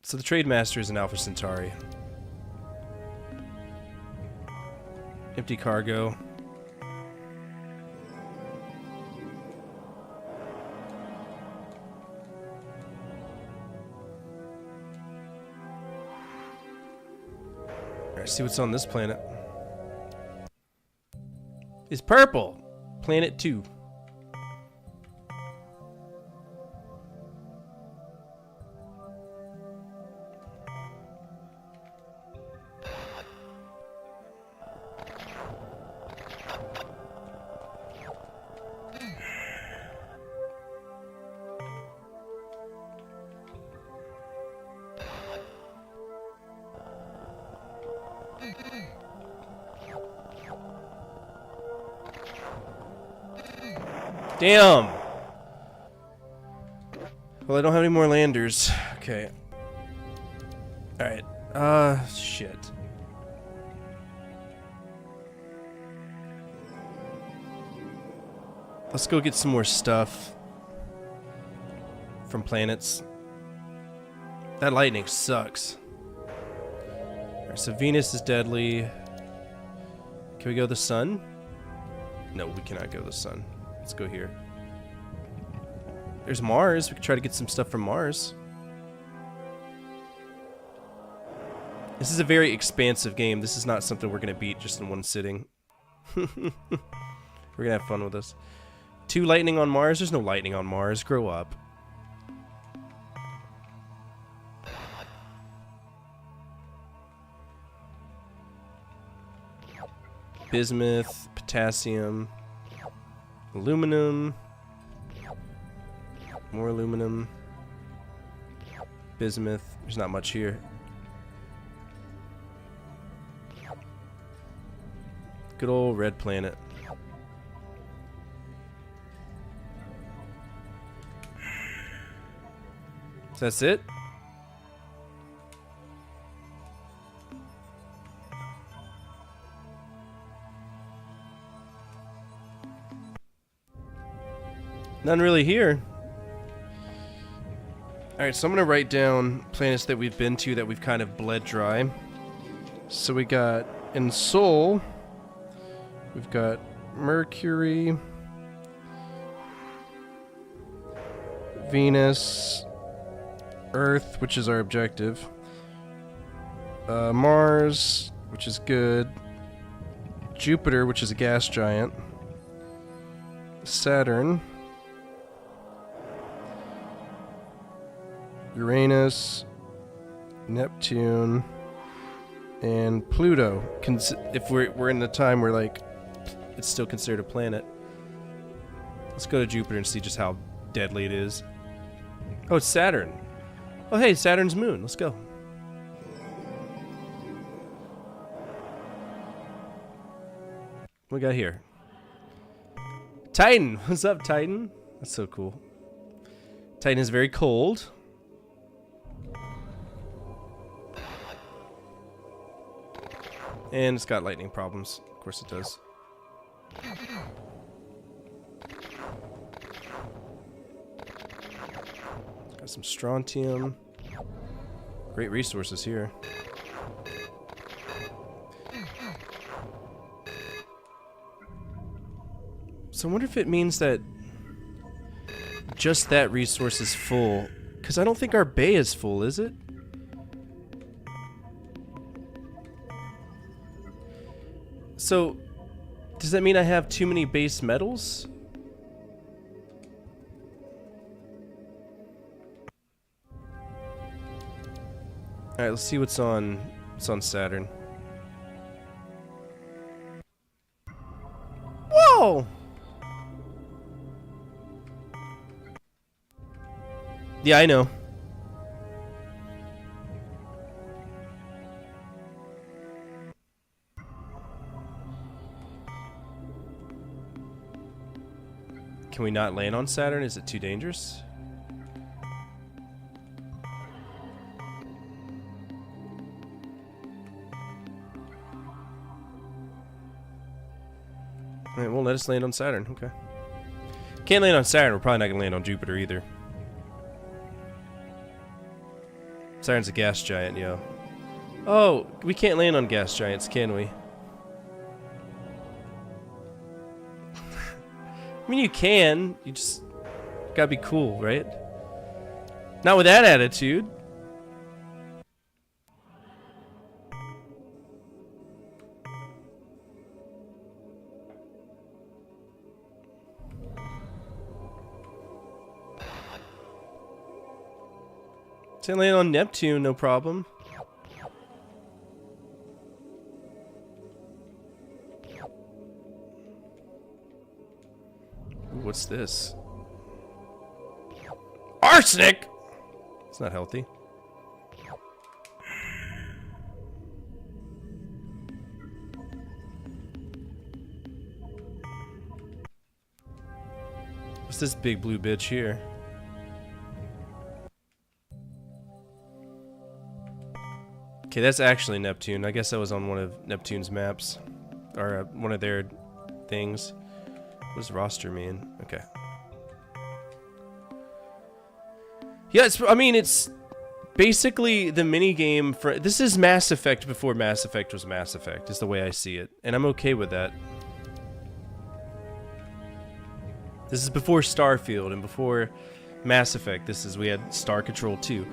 So the Trade Master is an Alpha Centauri. Empty cargo. Alright, see what's on this planet. It's purple! Planet 2. Damn! Well, I don't have any more landers. Okay. Alright. Shit. Let's go get some more stuff from planets. That lightning sucks. Alright, so Venus is deadly. Can we go to the sun? No, we cannot go to the sun. Let's go here. There's Mars. We could try to get some stuff from Mars. This is a very expansive game. This is not something we're going to beat just in one sitting. We're going to have fun with this. 2 lightning on Mars? There's no lightning on Mars. Grow up. Bismuth, potassium, aluminum, more aluminum, bismuth. There's not much here. Good old red planet. So that's it? None really here. Alright, so I'm going to write down planets that we've been to that we've kind of bled dry. So we got, in Sol, we've got Mercury, Venus, Earth, which is our objective, Mars, which is good, Jupiter, which is a gas giant, Saturn, Uranus, Neptune, and Pluto. If we're in the time where like it's still considered a planet. Let's go to Jupiter and see just how deadly it is. Oh, it's Saturn. Oh, hey, Saturn's moon. Let's go. What we got here? Titan. What's up, Titan? That's so cool. Titan is very cold. And it's got lightning problems. Of course it does. Got some strontium. Great resources here. So I wonder if it means that just that resource is full. Because I don't think our bay is full, is it? So, does that mean I have too many base metals? Alright, let's see what's on Saturn. Whoa! Yeah, I know. Can we not land on Saturn? Is it too dangerous? Alright, well, let us land on Saturn. Okay. Can't land on Saturn. We're probably not going to land on Jupiter either. Saturn's a gas giant, yo. Oh, we can't land on gas giants, can we? I mean, you can. You just gotta be cool, right? Not with that attitude. Can land on Neptune, no problem. Ooh, what's this? Arsenic! It's not healthy. What's this big blue bitch here? Okay, that's actually Neptune. I guess that was on one of Neptune's maps. Or one of their things. What does roster mean? Okay. Yeah, I mean, it's basically the mini-game for... This is Mass Effect before Mass Effect was Mass Effect, is the way I see it. And I'm okay with that. This is before Starfield and before Mass Effect. We had Star Control 2.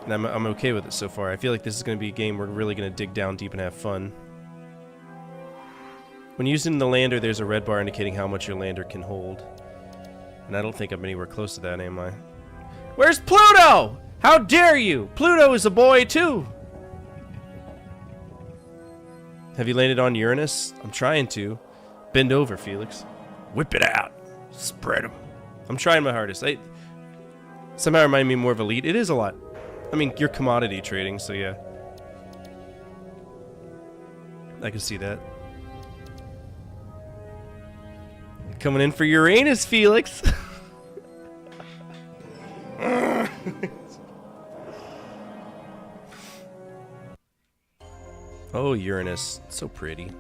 And I'm okay with it so far. I feel like this is going to be a game we're really going to dig down deep and have fun. When using the lander, there's a red bar indicating how much your lander can hold. And I don't think I'm anywhere close to that, am I? Where's Pluto? How dare you? Pluto is a boy, too! Have you landed on Uranus? I'm trying to. Bend over, Felix. Whip it out. Spread them. I'm trying my hardest. Somehow remind me more of Elite. It is a lot. I mean, you're commodity trading, so yeah. I can see that. Coming in for Uranus, Felix! Oh, Uranus. It's so pretty.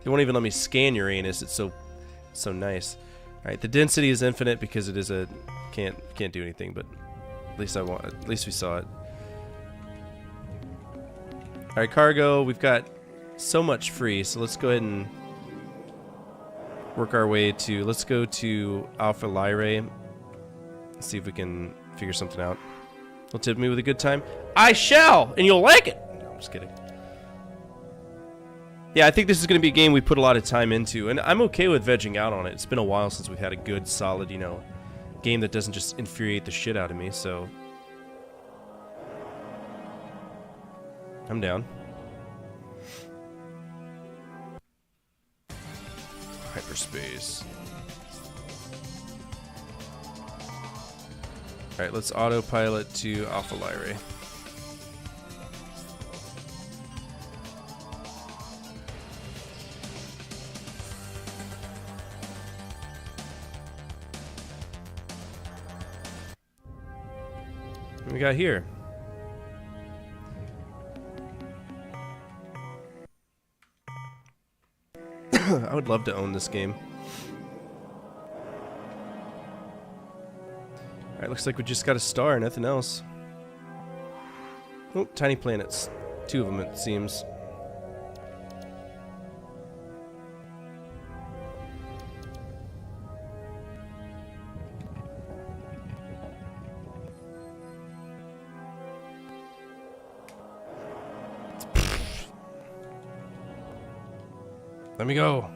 They won't even let me scan Uranus. It's so nice. Alright, the density is infinite because it is a... Can't do anything, but... At least at least we saw it. All right, cargo. We've got so much free, so let's go ahead and work our way to. Let's go to Alpha Lyrae. See if we can figure something out. Will tip me with a good time. I shall, and you'll like it. No, I'm just kidding. Yeah, I think this is going to be a game we put a lot of time into, and I'm okay with vegging out on it. It's been a while since we've had a good, solid, you know, game that doesn't just infuriate the shit out of me, so I'm down. Hyperspace. Alright, let's autopilot to Alpha Lyrae. What we got here? I would love to own this game. Alright, looks like we just got a star, nothing else. Oh, tiny planets. 2 of them, it seems. Let me go.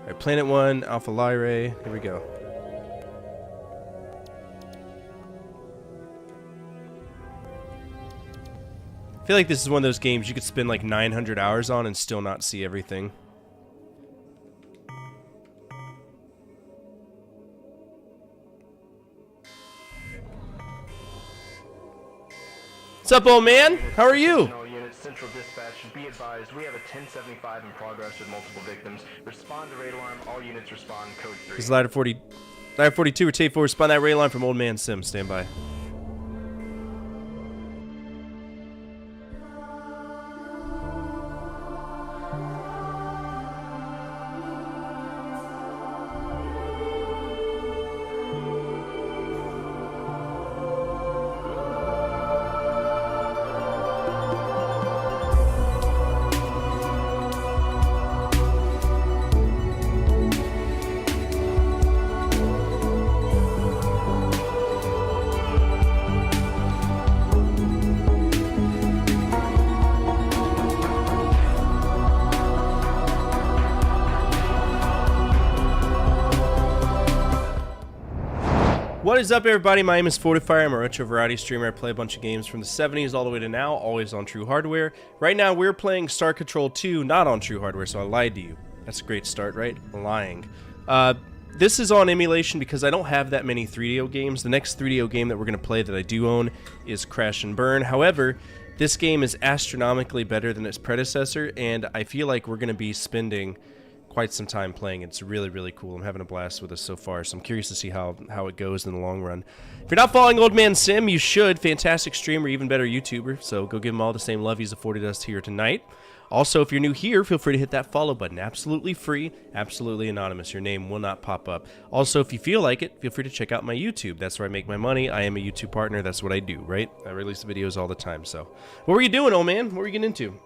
Alright, Planet 1, Alpha Lyrae. Here we go. I feel like this is one of those games you could spend like 900 hours on and still not see everything. What's up, old man? How are you? Central dispatch, be advised, we have a 1075 in progress with multiple victims. Respond to raid alarm, all units respond, code 3. This is ladder 40. Ladder 42, rotate forward, respond that raid alarm from Old Man Sim. Stand by. What is up, everybody? My name is Fortifier. I'm a retro variety streamer. I play a bunch of games from the 70s all the way to now, always on true hardware. Right now, we're playing Star Control 2, not on true hardware, so I lied to you. That's a great start, right? Lying. This is on emulation because I don't have that many 3DO games. The next 3DO game that we're going to play that I do own is Crash and Burn. However, this game is astronomically better than its predecessor, and I feel like we're going to be spending quite some time playing. It's really, really cool. I'm having a blast with this so far, so I'm curious to see how it goes in the long run. If you're not following Old Man Sim, you should. Fantastic streamer, even better YouTuber, so go give him all the same love he's afforded us here tonight. Also, if you're new here, feel free to hit that follow button. Absolutely free, absolutely anonymous. Your name will not pop up. Also, if you feel like it, feel free to check out my YouTube. That's where I make my money. I am a YouTube partner. That's what I do, right? I release videos all the time, so. What were you doing, old man? What were you getting into?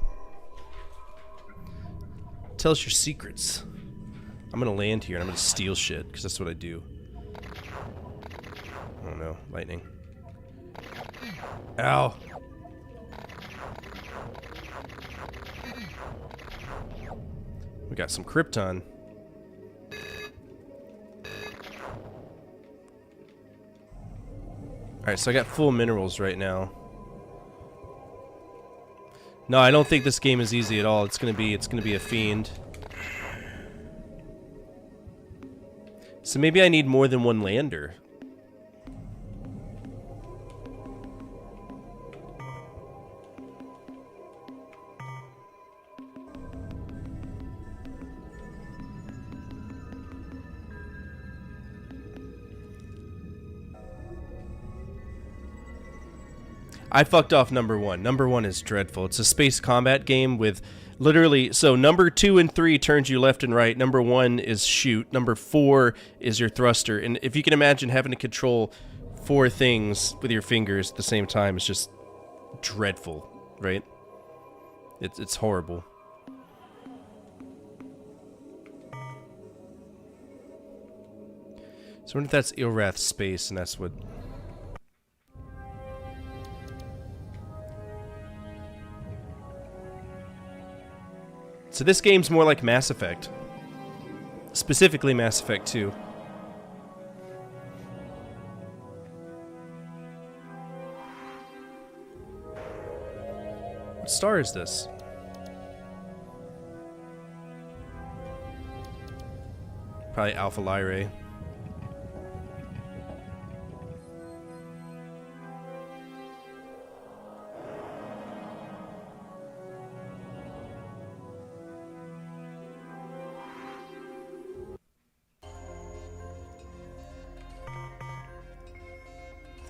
Tell us your secrets. I'm gonna land here and I'm gonna steal shit, because that's what I do. Oh no, lightning. Ow! We got some Krypton. Alright, so I got full minerals right now. No, I don't think this game is easy at all. It's gonna be a fiend. So maybe I need more than one lander. I fucked off number 1. Number 1 is dreadful. It's a space combat game with literally, so number 2 and 3 turns you left and right. Number 1 is shoot. Number 4 is your thruster. And if you can imagine having to control 4 things with your fingers at the same time is just dreadful, right? It's horrible. So I wonder if that's Ilrath's space, and that's what... So this game's more like Mass Effect. Specifically Mass Effect 2. What star is this? Probably Alpha Lyrae.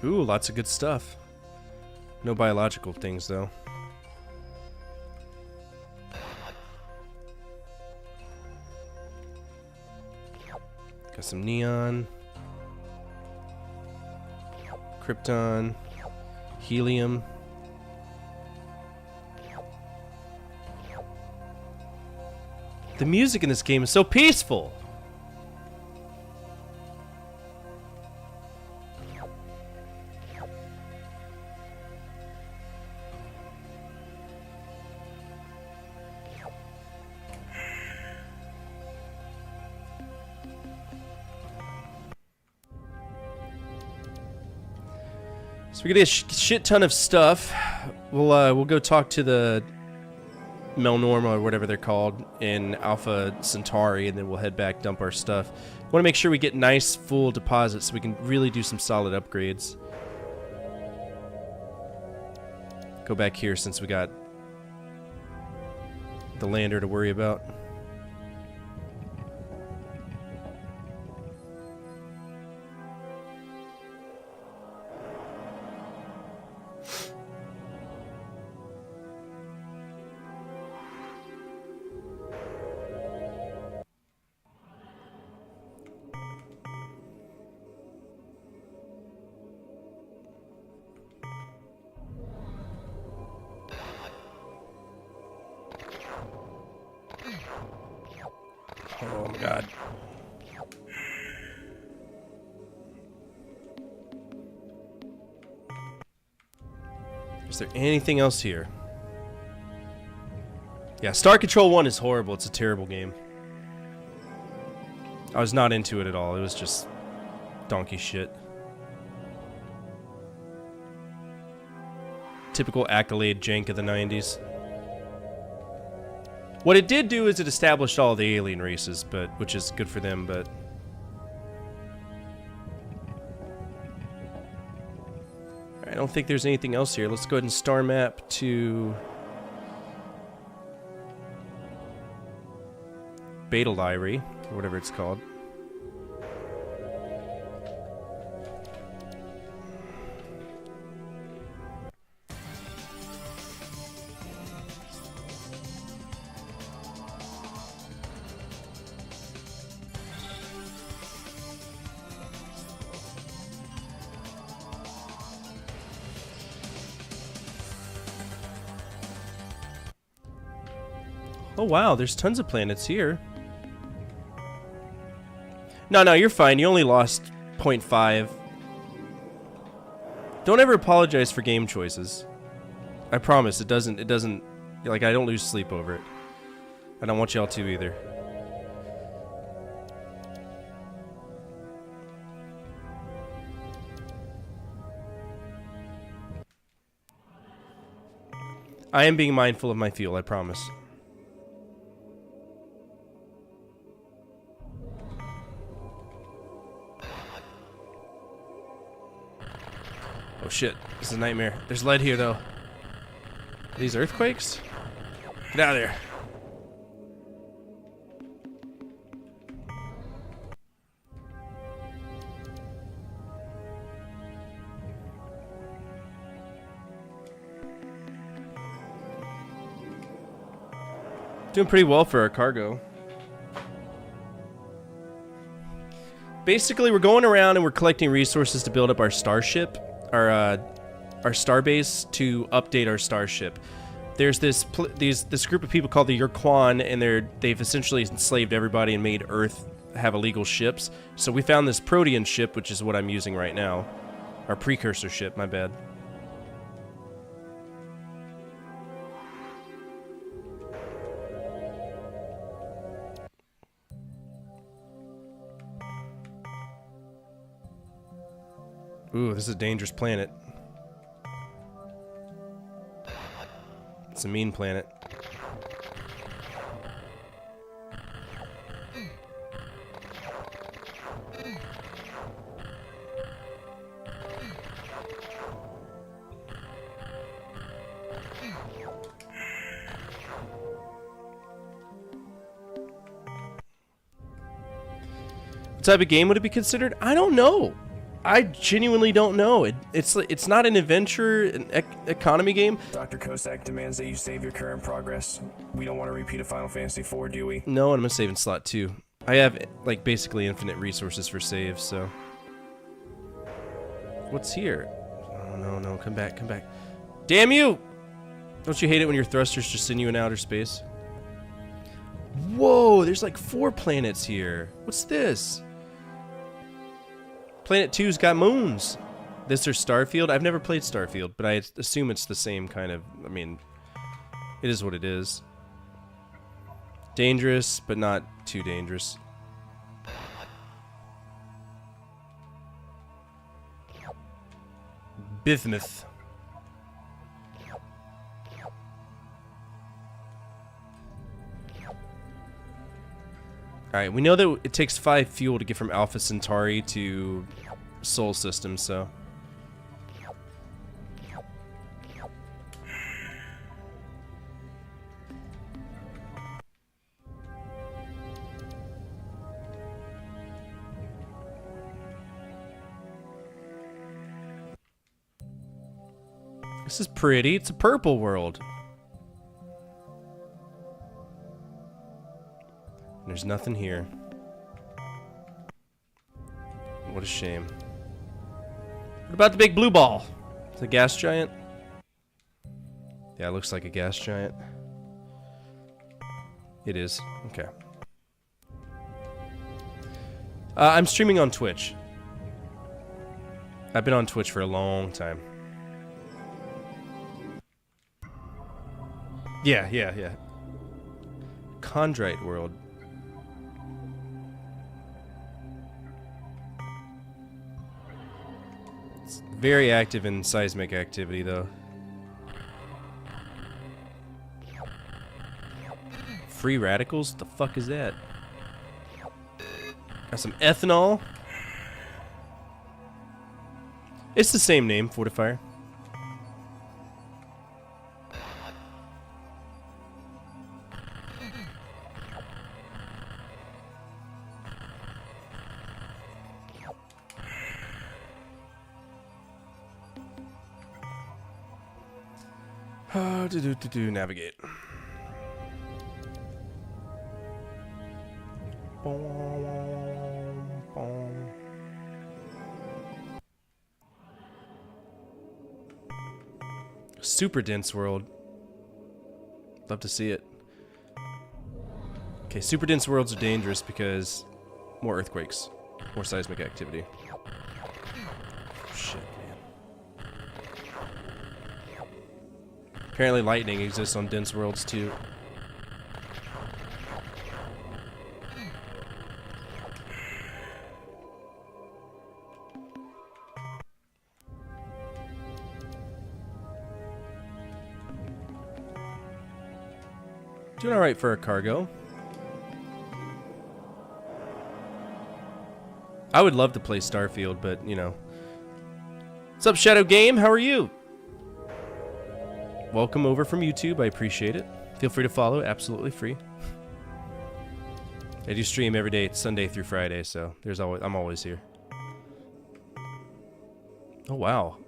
Ooh, lots of good stuff. No biological things, though. Got some neon. Krypton. Helium. The music in this game is so peaceful! So we get a shit ton of stuff. We'll go talk to the Melnorma or whatever they're called in Alpha Centauri, and then we'll head back, dump our stuff. Want to make sure we get nice full deposits so we can really do some solid upgrades. Go back here since we got the lander to worry about. Oh my god. Is there anything else here? Yeah, Star Control 1 is horrible. It's a terrible game. I was not into it at all. It was just donkey shit. Typical accolade jank of the 90s. What it did do is it established all the alien races, but which is good for them, but... I don't think there's anything else here. Let's go ahead and star map to... Beta Lyrae, or whatever it's called. Oh wow, there's tons of planets here. No, you're fine. You only lost 0.5. Don't ever apologize for game choices. I promise, it doesn't, like, I don't lose sleep over it. I don't want y'all to either. I am being mindful of my fuel, I promise. Oh shit, this is a nightmare. There's lead here though. Are these earthquakes? Get out of there. Doing pretty well for our cargo. Basically, we're going around and we're collecting resources to build up our starship, our starbase, to update our starship. There's this group of people called the Urquan, and they've essentially enslaved everybody and made Earth have illegal ships. So we found this Protean ship, which is what I'm using right now. Our precursor ship, my bad. Ooh, this is a dangerous planet. It's a mean planet. What type of game would it be considered? I don't know. I genuinely don't know. It's not an adventure, an economy game. Dr. Kosak demands that you save your current progress. We don't want to repeat a Final Fantasy IV, do we? No, and I'm gonna save in slot 2. I have like basically infinite resources for saves, so. What's here? Oh no, come back. Damn you! Don't you hate it when your thrusters just send you in outer space? Whoa, there's like 4 planets here. What's this? Planet 2's got moons. This or Starfield? I've never played Starfield, but I assume it's the same kind of... I mean, it is what it is. Dangerous, but not too dangerous. Bismuth. Alright, we know that it takes 5 fuel to get from Alpha Centauri to Sol System, so... This is pretty. It's a purple world. There's nothing here. What a shame. What about the big blue ball? It's a gas giant? Yeah, it looks like a gas giant. It is. Okay. I'm streaming on Twitch. I've been on Twitch for a long time. Yeah. Chondrite world. It's very active in seismic activity, though. Free radicals? What the fuck is that? Got some ethanol. It's the same name, Fortifier. Navigate. Super dense world. Love to see it. Okay, super dense worlds are dangerous because more earthquakes, more seismic activity. Shit, man. Apparently lightning exists on dense worlds too. Doing alright for a cargo. I would love to play Starfield, but, you know. What's up, Shadow Game? How are you? Welcome over from YouTube. I appreciate it. Feel free to follow. Absolutely free. I do stream every day, Sunday through Friday, so I'm always here. Oh, wow.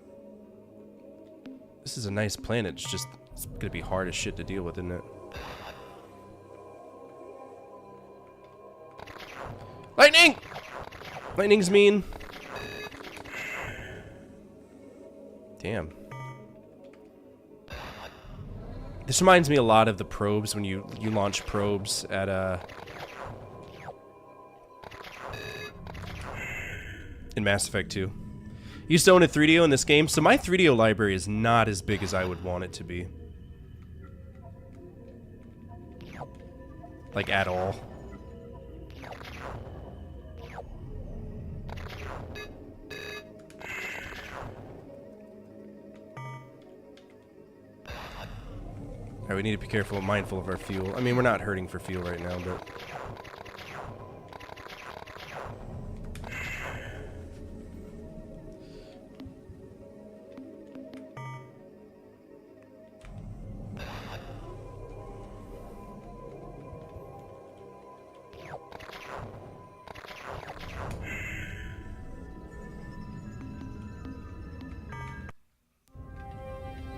This is a nice planet. It's gonna be hard as shit to deal with, isn't it? Lightning! Lightning's mean. Damn. This reminds me a lot of the probes when you launch probes at in Mass Effect 2. Used to own a 3DO in this game, so my 3DO library is not as big as I would want it to be. Like, at all. Alright, we need to be careful, mindful of our fuel. I mean, we're not hurting for fuel right now, but...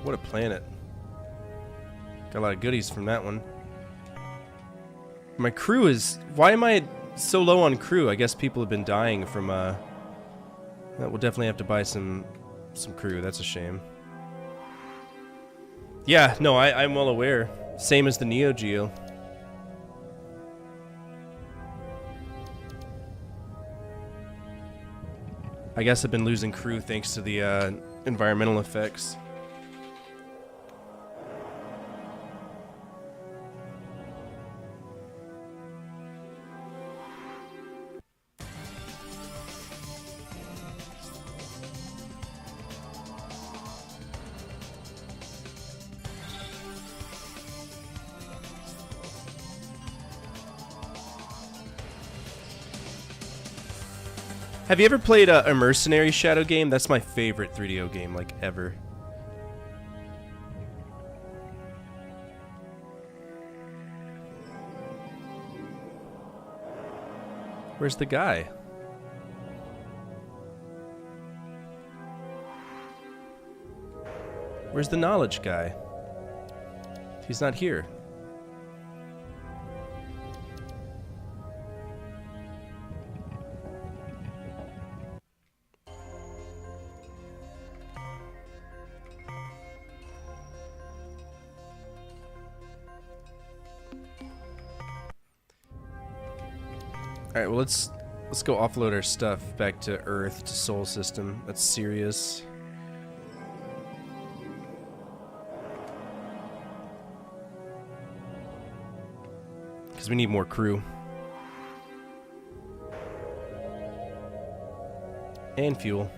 What a planet. Got a lot of goodies from that one. My crew is... Why am I so low on crew? I guess people have been dying from, we'll definitely have to buy some crew. That's a shame. Yeah, no, I'm well aware. Same as the Neo Geo. I guess I've been losing crew thanks to the, environmental effects. Have you ever played a Mercenary Shadow game? That's my favorite 3DO game, like, ever. Where's the guy? Where's the knowledge guy? He's not here. Alright, well let's go offload our stuff back to Earth, to Sol System. That's serious. Because we need more crew. And fuel.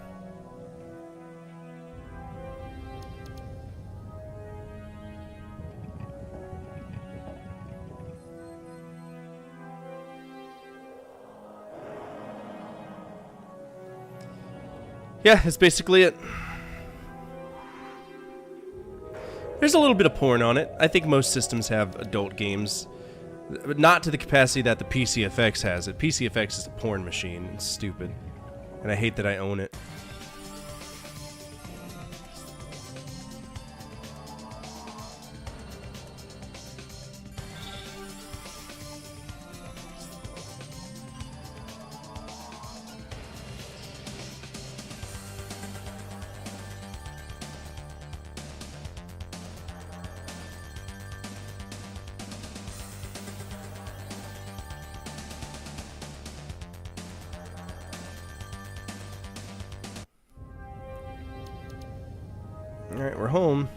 Yeah, that's basically it. There's a little bit of porn on it. I think most systems have adult games, but not to the capacity that the PCFX has it. PCFX is a porn machine. It's stupid. And I hate that I own it. Alright, we're home.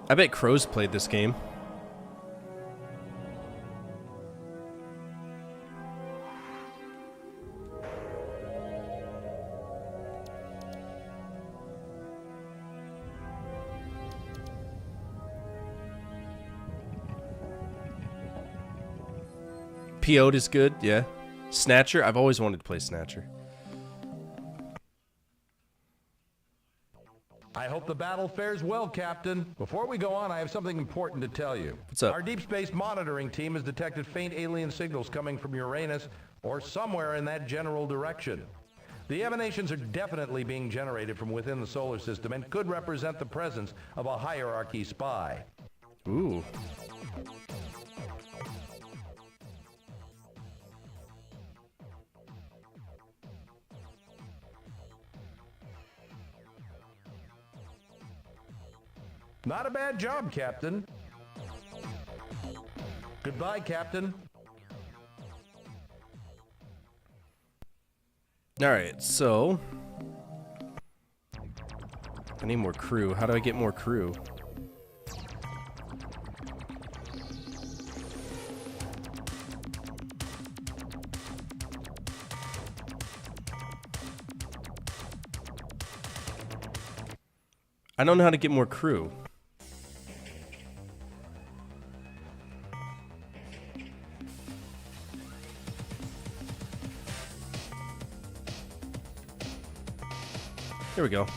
I bet Crow's played this game. PO'd is good, yeah. Snatcher? I've always wanted to play Snatcher. I hope the battle fares well, Captain. Before we go on, I have something important to tell you. What's up? Our deep space monitoring team has detected faint alien signals coming from Uranus or somewhere in that general direction. The emanations are definitely being generated from within the solar system and could represent the presence of a hierarchy spy. Ooh. Not a bad job, Captain. Goodbye, Captain. Alright, so... I need more crew. How do I get more crew? I don't know how to get more crew. Here we go.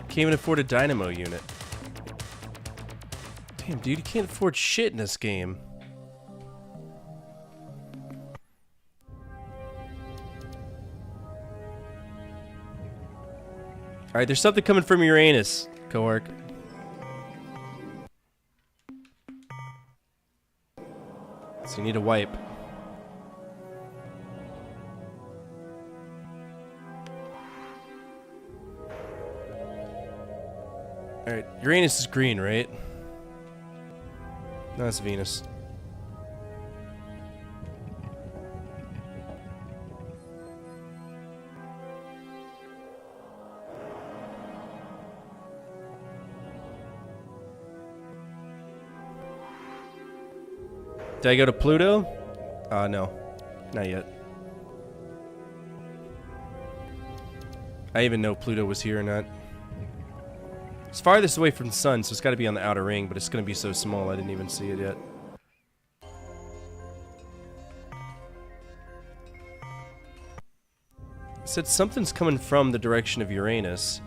Can't even afford a dynamo unit. Damn, dude, you can't afford shit in this game. Alright, there's something coming from Uranus, Coark. So you need a wipe. Alright, Uranus is green, right? No, it's Venus. Did I go to Pluto? No. Not yet. I even know Pluto was here or not. It's farthest away from the sun, so it's got to be on the outer ring, but it's going to be so small I didn't even see it yet. It said something's coming from the direction of Uranus.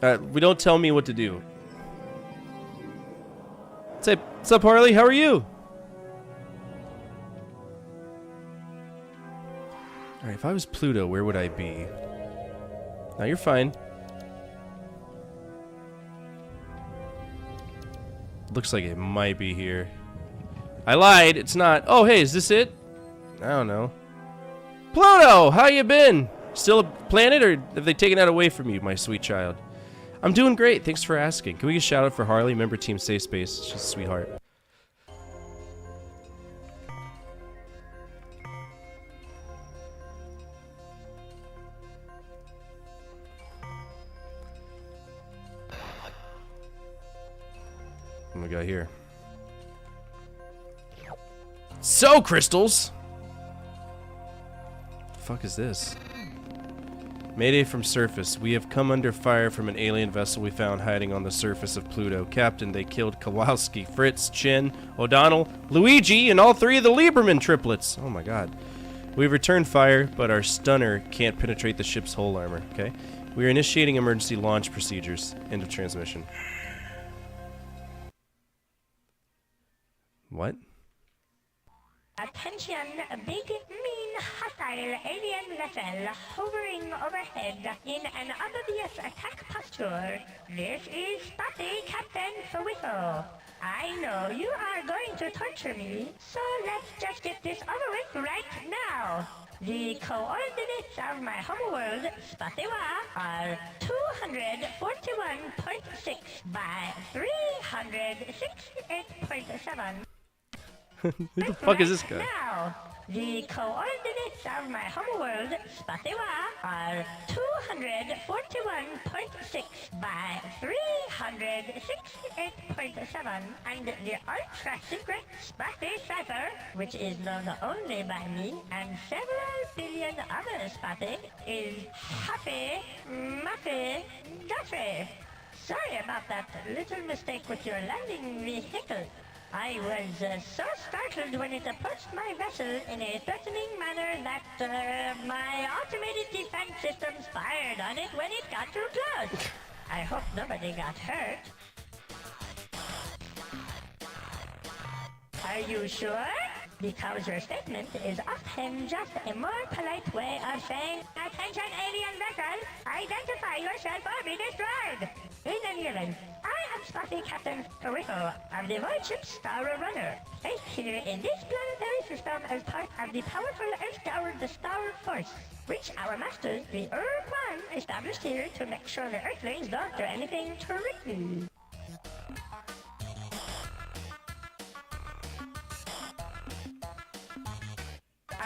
We don't tell me what to do. Say, what's up, Harley? How are you? Alright, if I was Pluto, where would I be? Now you're fine. Looks like it might be here. I lied, it's not. Oh, hey, is this it? I don't know. Pluto, how you been? Still a planet, or have they taken that away from you, my sweet child? I'm doing great, thanks for asking. Can we get a shout out for Harley, member Team Safe Space? She's a sweetheart. What do we got here? So, crystals! The fuck is this? Mayday from surface. We have come under fire from an alien vessel we found hiding on the surface of Pluto. Captain, they killed Kowalski, Fritz, Chin, O'Donnell, Luigi, and all three of the Lieberman triplets. Oh my god. We've returned fire, but our stunner can't penetrate the ship's hull armor, okay? We are initiating emergency launch procedures. End of transmission. What? Attention, big, mean, hostile alien vessel hovering overhead in an obvious attack posture. This is Spotty, Captain Whistle. I know you are going to torture me, so let's just get this over with right now. The coordinates of my homeworld, Spottywa, are 241.6 by 368.7. Who the fuck is this guy? Now, the coordinates of my homeworld, Spottywa, are 241.6 by 368.7, and the ultra-secret Spotty cipher, which is known only by me and several billion other Spotty, is Huffy Muffy Duffy. Sorry about that little mistake with your landing vehicle. I was so startled when it approached my vessel in a threatening manner that my automated defense systems fired on it when it got too close. I hope nobody got hurt. Are you sure? Because your statement is often just a more polite way of saying, attention alien vessel, identify yourself or be destroyed. In any event, I am Spotty Captain Toriko of the Void Ship Star Runner, placed here in this planetary system as part of the powerful Earth-powered Star Force, which our masters, the Ur-Quan, established here to make sure the Earthlings don't do anything tricky.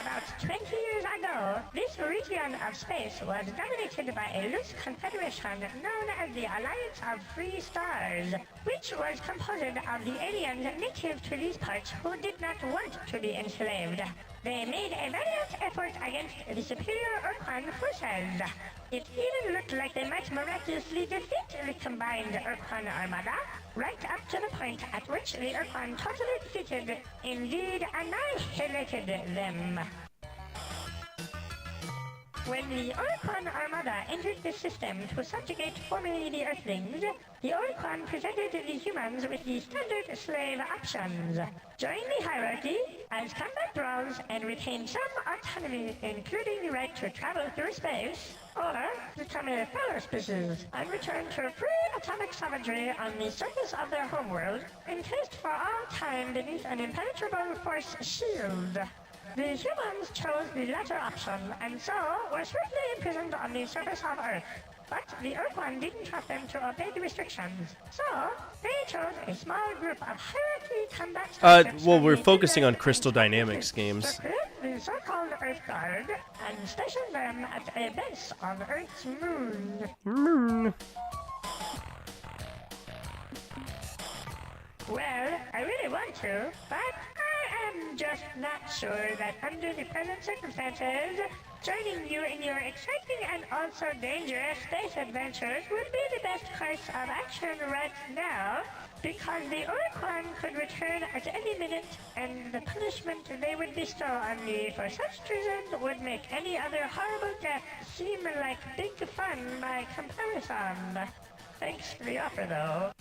About 20 years ago, this region of space was dominated by a loose confederation known as the Alliance of Free Stars, which was composed of the aliens native to these parts who did not want to be enslaved. They made a valiant effort against the superior Ur-Quan forces. It even looked like they might miraculously defeat the combined Ur-Quan armada, right up to the point at which the Ur-Quan totally defeated, indeed annihilated them. When the Ur-Quan armada entered the system to subjugate formerly the Earthlings, the Ur-Quan presented the humans with the standard slave options. Join the hierarchy as combat brawls and retain some autonomy, including the right to travel through space, or become a fellow species and return to free atomic savagery on the surface of their homeworld, encased for all time beneath an impenetrable force shield. The humans chose the latter option, and so were swiftly imprisoned on the surface of Earth. But the Ur-Quan didn't trust them to obey the restrictions, so they chose a small group of hierarchy combat well, we're focusing on Crystal Dynamics games. to create the so-called Earth Guard and station them at a base on Earth's moon. Well, I really want to, but I'm just not sure that under the present circumstances, joining you in your exciting and also dangerous space adventures would be the best course of action right now, because the Ur-Quan could return at any minute, and the punishment they would bestow on me for such treason would make any other horrible death seem like big fun by comparison. Thanks for the offer, though.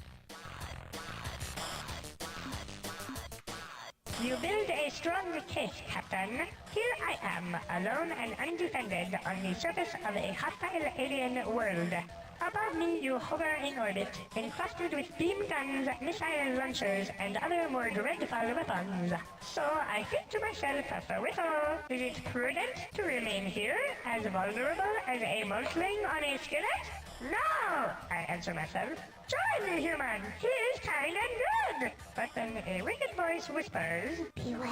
You build a strong case, Captain. Here I am, alone and undefended on the surface of a hostile alien world. Above me you hover in orbit, encrusted with beam guns, missile launchers, and other more dreadful weapons. So I think to myself, for whistle, is it prudent to remain here, as vulnerable as a moldling on a skillet? No! I answer myself. Join me, human! He is kind and good! But then a wicked voice whispers, Beware,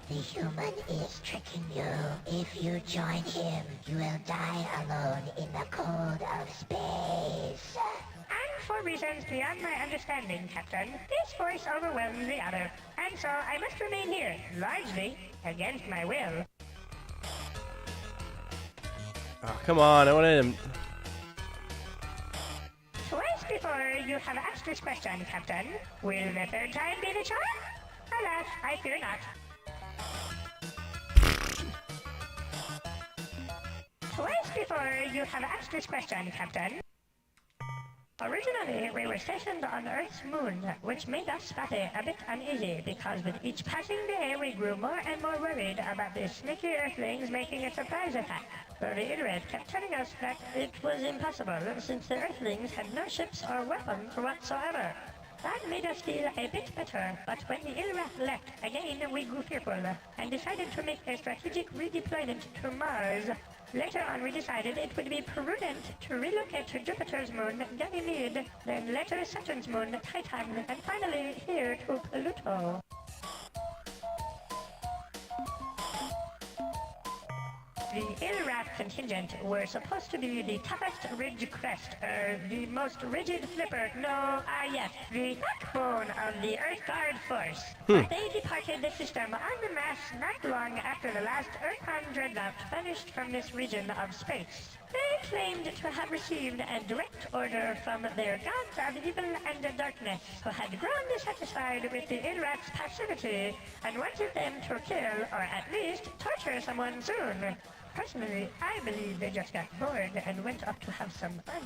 the human is tricking you. If you join him, you will die alone in the cold of space. and for reasons beyond my understanding, Captain, this voice overwhelms the other, and so I must remain here, largely against my will. Oh, come on, I wanted him. Twice before you have asked this question, Captain. Will the third time be the charm? Alas, I fear not. Twice before you have asked this question, Captain. Originally, we were stationed on Earth's moon, which made us spotty a bit uneasy because with each passing day we grew more and more worried about the sneaky Earthlings making a surprise attack. So the Illrat kept telling us that it was impossible since the Earthlings had no ships or weapons whatsoever. That made us feel a bit better, but when the Illrat left, again we grew fearful and decided to make a strategic redeployment to Mars. Later on we decided it would be prudent to relocate to Jupiter's moon, Ganymede, then later Saturn's moon, Titan, and finally here to Pluto. The Illrat contingent were supposed to be the toughest ridge crest, the most rigid flipper, yes, the backbone of the Earth Guard force. But they departed the system en masse not long after the last Ur-Quan dreadnought vanished from this region of space. They claimed to have received a direct order from their gods of evil and darkness, who had grown dissatisfied with the Illrat's passivity and wanted them to kill, or at least torture someone soon. Personally, I believe they just got bored and went off to have some fun.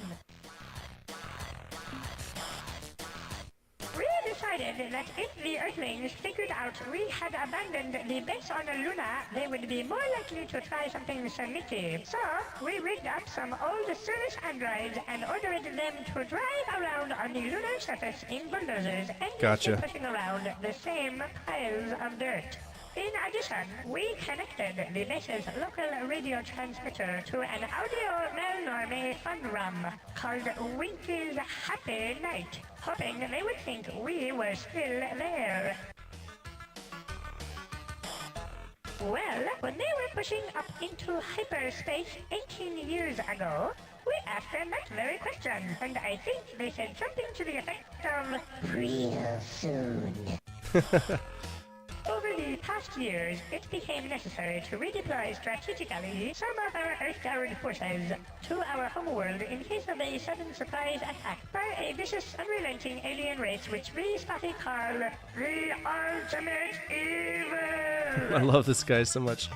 We decided decided that if the Earthlings figured out we had abandoned the base on Luna, they would be more likely to try something sneaky. So, we rigged up some old service androids and ordered them to drive around on the lunar surface in bulldozers and Gotcha. pushing around the same piles of dirt. In addition, we connected the base's local radio transmitter to an audio malnorme fun rum called Winky's Happy Night, hoping they would think we were still there. Well, when they were pushing up into hyperspace 18 years ago, we asked them that very question, and I think they said something to the effect of, "Real soon." Over the past years, it became necessary to redeploy strategically some of our Earth-powered forces to our homeworld in case of a sudden surprise attack by a vicious, unrelenting alien race which we spotty call the Ultimate Evil. I love this guy so much.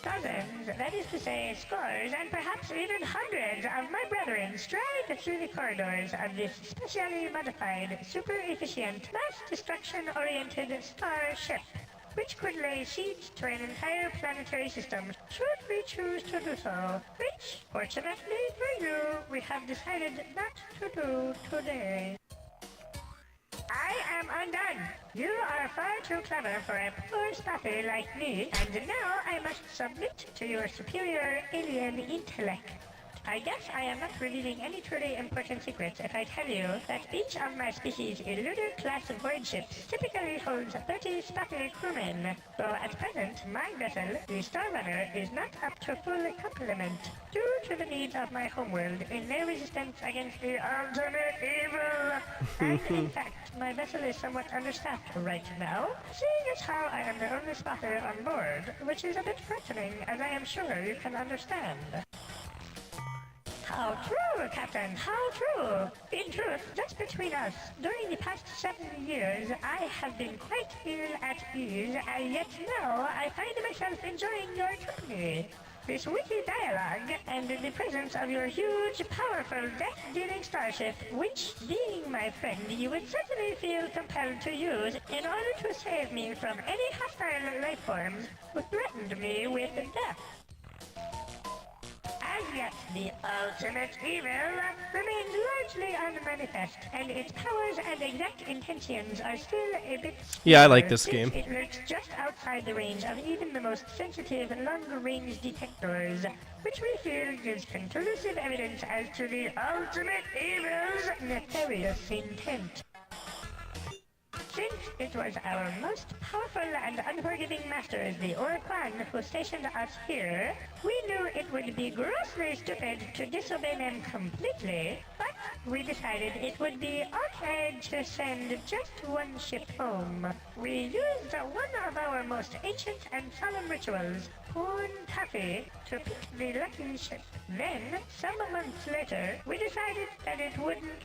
Dozens, that is to say scores and perhaps even hundreds of my brethren stride through the corridors of this specially modified, super-efficient, mass destruction-oriented starship, which could lay siege to an entire planetary system should we choose to do so, which, fortunately for you, we have decided not to do today. I am undone. You are far too clever for a poor spotter like me, and now I must submit to your superior alien intellect. I guess I am not revealing any truly important secrets if I tell you that each of my species' lunar-class void ships typically holds 30 spotter crewmen, though at present my vessel, the Star Runner, is not up to full complement due to the needs of my homeworld in their resistance against the Ultimate Evil. And in fact, my vessel is somewhat understaffed right now, seeing as how I am the only spotter on board, which is a bit frightening, as I am sure you can understand. How true, Captain, how true! In truth, just between us, during the past 7 years, I have been quite ill at ease, and yet now I find myself enjoying your company. This witty dialogue, and the presence of your huge, powerful, death-dealing starship, which, being my friend, you would certainly feel compelled to use in order to save me from any hostile life forms who threatened me with death. As yet, the Ultimate Evil remains largely unmanifest, and its powers and exact intentions are still a bit Yeah, I like this game. It lurks just outside the range of even the most sensitive long-range detectors, which we feel gives conclusive evidence as to the Ultimate Evil's nefarious intent. Since it was our most powerful and unforgiving masters, the Orquan, who stationed us here, we knew it would be grossly stupid to disobey them completely, but we decided it would be okay to send just one ship home. We used one of our most ancient and solemn rituals, Poon Taffy, to pick the lucky ship. Then, some months later, we decided that it wouldn't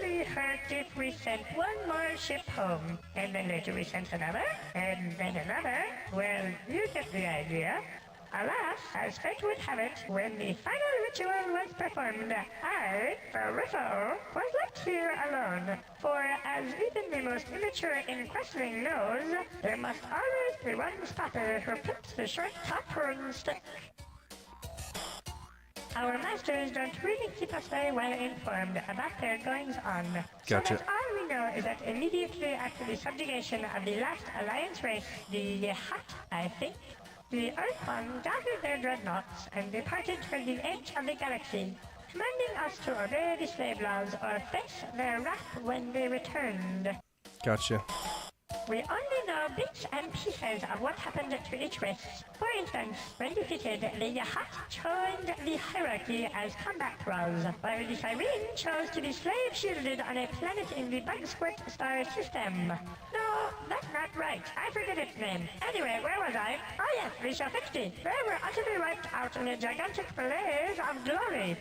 really hurt if we sent one more ship home. And then later we sent another, and then another. Well, you get the idea. Alas, as fate would have it, when the final ritual was performed, I, Farifo, was left here alone. For, as even the most immature in questing knows, there must always be one spotter who picks the short top stick. Our masters don't really keep us very well informed about their goings-on. Gotcha. So that all we know is that immediately after the subjugation of the last Alliance race, the Hut, I think, the Earthquan gathered their dreadnoughts and departed toward the edge of the galaxy, commanding us to obey the slave laws or face their wrath when they returned. Gotcha. We only know bits and pieces of what happened to each race. For instance, when defeated, the Yahat joined the hierarchy as combat roles, while the Cyrene chose to be slave-shielded on a planet in the Bug-Squirt star system. No, that's not right. I forget its name. Anyway, where was I? Oh yes, the Show 60. They were utterly wiped out in a gigantic blaze of glory.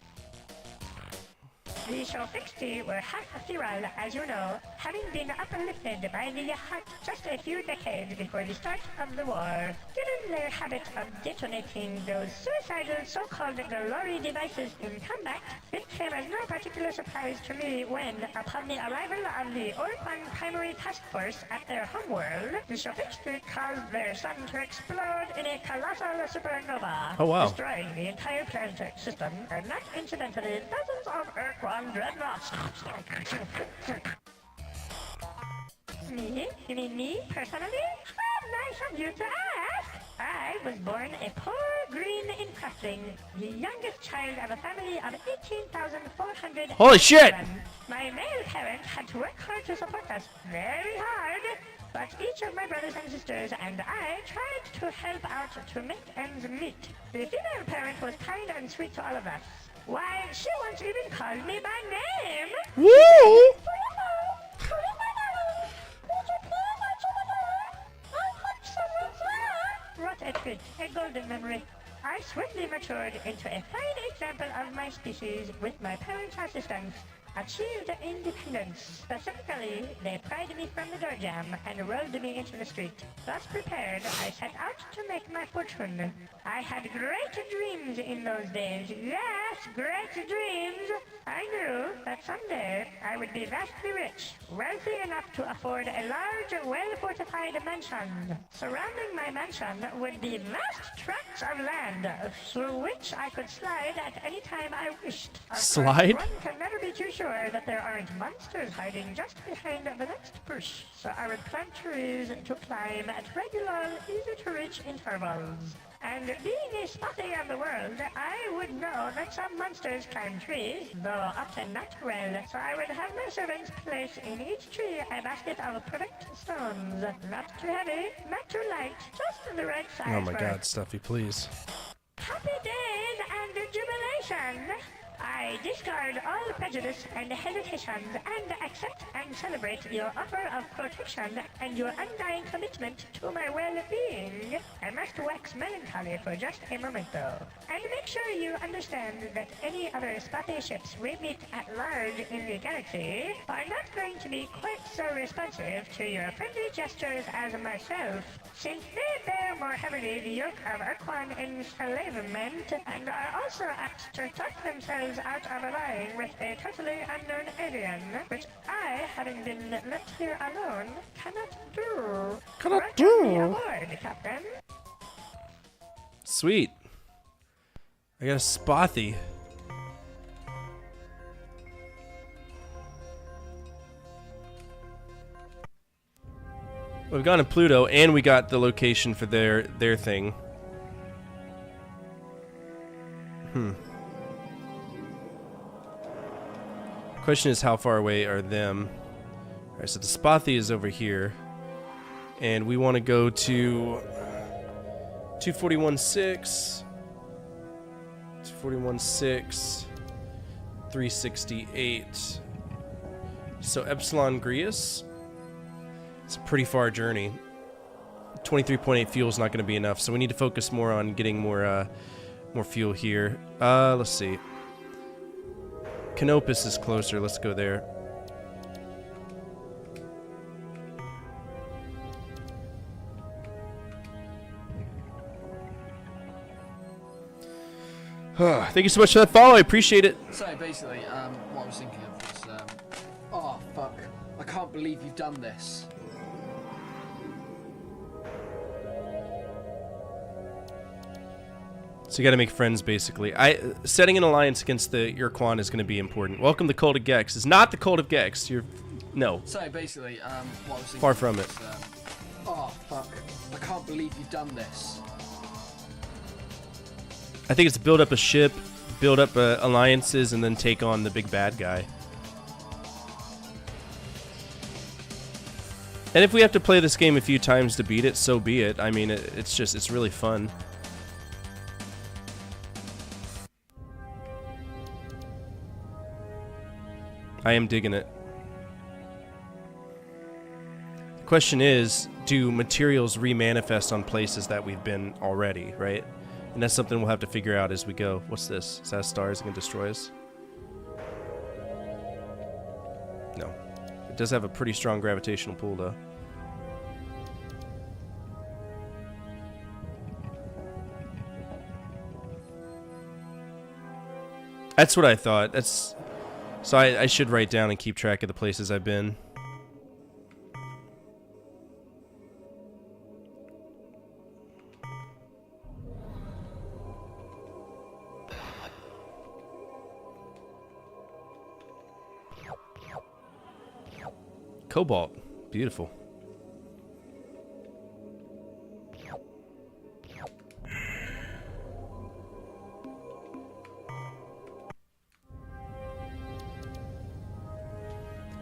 The Shofixti were half feral, as you know, having been uplifted by the Hut just a few decades before the start of the war. Given their habit of detonating those suicidal so-called glory devices in combat, it came as no particular surprise to me when, upon the arrival of the Orquan Primary Task Force at their homeworld, the Shofixti caused their sun to explode in a colossal supernova, Oh, wow. destroying the entire planetary system, and not incidentally dozens of Urquan dreadnoughts. Me? You mean me, personally? How nice of you to ask! I was born a poor green incrusting, the youngest child of a family of 18,400. Holy shit! My male parent had to work hard to support us, very hard. But each of my brothers and sisters and I tried to help out to make ends meet. The female parent was kind and sweet to all of us. Why, she once even called me by name. Woo! What a treat, a golden memory. I swiftly matured into a fine example of my species with my parents' assistance. Achieved independence. Specifically, they pried me from the door jam and rolled me into the street. Thus prepared, I set out to make my fortune. I had great dreams in those days. Yes, great dreams. I knew that someday I would be vastly rich, wealthy enough to afford a large, well-fortified mansion. Surrounding my mansion would be vast tracts of land through which I could slide at any time I wished. Of course, Slide? one can never be too sure that there aren't monsters hiding just behind the next bush. So I would plant trees to climb at regular, easy-to-reach intervals. And being a spotty of the world, I would know that some monsters climb trees, though often not well, so I would have my servants place in each tree a basket of perfect stones. Not too heavy, not too light, just the right size. Oh my for god, Stuffy, please. happy days and jubilation! I discard all prejudice and hesitations and accept and celebrate your offer of protection and your undying commitment to my well-being. I must wax melancholy for just a moment though, and make sure you understand that any other spotty ships we meet at large in the galaxy are not going to be quite so responsive to your friendly gestures as myself, since they bear more heavily the yoke of Urquan enslavement and are also apt to talk themselves out of allying with a totally unknown alien, which I, having been left here alone, cannot do. Welcome me aboard, Captain. Sweet. I got a Spothy. We've gone to Pluto, and we got the location for their thing. Question is, how far away are them? Alright, so the Spothy is over here. And we want to go to 241.6, 241.6, 368. So Epsilon Grius. It's a pretty far journey. 23.8 fuel is not going to be enough, so we need to focus more on getting more fuel here. Let's see. Canopus is closer. Let's go there. Thank you so much for that follow. I appreciate it. So basically, what I was thinking of was, oh fuck, I can't believe you've done this. So you got to make friends, basically. Setting an alliance against the Urquan is going to be important. Welcome to Cult of Gex. It's not the Cult of Gex. No. So basically, what I was thinking Far from was, it. Oh fuck, I can't believe you've done this. I think it's build up a ship, build up alliances, and then take on the big bad guy. And if we have to play this game a few times to beat it, so be it. I mean, it's really fun. I am digging it. The question is, do materials remanifest on places that we've been already, right? And that's something we'll have to figure out as we go. What's this? Is that stars that can destroy us? No. It does have a pretty strong gravitational pull, though. That's what I thought. That's so I should write down and keep track of the places I've been. Cobalt. Beautiful.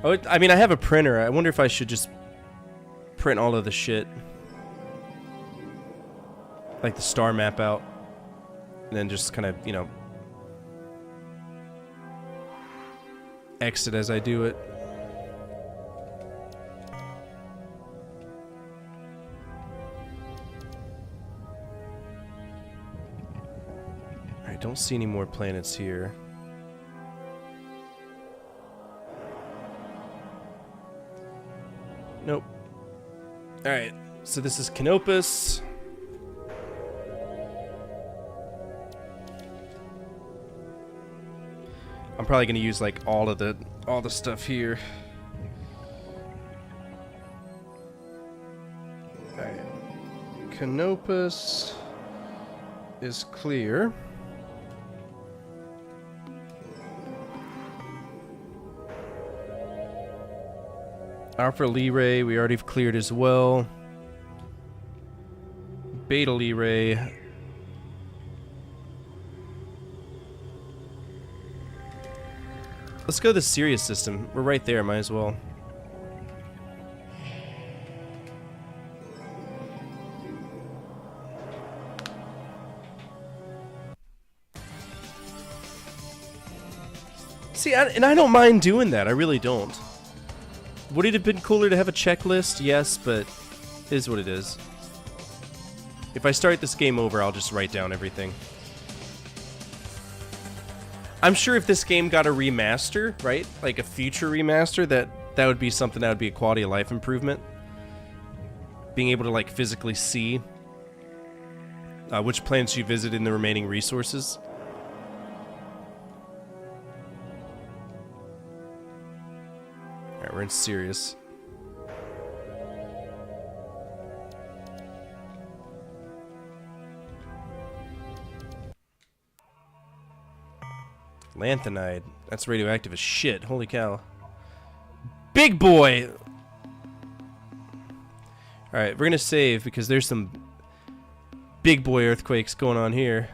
Oh, I mean, I have a printer. I wonder if I should just print all of the shit. Like the star map out. And then just kind of, you know, exit as I do it. Alright, don't see any more planets here. Nope. Alright, so this is Canopus. I'm probably gonna use like all the stuff here. Alright. Canopus is clear. Alpha Lyrae, we already cleared as well. Beta Lyrae. Let's go to the Sirius system. We're right there, might as well. See, and I don't mind doing that. I really don't. Would it have been cooler to have a checklist? Yes, but it is what it is. If I start this game over, I'll just write down everything. I'm sure if this game got a remaster, right? Like a future remaster, that would be something that would be a quality of life improvement. Being able to like physically see which planets you visit in the remaining resources. Alright, we're in Sirius. Lanthanide. That's radioactive as shit. Holy cow. Big boy! Alright, we're gonna save because there's some big boy earthquakes going on here.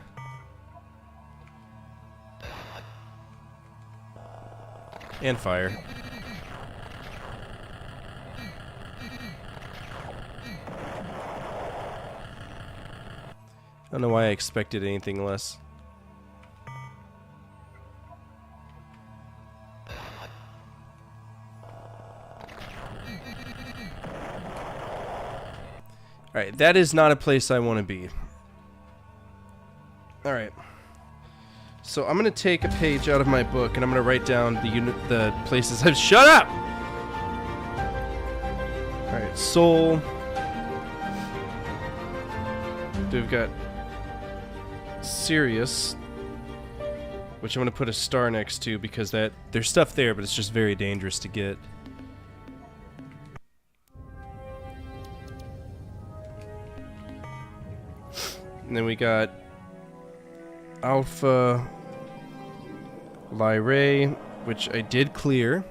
And fire. I don't know why I expected anything less. Alright, that is not a place I want to be. Alright. So I'm going to take a page out of my book and I'm going to write down the places I've... Shut up! Alright, Sol. We've got Sirius, which I'm going to put a star next to because there's stuff there, but it's just very dangerous to get. And then we got Alpha Lyrae, which I did clear.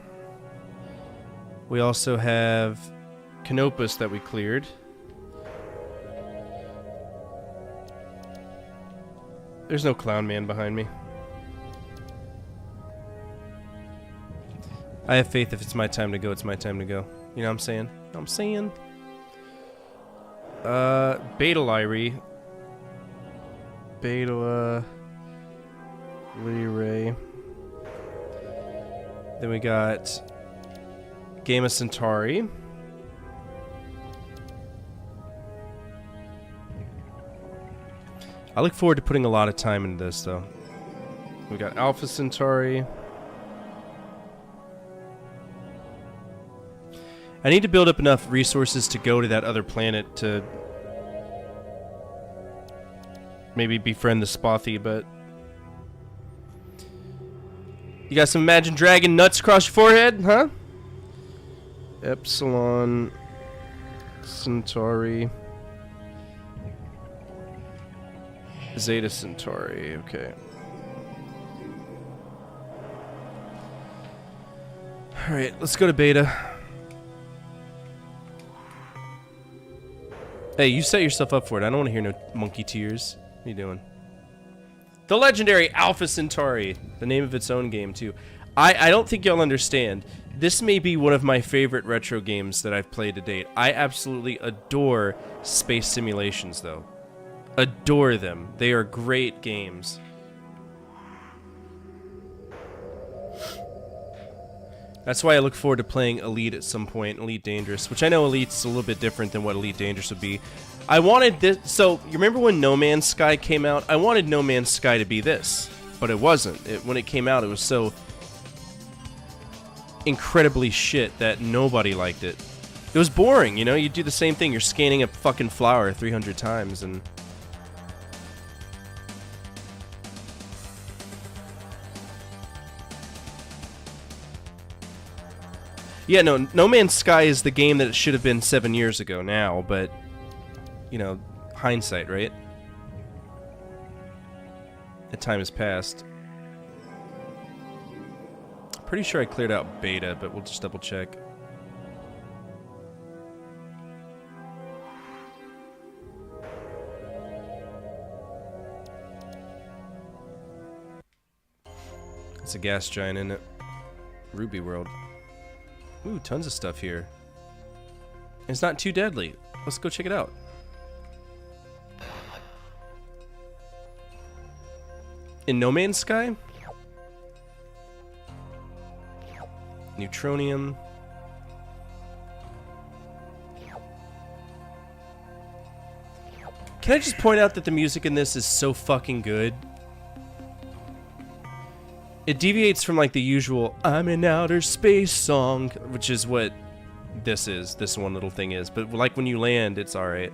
We also have Canopus that we cleared. There's no clown man behind me. I have faith if it's my time to go, it's my time to go. You know what I'm saying? You know what I'm saying? Beta Lyrae. Beta Lyrae. Then we got Gamma Centauri. I look forward to putting a lot of time into this, though. We got Alpha Centauri. I need to build up enough resources to go to that other planet to maybe befriend the Spothy, but... You got some Imagine Dragon nuts across your forehead, huh? Epsilon Centauri. Zeta Centauri, okay. Alright, let's go to Beta. Hey, you set yourself up for it. I don't want to hear no monkey tears. What are you doing? The legendary Alpha Centauri. The name of its own game, too. I don't think y'all understand. This may be one of my favorite retro games that I've played to date. I absolutely adore space simulations, though. Adore them. They are great games. That's why I look forward to playing Elite at some point, Elite Dangerous, which I know Elite's a little bit different than what Elite Dangerous would be. I wanted this, so you remember when No Man's Sky came out? I wanted No Man's Sky to be this, but it wasn't. When it came out, it was so incredibly shit that nobody liked it. It was boring, you know? You do the same thing. You're scanning a fucking flower 300 times, and... Yeah, no, No Man's Sky is the game that it should have been 7 years ago now, but, you know, hindsight, right? The time has passed. Pretty sure I cleared out Beta, but we'll just double check. It's a gas giant, isn't it? Ruby World. Ooh, tons of stuff here. It's not too deadly. Let's go check it out. In No Man's Sky? Neutronium. Can I just point out that the music in this is so fucking good? It deviates from like the usual "I'm in outer space" song, which is what this is. This one little thing is, but like when you land, it's all right.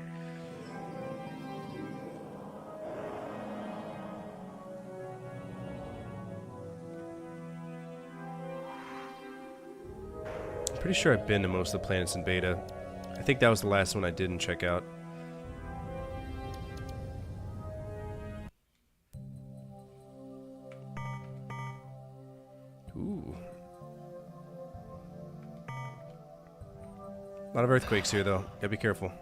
I'm pretty sure I've been to most of the planets in Beta. I think that was the last one I didn't check out. Ooh. A lot of earthquakes here, though. Gotta be careful.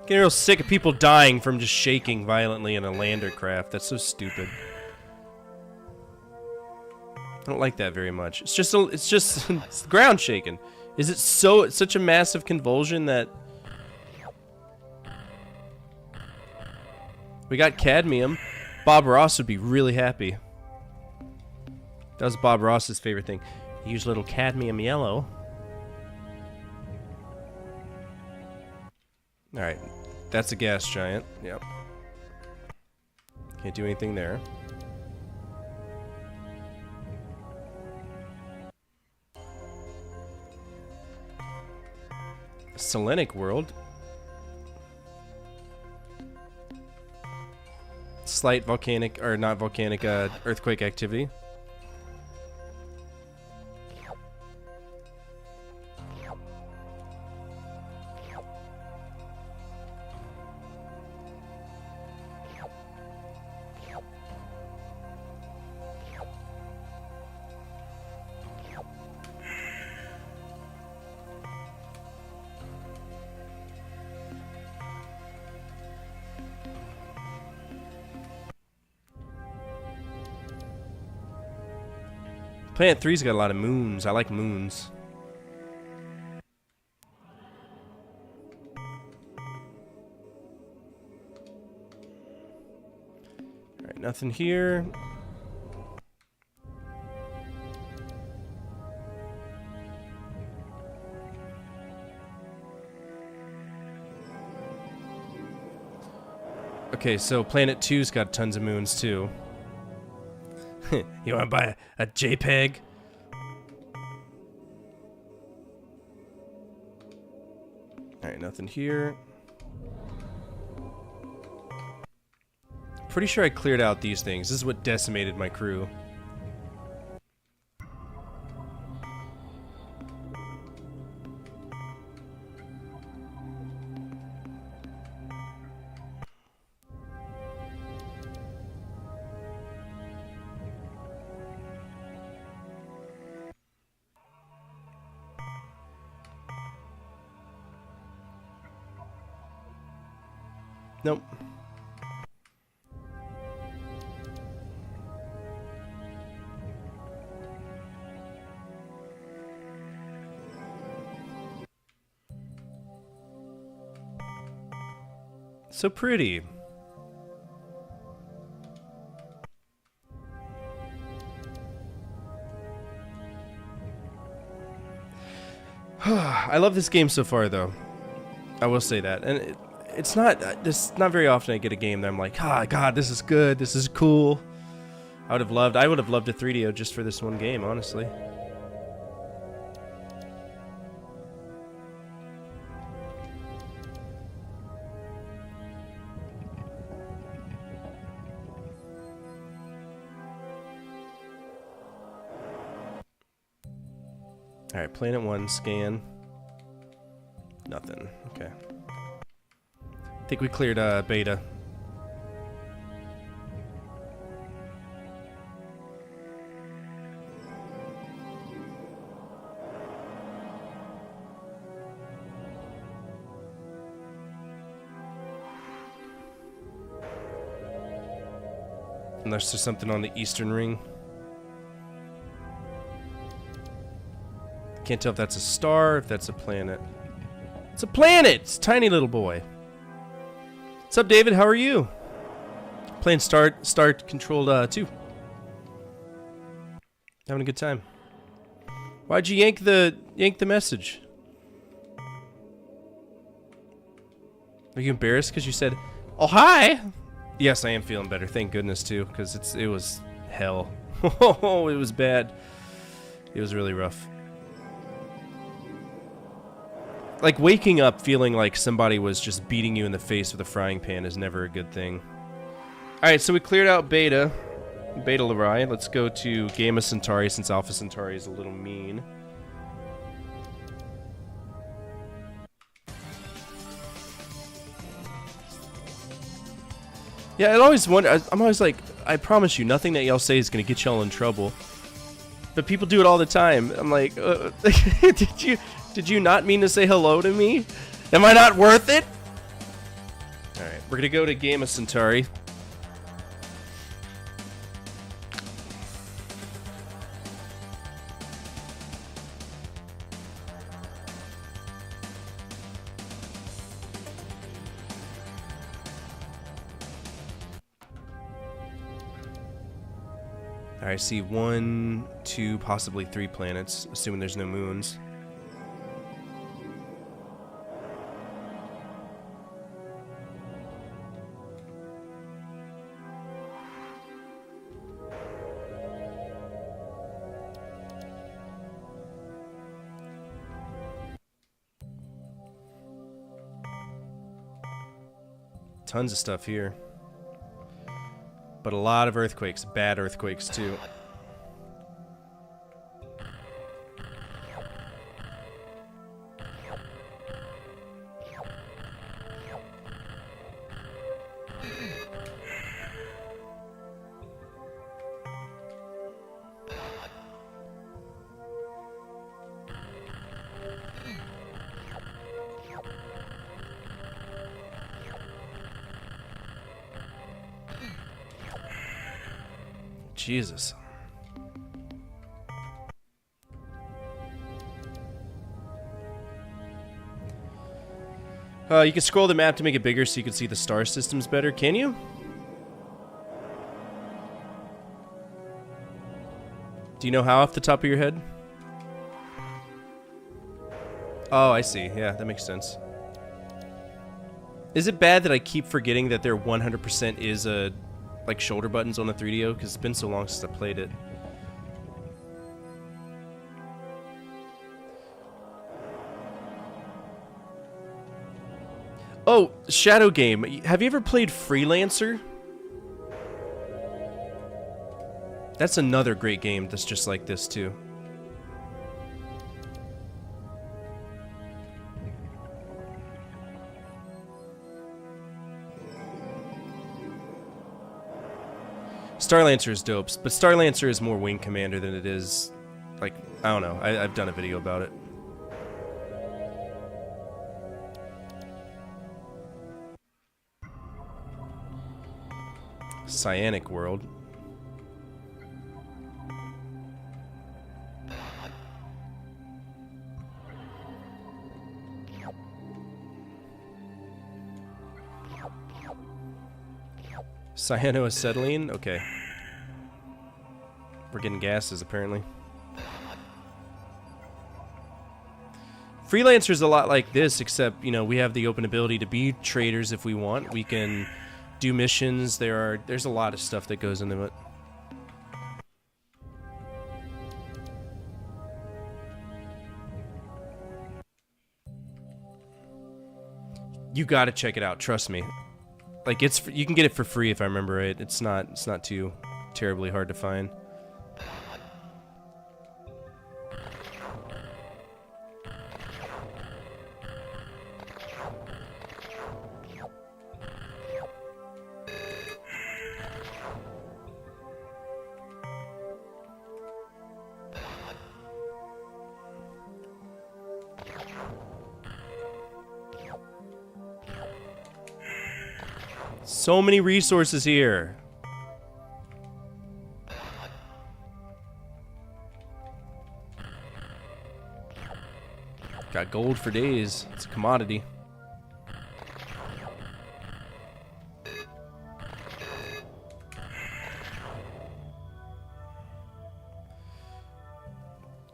Getting real sick of people dying from just shaking violently in a lander craft. That's so stupid. I don't like that very much. It's just it's the ground shaking. Is it such a massive convulsion that we got cadmium? Bob Ross would be really happy. That was Bob Ross's favorite thing. Use a little cadmium yellow. Alright, that's a gas giant. Yep. Can't do anything there. Selenic world. Slight volcanic, or not volcanic, earthquake activity. Planet 3's got a lot of moons. I like moons. Alright, nothing here. Okay, so Planet 2's got tons of moons too. You want to buy a JPEG? Alright, nothing here. Pretty sure I cleared out these things. This is what decimated my crew. Nope. So pretty. I love this game so far, though. I will say that, and it's not very often I get a game that I'm like, ah, God, this is good, this is cool. I would have loved a 3DO just for this one game, honestly. Alright, Planet 1, scan. Nothing. Okay. I think we cleared beta. Unless there's something on the eastern ring. Can't tell if that's a star, if that's a planet. It's a planet! It's a tiny little boy. What's up, David? How are you? Playing Star Controlled 2. Having a good time. Why'd you yank the message? Are you embarrassed because you said, "Oh hi"? Yes, I am feeling better. Thank goodness too, because it was hell. Oh, it was bad. It was really rough. Like, waking up feeling like somebody was just beating you in the face with a frying pan is never a good thing. Alright, so we cleared out Beta. Beta Lerai. Let's go to Gamma Centauri, since Alpha Centauri is a little mean. Yeah, I always wonder, I'm always like, I promise you, nothing that y'all say is going to get y'all in trouble. But people do it all the time. I'm like, did you not mean to say hello to me? Am I not worth it? Alright, we're gonna go to Gamma Centauri. Alright, I see 1, 2, possibly 3 planets, assuming there's no moons. Tons of stuff here. But a lot of earthquakes. Bad earthquakes, too. Jesus. You can scroll the map to make it bigger so you can see the star systems better. Can you? Do you know how off the top of your head? Oh, I see. Yeah, that makes sense. Is it bad that I keep forgetting that there 100% is a like shoulder buttons on the 3DO because it's been so long since I played it? Oh, Shadow Game. Have you ever played Freelancer? That's another great game that's just like this too. Starlancer is dope, but Starlancer is more Wing Commander than it is, like, I don't know. I've done a video about it. Cyanic World. Cyanoacetylene? Okay. We're getting gases, apparently. Freelancer's a lot like this, except, you know, we have the open ability to be traders if we want. We can do missions. There's a lot of stuff that goes into it. You gotta check it out, trust me. Like, you can get it for free if I remember right. It's not too terribly hard to find. So many resources here. Got gold for days. It's a commodity.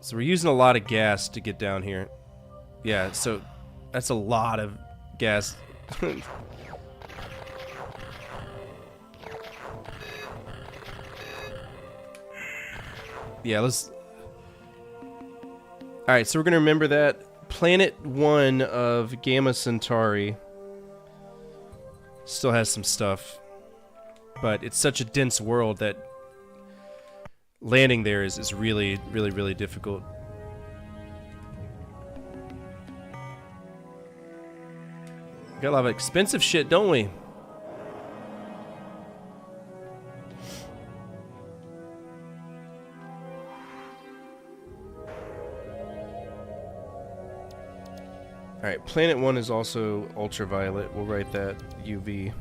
So we're using a lot of gas to get down here. Yeah, so that's a lot of gas. Yeah, let's... Alright, so we're going to remember that. Planet 1 of Gamma Centauri still has some stuff. But it's such a dense world that landing there is really, really, really difficult. Got a lot of expensive shit, don't we? Alright, Planet 1 is also ultraviolet. We'll write that UV.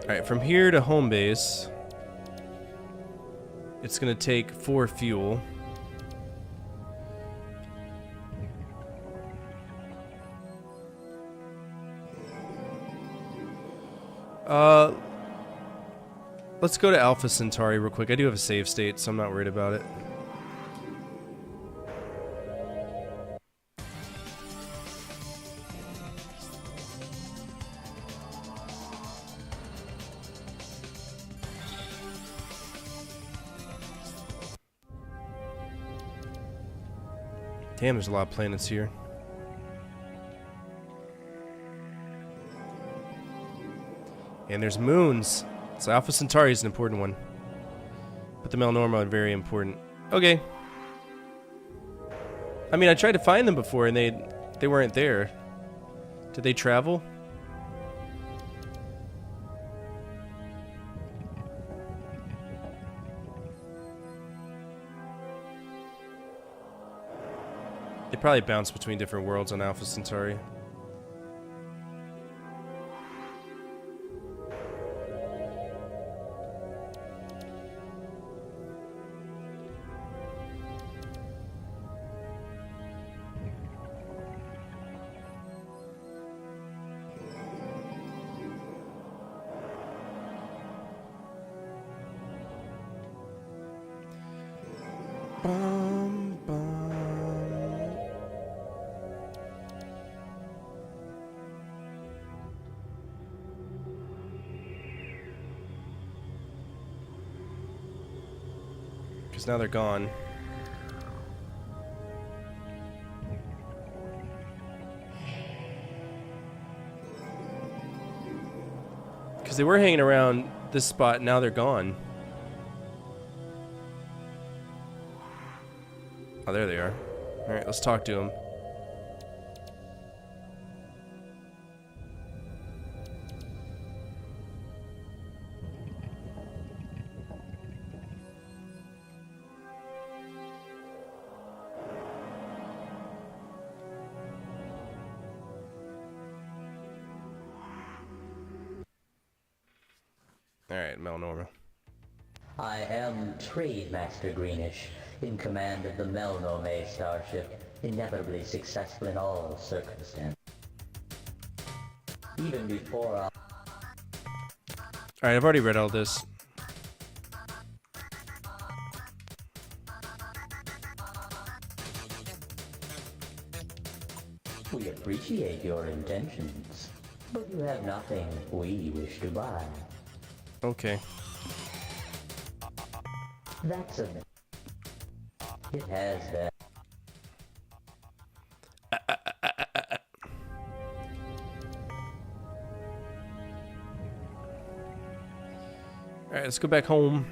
Alright, from here to home base, it's going to take 4 fuel. Let's go to Alpha Centauri real quick. I do have a save state, so I'm not worried about it. Damn, there's a lot of planets here. And there's moons. So Alpha Centauri is an important one. But the Melnorma are very important. Okay. I mean, I tried to find them before and they weren't there. Did they travel? They probably bounce between different worlds on Alpha Centauri. Bum, bum. Because now they're gone. Because they were hanging around this spot, now they're gone. Oh, there they are. Alright, let's talk to them. Alright, Melnorma. I am Trade Master Greenish, in command of the LMAO starship, inevitably successful in all circumstances. Even before I... Alright, I've already read all this. We appreciate your intentions, but you have nothing we wish to buy. Okay. That's a... It has that... Alright, let's go back home.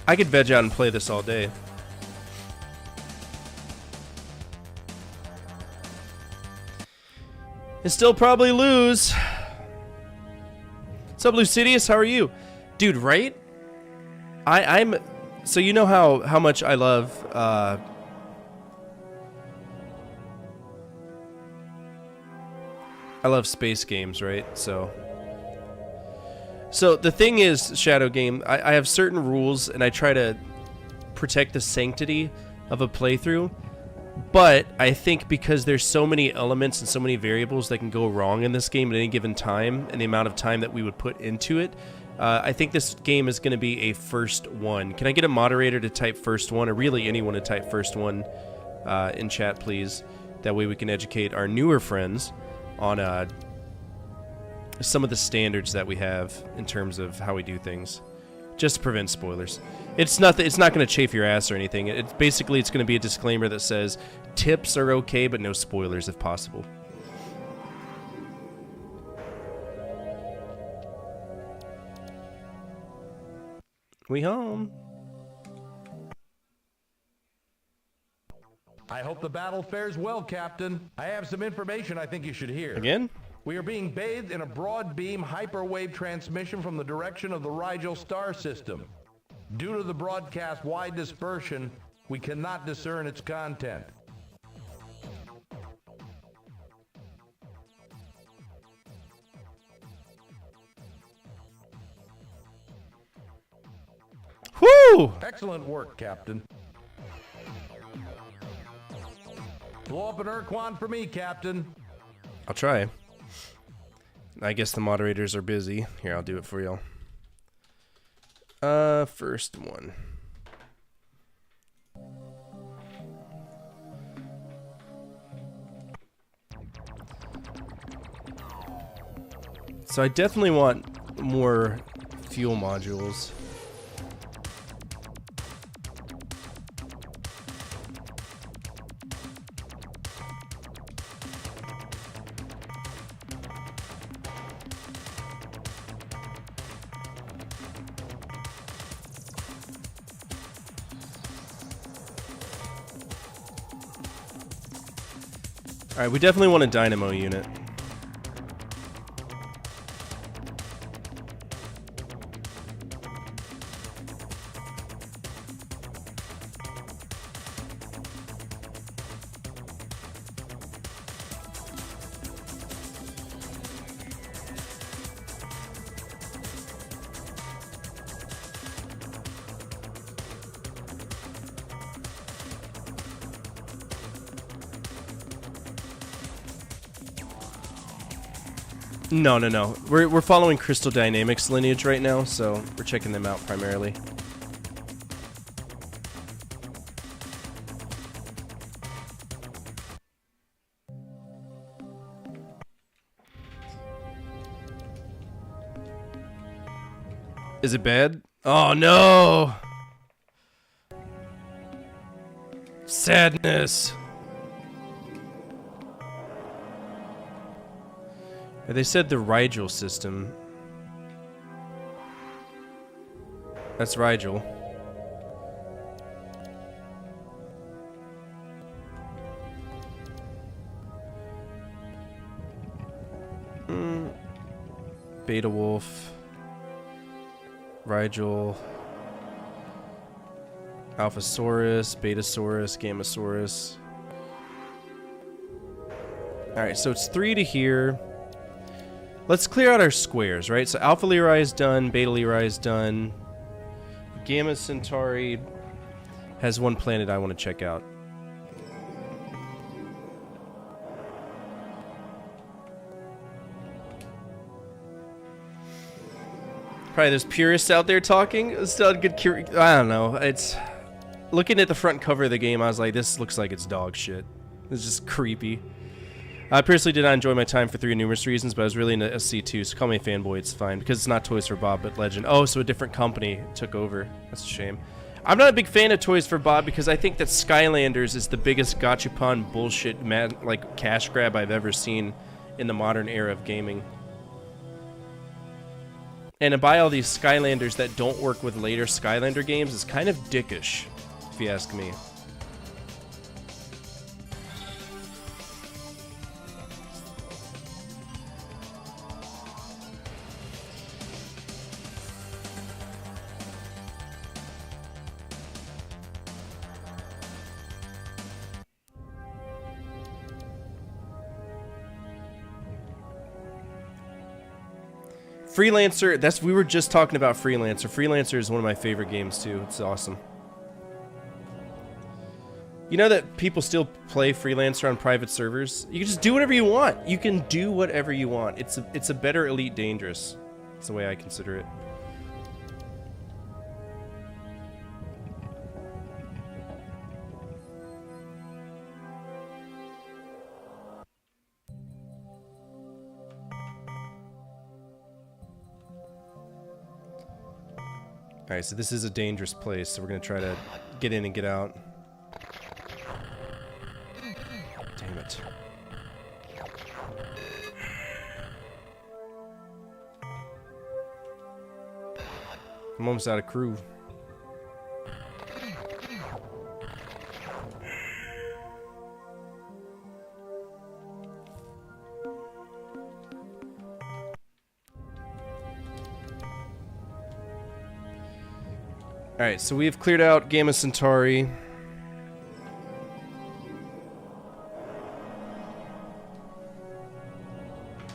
I could veg out and play this all day. And still probably lose. What's up, Lucidius? How are you? Dude, right? I'm... So you know how much I love... I love space games, right? So the thing is, Shadow Game, I have certain rules, and I try to protect the sanctity of a playthrough. But I think because there's so many elements and so many variables that can go wrong in this game at any given time, and the amount of time that we would put into it, I think this game is going to be a first one. Can I get a moderator to type first one, or really anyone to type first one in chat, please? That way we can educate our newer friends on some of the standards that we have in terms of how we do things, just to prevent spoilers. It's not going to chafe your ass or anything. It's basically going to be a disclaimer that says tips are okay, but no spoilers if possible. We home. I hope the battle fares well, Captain. I have some information I think you should hear. Again? We are being bathed in a broad beam hyperwave transmission from the direction of the Rigel star system. Due to the broadcast wide dispersion, we cannot discern its content. Whoo! Excellent work, Captain. Blow up an Urquan for me, Captain. I'll try. I guess the moderators are busy. Here, I'll do it for y'all. First one. So I definitely want more fuel modules. Alright, we definitely want a dynamo unit. No, no, no. We're following Crystal Dynamics lineage right now, so we're checking them out primarily. Is it bad? Oh no! Sadness. They said the Rigel system. That's Rigel. Beta Wolf. Rigel. Alphasaurus, Betasaurus, Gammasaurus. Alright, so it's 3 to here. Let's clear out our squares, right? So Alpha Lyrae is done, Beta Lyrae is done. Gamma Centauri has one planet I want to check out. Probably there's purists out there talking. It's not good. I don't know. It's looking at the front cover of the game. I was like, this looks like it's dog shit. It's just creepy. I personally did not enjoy my time for 3 numerous reasons, but I was really into SC2, so call me a fanboy, it's fine. Because it's not Toys for Bob, but Legend. Oh, so a different company took over. That's a shame. I'm not a big fan of Toys for Bob because I think that Skylanders is the biggest gachapon bullshit, like, cash grab I've ever seen in the modern era of gaming. And to buy all these Skylanders that don't work with later Skylander games is kind of dickish, if you ask me. Freelancer, we were just talking about Freelancer. Freelancer is one of my favorite games too. It's awesome. You know that people still play Freelancer on private servers? You can just do whatever you want. You can do whatever you want. It's a better Elite Dangerous. That's the way I consider it. Alright, so this is a dangerous place, so we're gonna try to get in and get out. Damn it. I'm almost out of crew. Alright, so we've cleared out Gamma Centauri.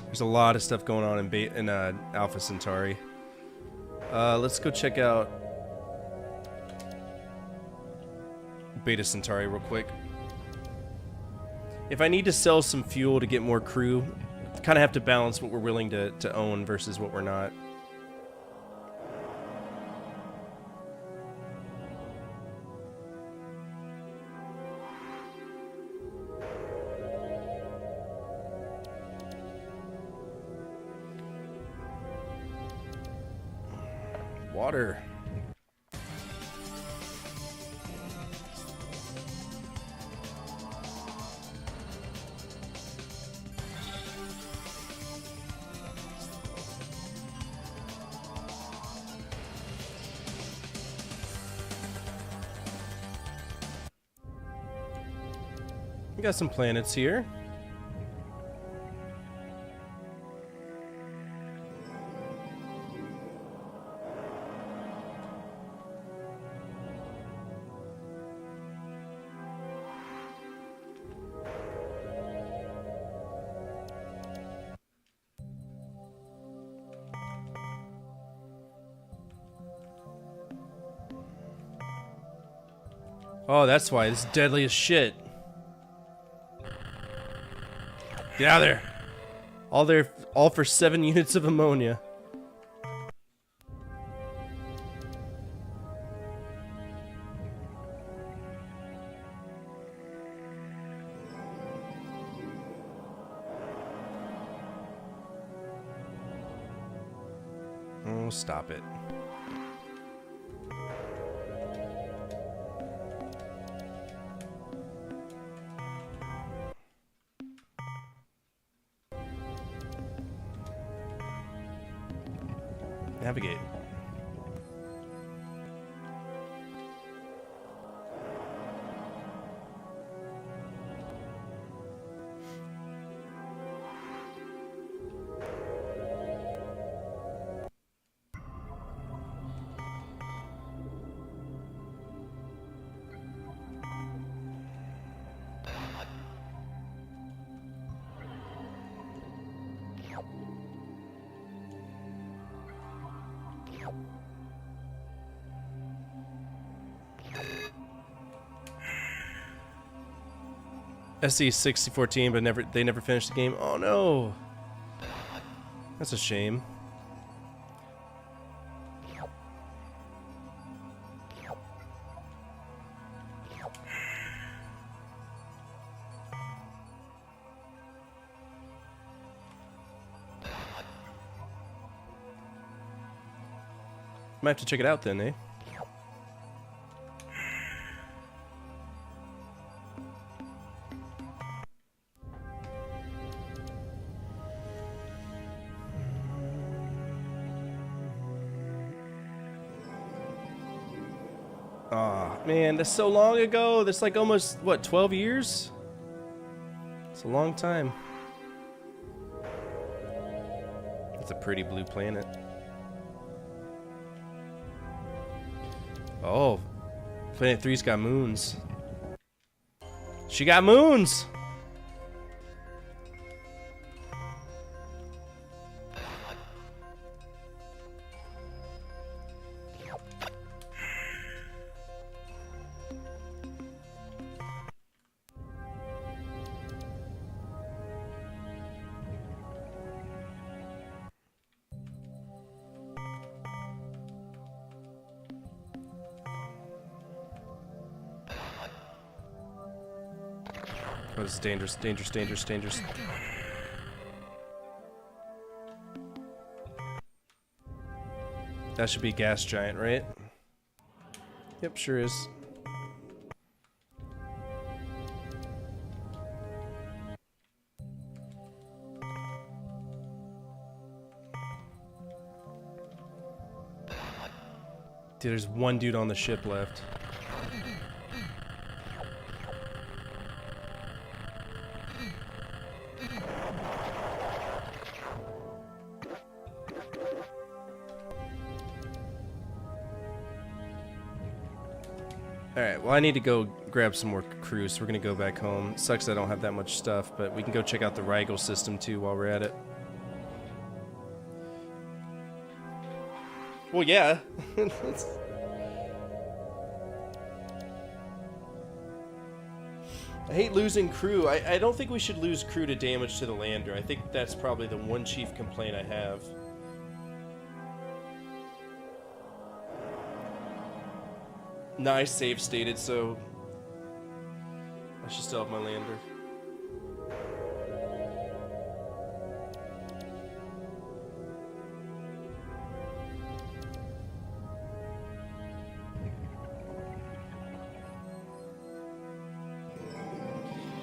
There's a lot of stuff going on in Alpha Centauri. Let's go check out Beta Centauri real quick. If I need to sell some fuel to get more crew, kind of have to balance what we're willing to own versus what we're not. Water. We got some planets here. Oh, that's why. This is deadly as shit. Get out of there. All for 7 units of ammonia. Oh, stop it. Navigate. SC 6014, but they never finished the game. Oh no, that's a shame. Might have to check it out then, eh? Aw, man, that's so long ago. That's like almost, what, 12 years? It's a long time. It's a pretty blue planet. Oh, Planet 3's got moons. She got moons! Oh, this is dangerous, dangerous, dangerous, dangerous. That should be gas giant, right? Yep, sure is. Dude, there's one dude on the ship left. Alright, well I need to go grab some more crew, so we're gonna go back home. Sucks I don't have that much stuff, but we can go check out the Rigel system too while we're at it. Well, yeah. I hate losing crew. I don't think we should lose crew to damage to the lander. I think that's probably the one chief complaint I have. Nah, I save stated, so I should still have my lander.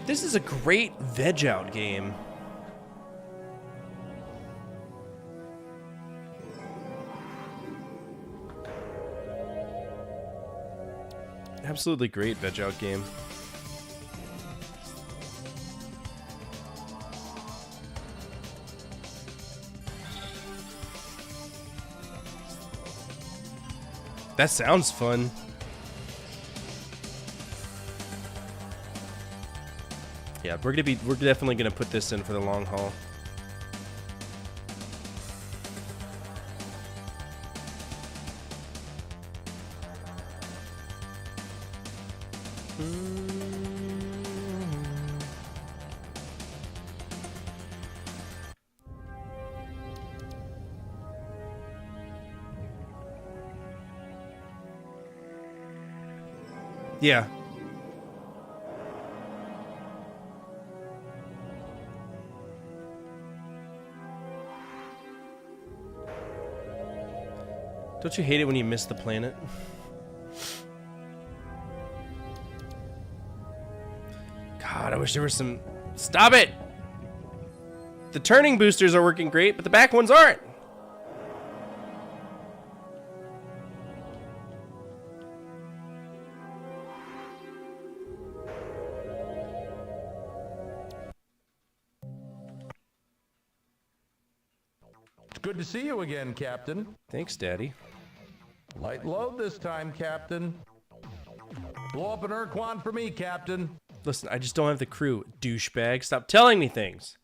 This is a great veg out game. Absolutely great veg out game. That sounds fun. Yeah, we're definitely gonna put this in for the long haul. Yeah. Don't you hate it when you miss the planet? God, I wish there was some... Stop it! The turning boosters are working great, but the back ones aren't! It's good to see you again, Captain. Thanks, Daddy. Light load this time, Captain. Blow up an Urquan for me, Captain. Listen, I just don't have the crew, douchebag. Stop telling me things.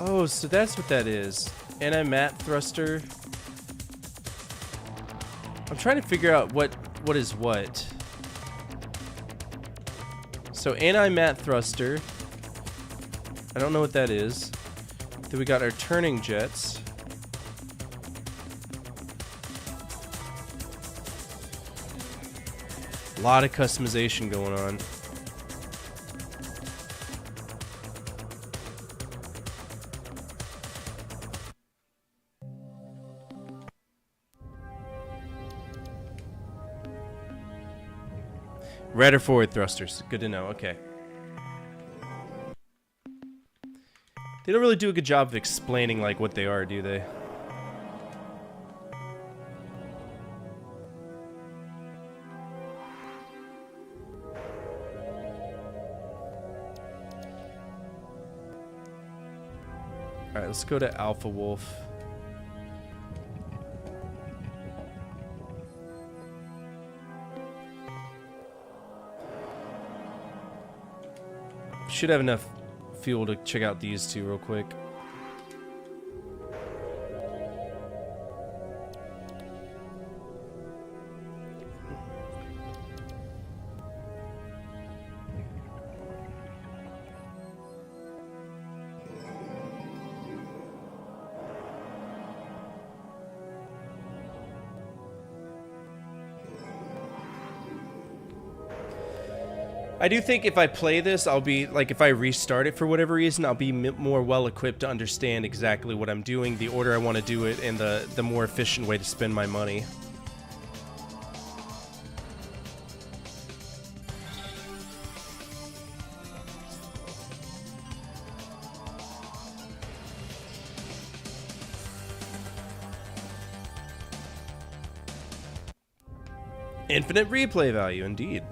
Oh, so that's what that is. Anti-mat thruster. I'm trying to figure out what is what. So anti-mat thruster. I don't know what that is. Then we got our turning jets. A lot of customization going on. Right or forward thrusters. Good to know. Okay. They don't really do a good job of explaining like what they are, do they? All right, let's go to Alpha Wolf. Should have enough fuel to check out these two real quick. I do think if I play this, I'll be, like, if I restart it for whatever reason, I'll be more well-equipped to understand exactly what I'm doing, the order I want to do it, and the more efficient way to spend my money. Infinite replay value, indeed.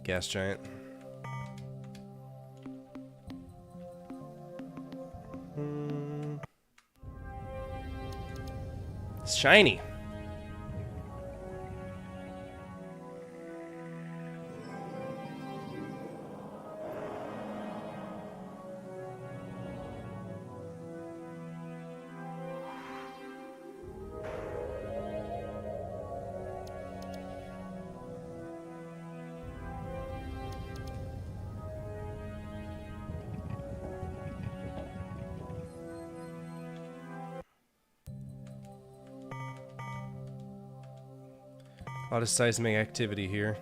Gas giant. It's shiny. A lot of seismic activity here.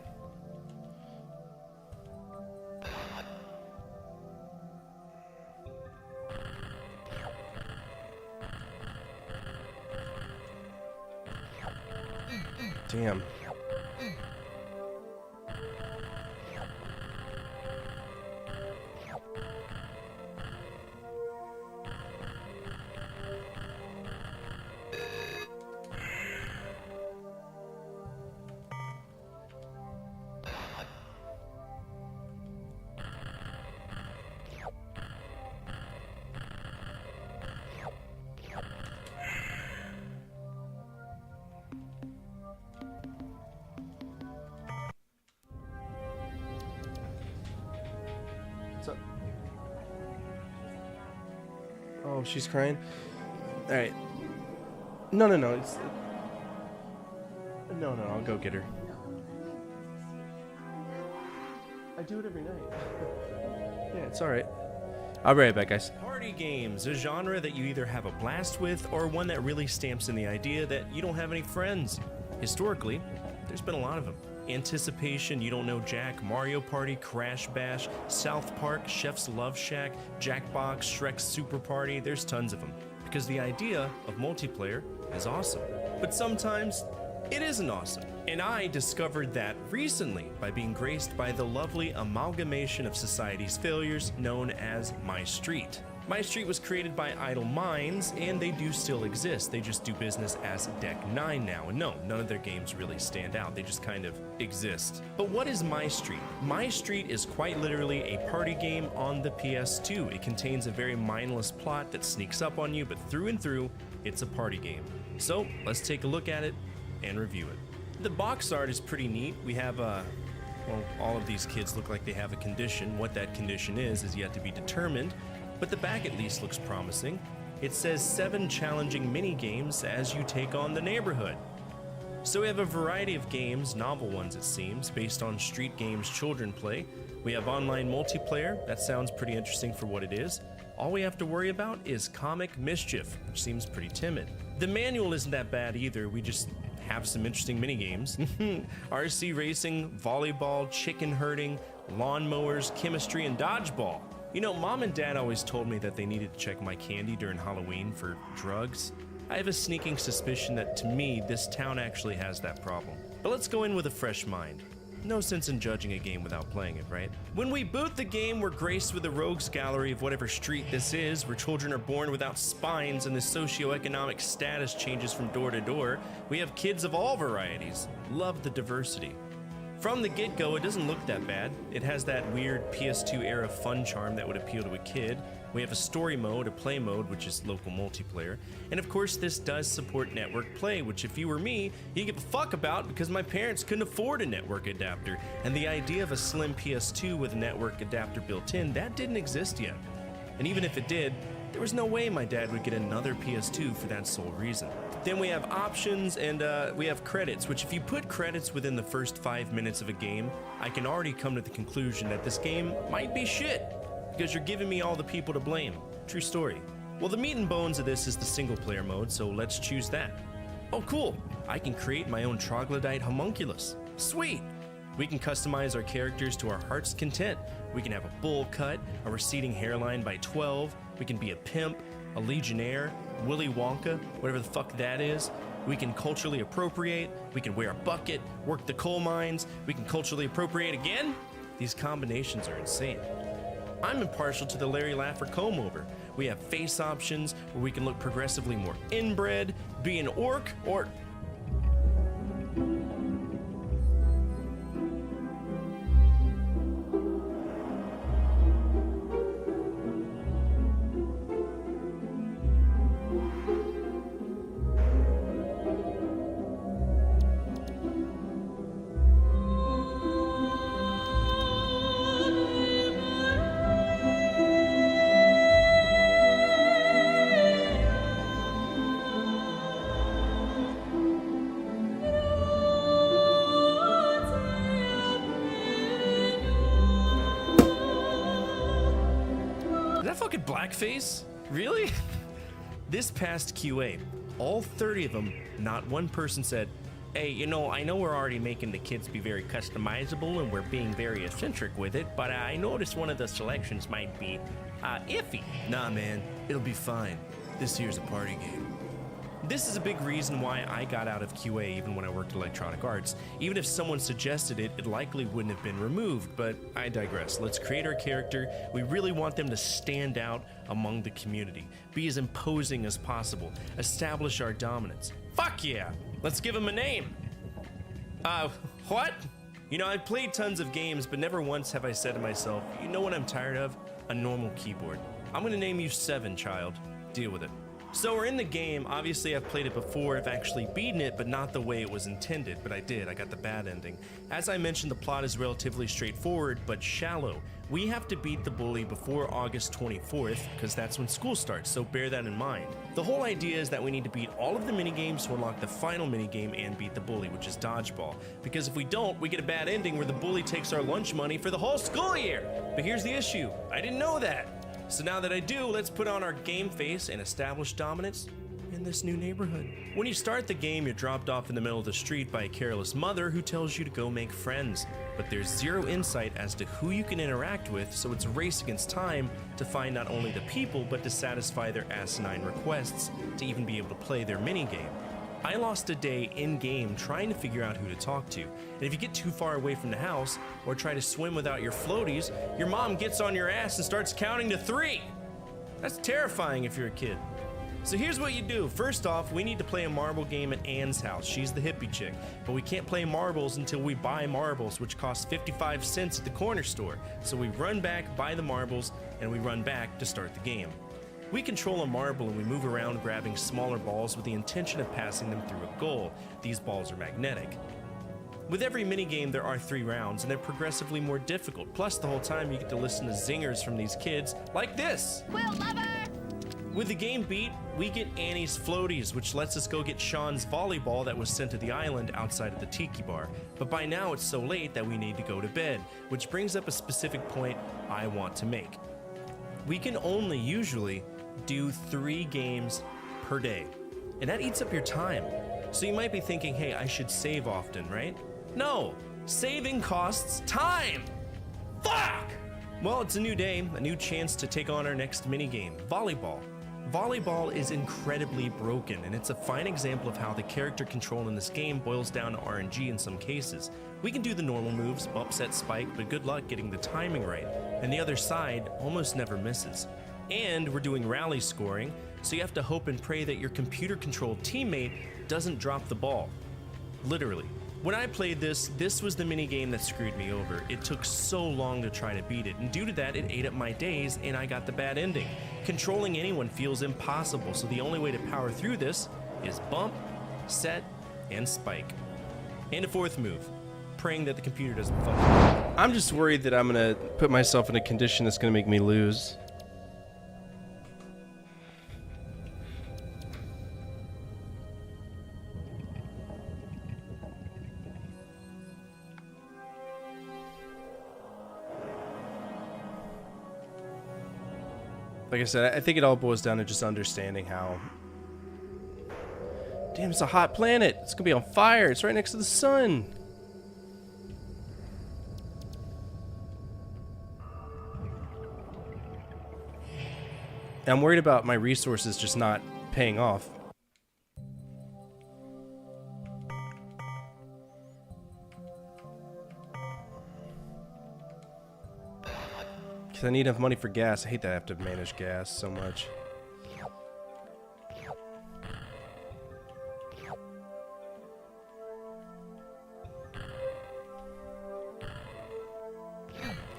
Damn. What's up? Oh, she's crying? Alright. No, it's... No, I'll go get her. I do it every night. Yeah, it's alright. I'll be right back, guys. Party games, a genre that you either have a blast with or one that really stamps in the idea that you don't have any friends. Historically, there's been a lot of them. Anticipation, You Don't Know Jack, Mario Party, Crash Bash, South Park, Chef's Love Shack, Jackbox, Shrek's Super Party, there's tons of them. Because the idea of multiplayer is awesome. But sometimes it isn't awesome. And I discovered that recently by being graced by the lovely amalgamation of society's failures known as My Street. My Street was created by Idle Minds, and they do still exist. They just do business as Deck 9 now. And no, none of their games really stand out. They just kind of exist. But what is My Street? My Street is quite literally a party game on the PS2. It contains a very mindless plot that sneaks up on you, but through and through, it's a party game. So let's take a look at it and review it. The box art is pretty neat. We have well, all of these kids look like they have a condition. What that condition is yet to be determined. But the back at least looks promising. It says 7 challenging mini games as you take on the neighborhood. So we have a variety of games, novel ones it seems, based on street games children play. We have online multiplayer, that sounds pretty interesting for what it is. All we have to worry about is comic mischief, which seems pretty timid. The manual isn't that bad either, we just have some interesting mini games. RC racing, volleyball, chicken herding, lawnmowers, chemistry, and dodgeball. You know, Mom and Dad always told me that they needed to check my candy during Halloween for drugs. I have a sneaking suspicion that to me, this town actually has that problem. But let's go in with a fresh mind. No sense in judging a game without playing it, right? When we boot the game, we're graced with a rogues gallery of whatever street this is, where children are born without spines and the socioeconomic status changes from door to door. We have kids of all varieties. Love the diversity. From the get-go, it doesn't look that bad. It has that weird PS2 era fun charm that would appeal to a kid. We have a story mode, a play mode, which is local multiplayer. And of course, this does support network play, which if you were me, you give a fuck about because my parents couldn't afford a network adapter. And the idea of a slim PS2 with a network adapter built in, that didn't exist yet. And even if it did, there was no way my dad would get another PS2 for that sole reason. Then we have options and we have credits, which if you put credits within the first 5 minutes of a game, I can already come to the conclusion that this game might be shit, because you're giving me all the people to blame. True story. Well, the meat and bones of this is the single player mode, so let's choose that. Oh cool, I can create my own troglodyte homunculus. Sweet! We can customize our characters to our heart's content. We can have a bowl cut, a receding hairline by 12, we can be a pimp, a legionnaire, Willy Wonka, whatever the fuck that is. We can culturally appropriate, we can wear a bucket, work the coal mines, we can culturally appropriate again. These combinations are insane. I'm impartial to the Larry Laffer comb over. We have face options where we can look progressively more inbred, be an orc, or... fucking blackface? Really? This past QA, all 30 of them, not one person said, hey, you know, I know we're already making the kids be very customizable and we're being very eccentric with it, but I noticed one of the selections might be iffy. Nah, man, it'll be fine. This here's a party game. This is a big reason why I got out of QA even when I worked at Electronic Arts. Even if someone suggested it, it likely wouldn't have been removed, but I digress. Let's create our character. We really want them to stand out among the community, be as imposing as possible, establish our dominance. Fuck yeah! Let's give them a name! What? You know, I've played tons of games, but never once have I said to myself, you know what I'm tired of? A normal keyboard. I'm gonna name you 7, child. Deal with it. So we're in the game. Obviously I've played it before, I've actually beaten it, but not the way it was intended, but I did. I got the bad ending. As I mentioned, the plot is relatively straightforward, but shallow. We have to beat the bully before August 24th, because that's when school starts, so bear that in mind. The whole idea is that we need to beat all of the minigames to unlock the final minigame and beat the bully, which is dodgeball. Because if we don't, we get a bad ending where the bully takes our lunch money for the whole school year. But here's the issue, I didn't know that. So now that I do, let's put on our game face and establish dominance in this new neighborhood. When you start the game, you're dropped off in the middle of the street by a careless mother who tells you to go make friends. But there's zero insight as to who you can interact with, so it's a race against time to find not only the people, but to satisfy their asinine requests to even be able to play their minigame. I lost a day in-game trying to figure out who to talk to, and if you get too far away from the house, or try to swim without your floaties, your mom gets on your ass and starts counting to 3! That's terrifying if you're a kid. So here's what you do. First off, we need to play a marble game at Anne's house. She's the hippie chick, but we can't play marbles until we buy marbles, which cost 55 cents at the corner store. So we run back, buy the marbles, and we run back to start the game. We control a marble and we move around grabbing smaller balls with the intention of passing them through a goal. These balls are magnetic. With every minigame there are 3 rounds and they're progressively more difficult. Plus the whole time you get to listen to zingers from these kids like this. Quill lover! With the game beat, we get Annie's floaties, which lets us go get Sean's volleyball that was sent to the island outside of the tiki bar. But by now it's so late that we need to go to bed, which brings up a specific point I want to make. We can only usually do 3 games per day, and that eats up your time. So you might be thinking, hey, I should save often, right? No, saving costs time. Fuck! Well, it's a new day, a new chance to take on our next minigame, volleyball. Volleyball is incredibly broken, and it's a fine example of how the character control in this game boils down to RNG in some cases. We can do the normal moves, bump, set, spike, but good luck getting the timing right, and the other side almost never misses. And we're doing rally scoring, so you have to hope and pray that your computer-controlled teammate doesn't drop the ball. Literally. When I played this was the minigame that screwed me over. It took so long to try to beat it, and due to that, it ate up my days, and I got the bad ending. Controlling anyone feels impossible, so the only way to power through this is bump, set, and spike. And a 4th move, praying that the computer doesn't function. I'm just worried that I'm gonna put myself in a condition that's gonna make me lose. Like I said, I think it all boils down to just understanding how... Damn, it's a hot planet. It's gonna be on fire. It's right next to the sun. And I'm worried about my resources just not paying off. Because I need enough money for gas. I hate that I have to manage gas so much.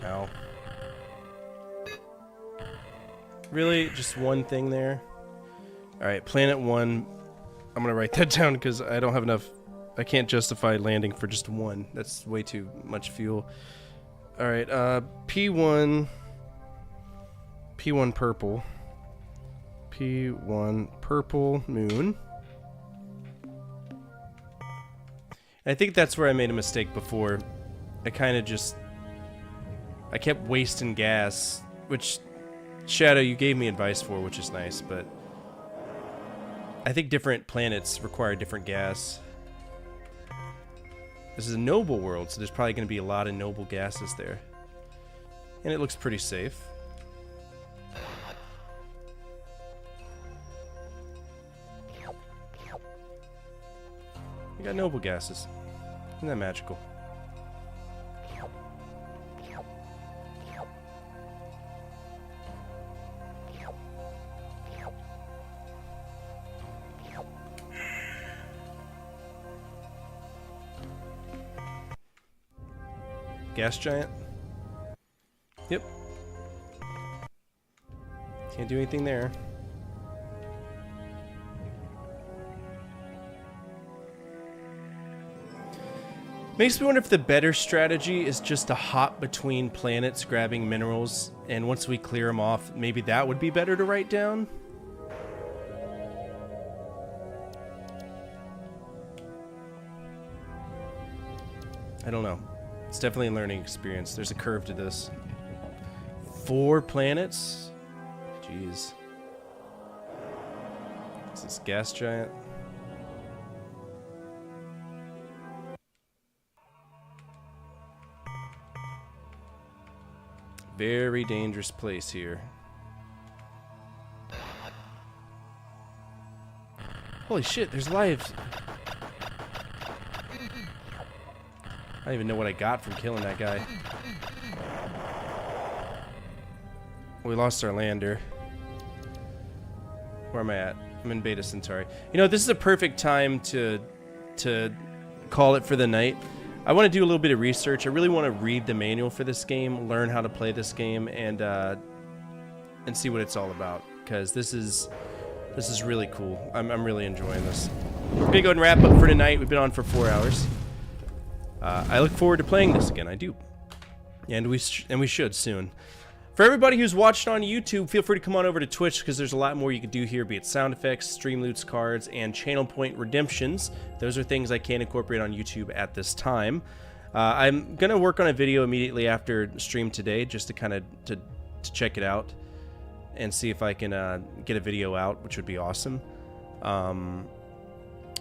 Ow. Really? Just one thing there? Alright, Planet 1. I'm gonna write that down because I don't have enough. I can't justify landing for just one. That's way too much fuel. Alright, P1... P1 purple. P1 purple moon. I think that's where I made a mistake before. I kept wasting gas, which Shadow, you gave me advice for, which is nice, but I think different planets require different gas. This is a noble world, so there's probably going to be a lot of noble gases there. And it looks pretty safe. got noble gases. Isn't that magical? Gas giant? Yep. Can't do anything there. Makes me wonder if the better strategy is just to hop between planets grabbing minerals, and once we clear them off, maybe that would be better to write down? I don't know. It's definitely a learning experience. There's a curve to this. 4 planets? Jeez. Is this gas giant? Very dangerous place here. Holy shit, there's lives. I don't even know what I got from killing that guy. We lost our lander. Where am I at? I'm in Beta Centauri. You know, this is a perfect time to call it for the night. I want to do a little bit of research. I really want to read the manual for this game, learn how to play this game, and see what it's all about. Because this is really cool. I'm really enjoying this. We're gonna go ahead and wrap up for tonight. We've been on for 4 hours. I look forward to playing this again. I do, and we should soon. For everybody who's watched on YouTube, feel free to come on over to Twitch because there's a lot more you can do here, be it sound effects, stream loots, cards, and channel point redemptions. Those are things I can't incorporate on YouTube at this time. I'm going to work on a video immediately after stream today just to kind of to check it out and see if I can get a video out, which would be awesome.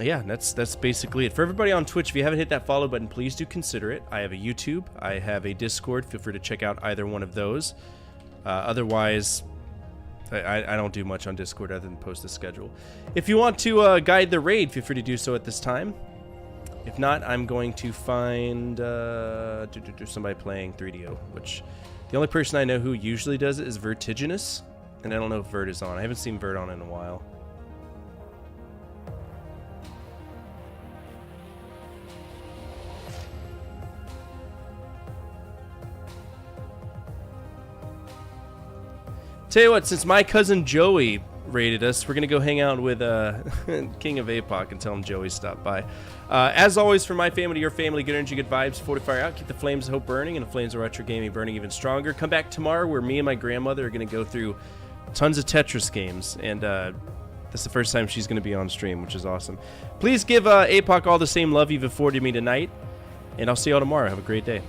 Yeah, that's basically it. For everybody on Twitch, if you haven't hit that follow button, please do consider it. I have a YouTube. I have a Discord. Feel free to check out either one of those. Otherwise, I don't do much on Discord other than post the schedule. If you want to guide the raid, feel free to do so at this time. If not, I'm going to find somebody playing 3DO, which the only person I know who usually does it is Vertiginous, and I don't know if Vert is on. I haven't seen Vert on in a while. Tell you what, since my cousin Joey raided us, we're going to go hang out with King of APOC and tell him Joey stopped by. As always, from my family to your family, good energy, good vibes, fortify out, keep the flames of hope burning, and the flames of retro gaming burning even stronger. Come back tomorrow where me and my grandmother are going to go through tons of Tetris games, and that's the first time she's going to be on stream, which is awesome. Please give APOC all the same love you've afforded me tonight, and I'll see you all tomorrow. Have a great day.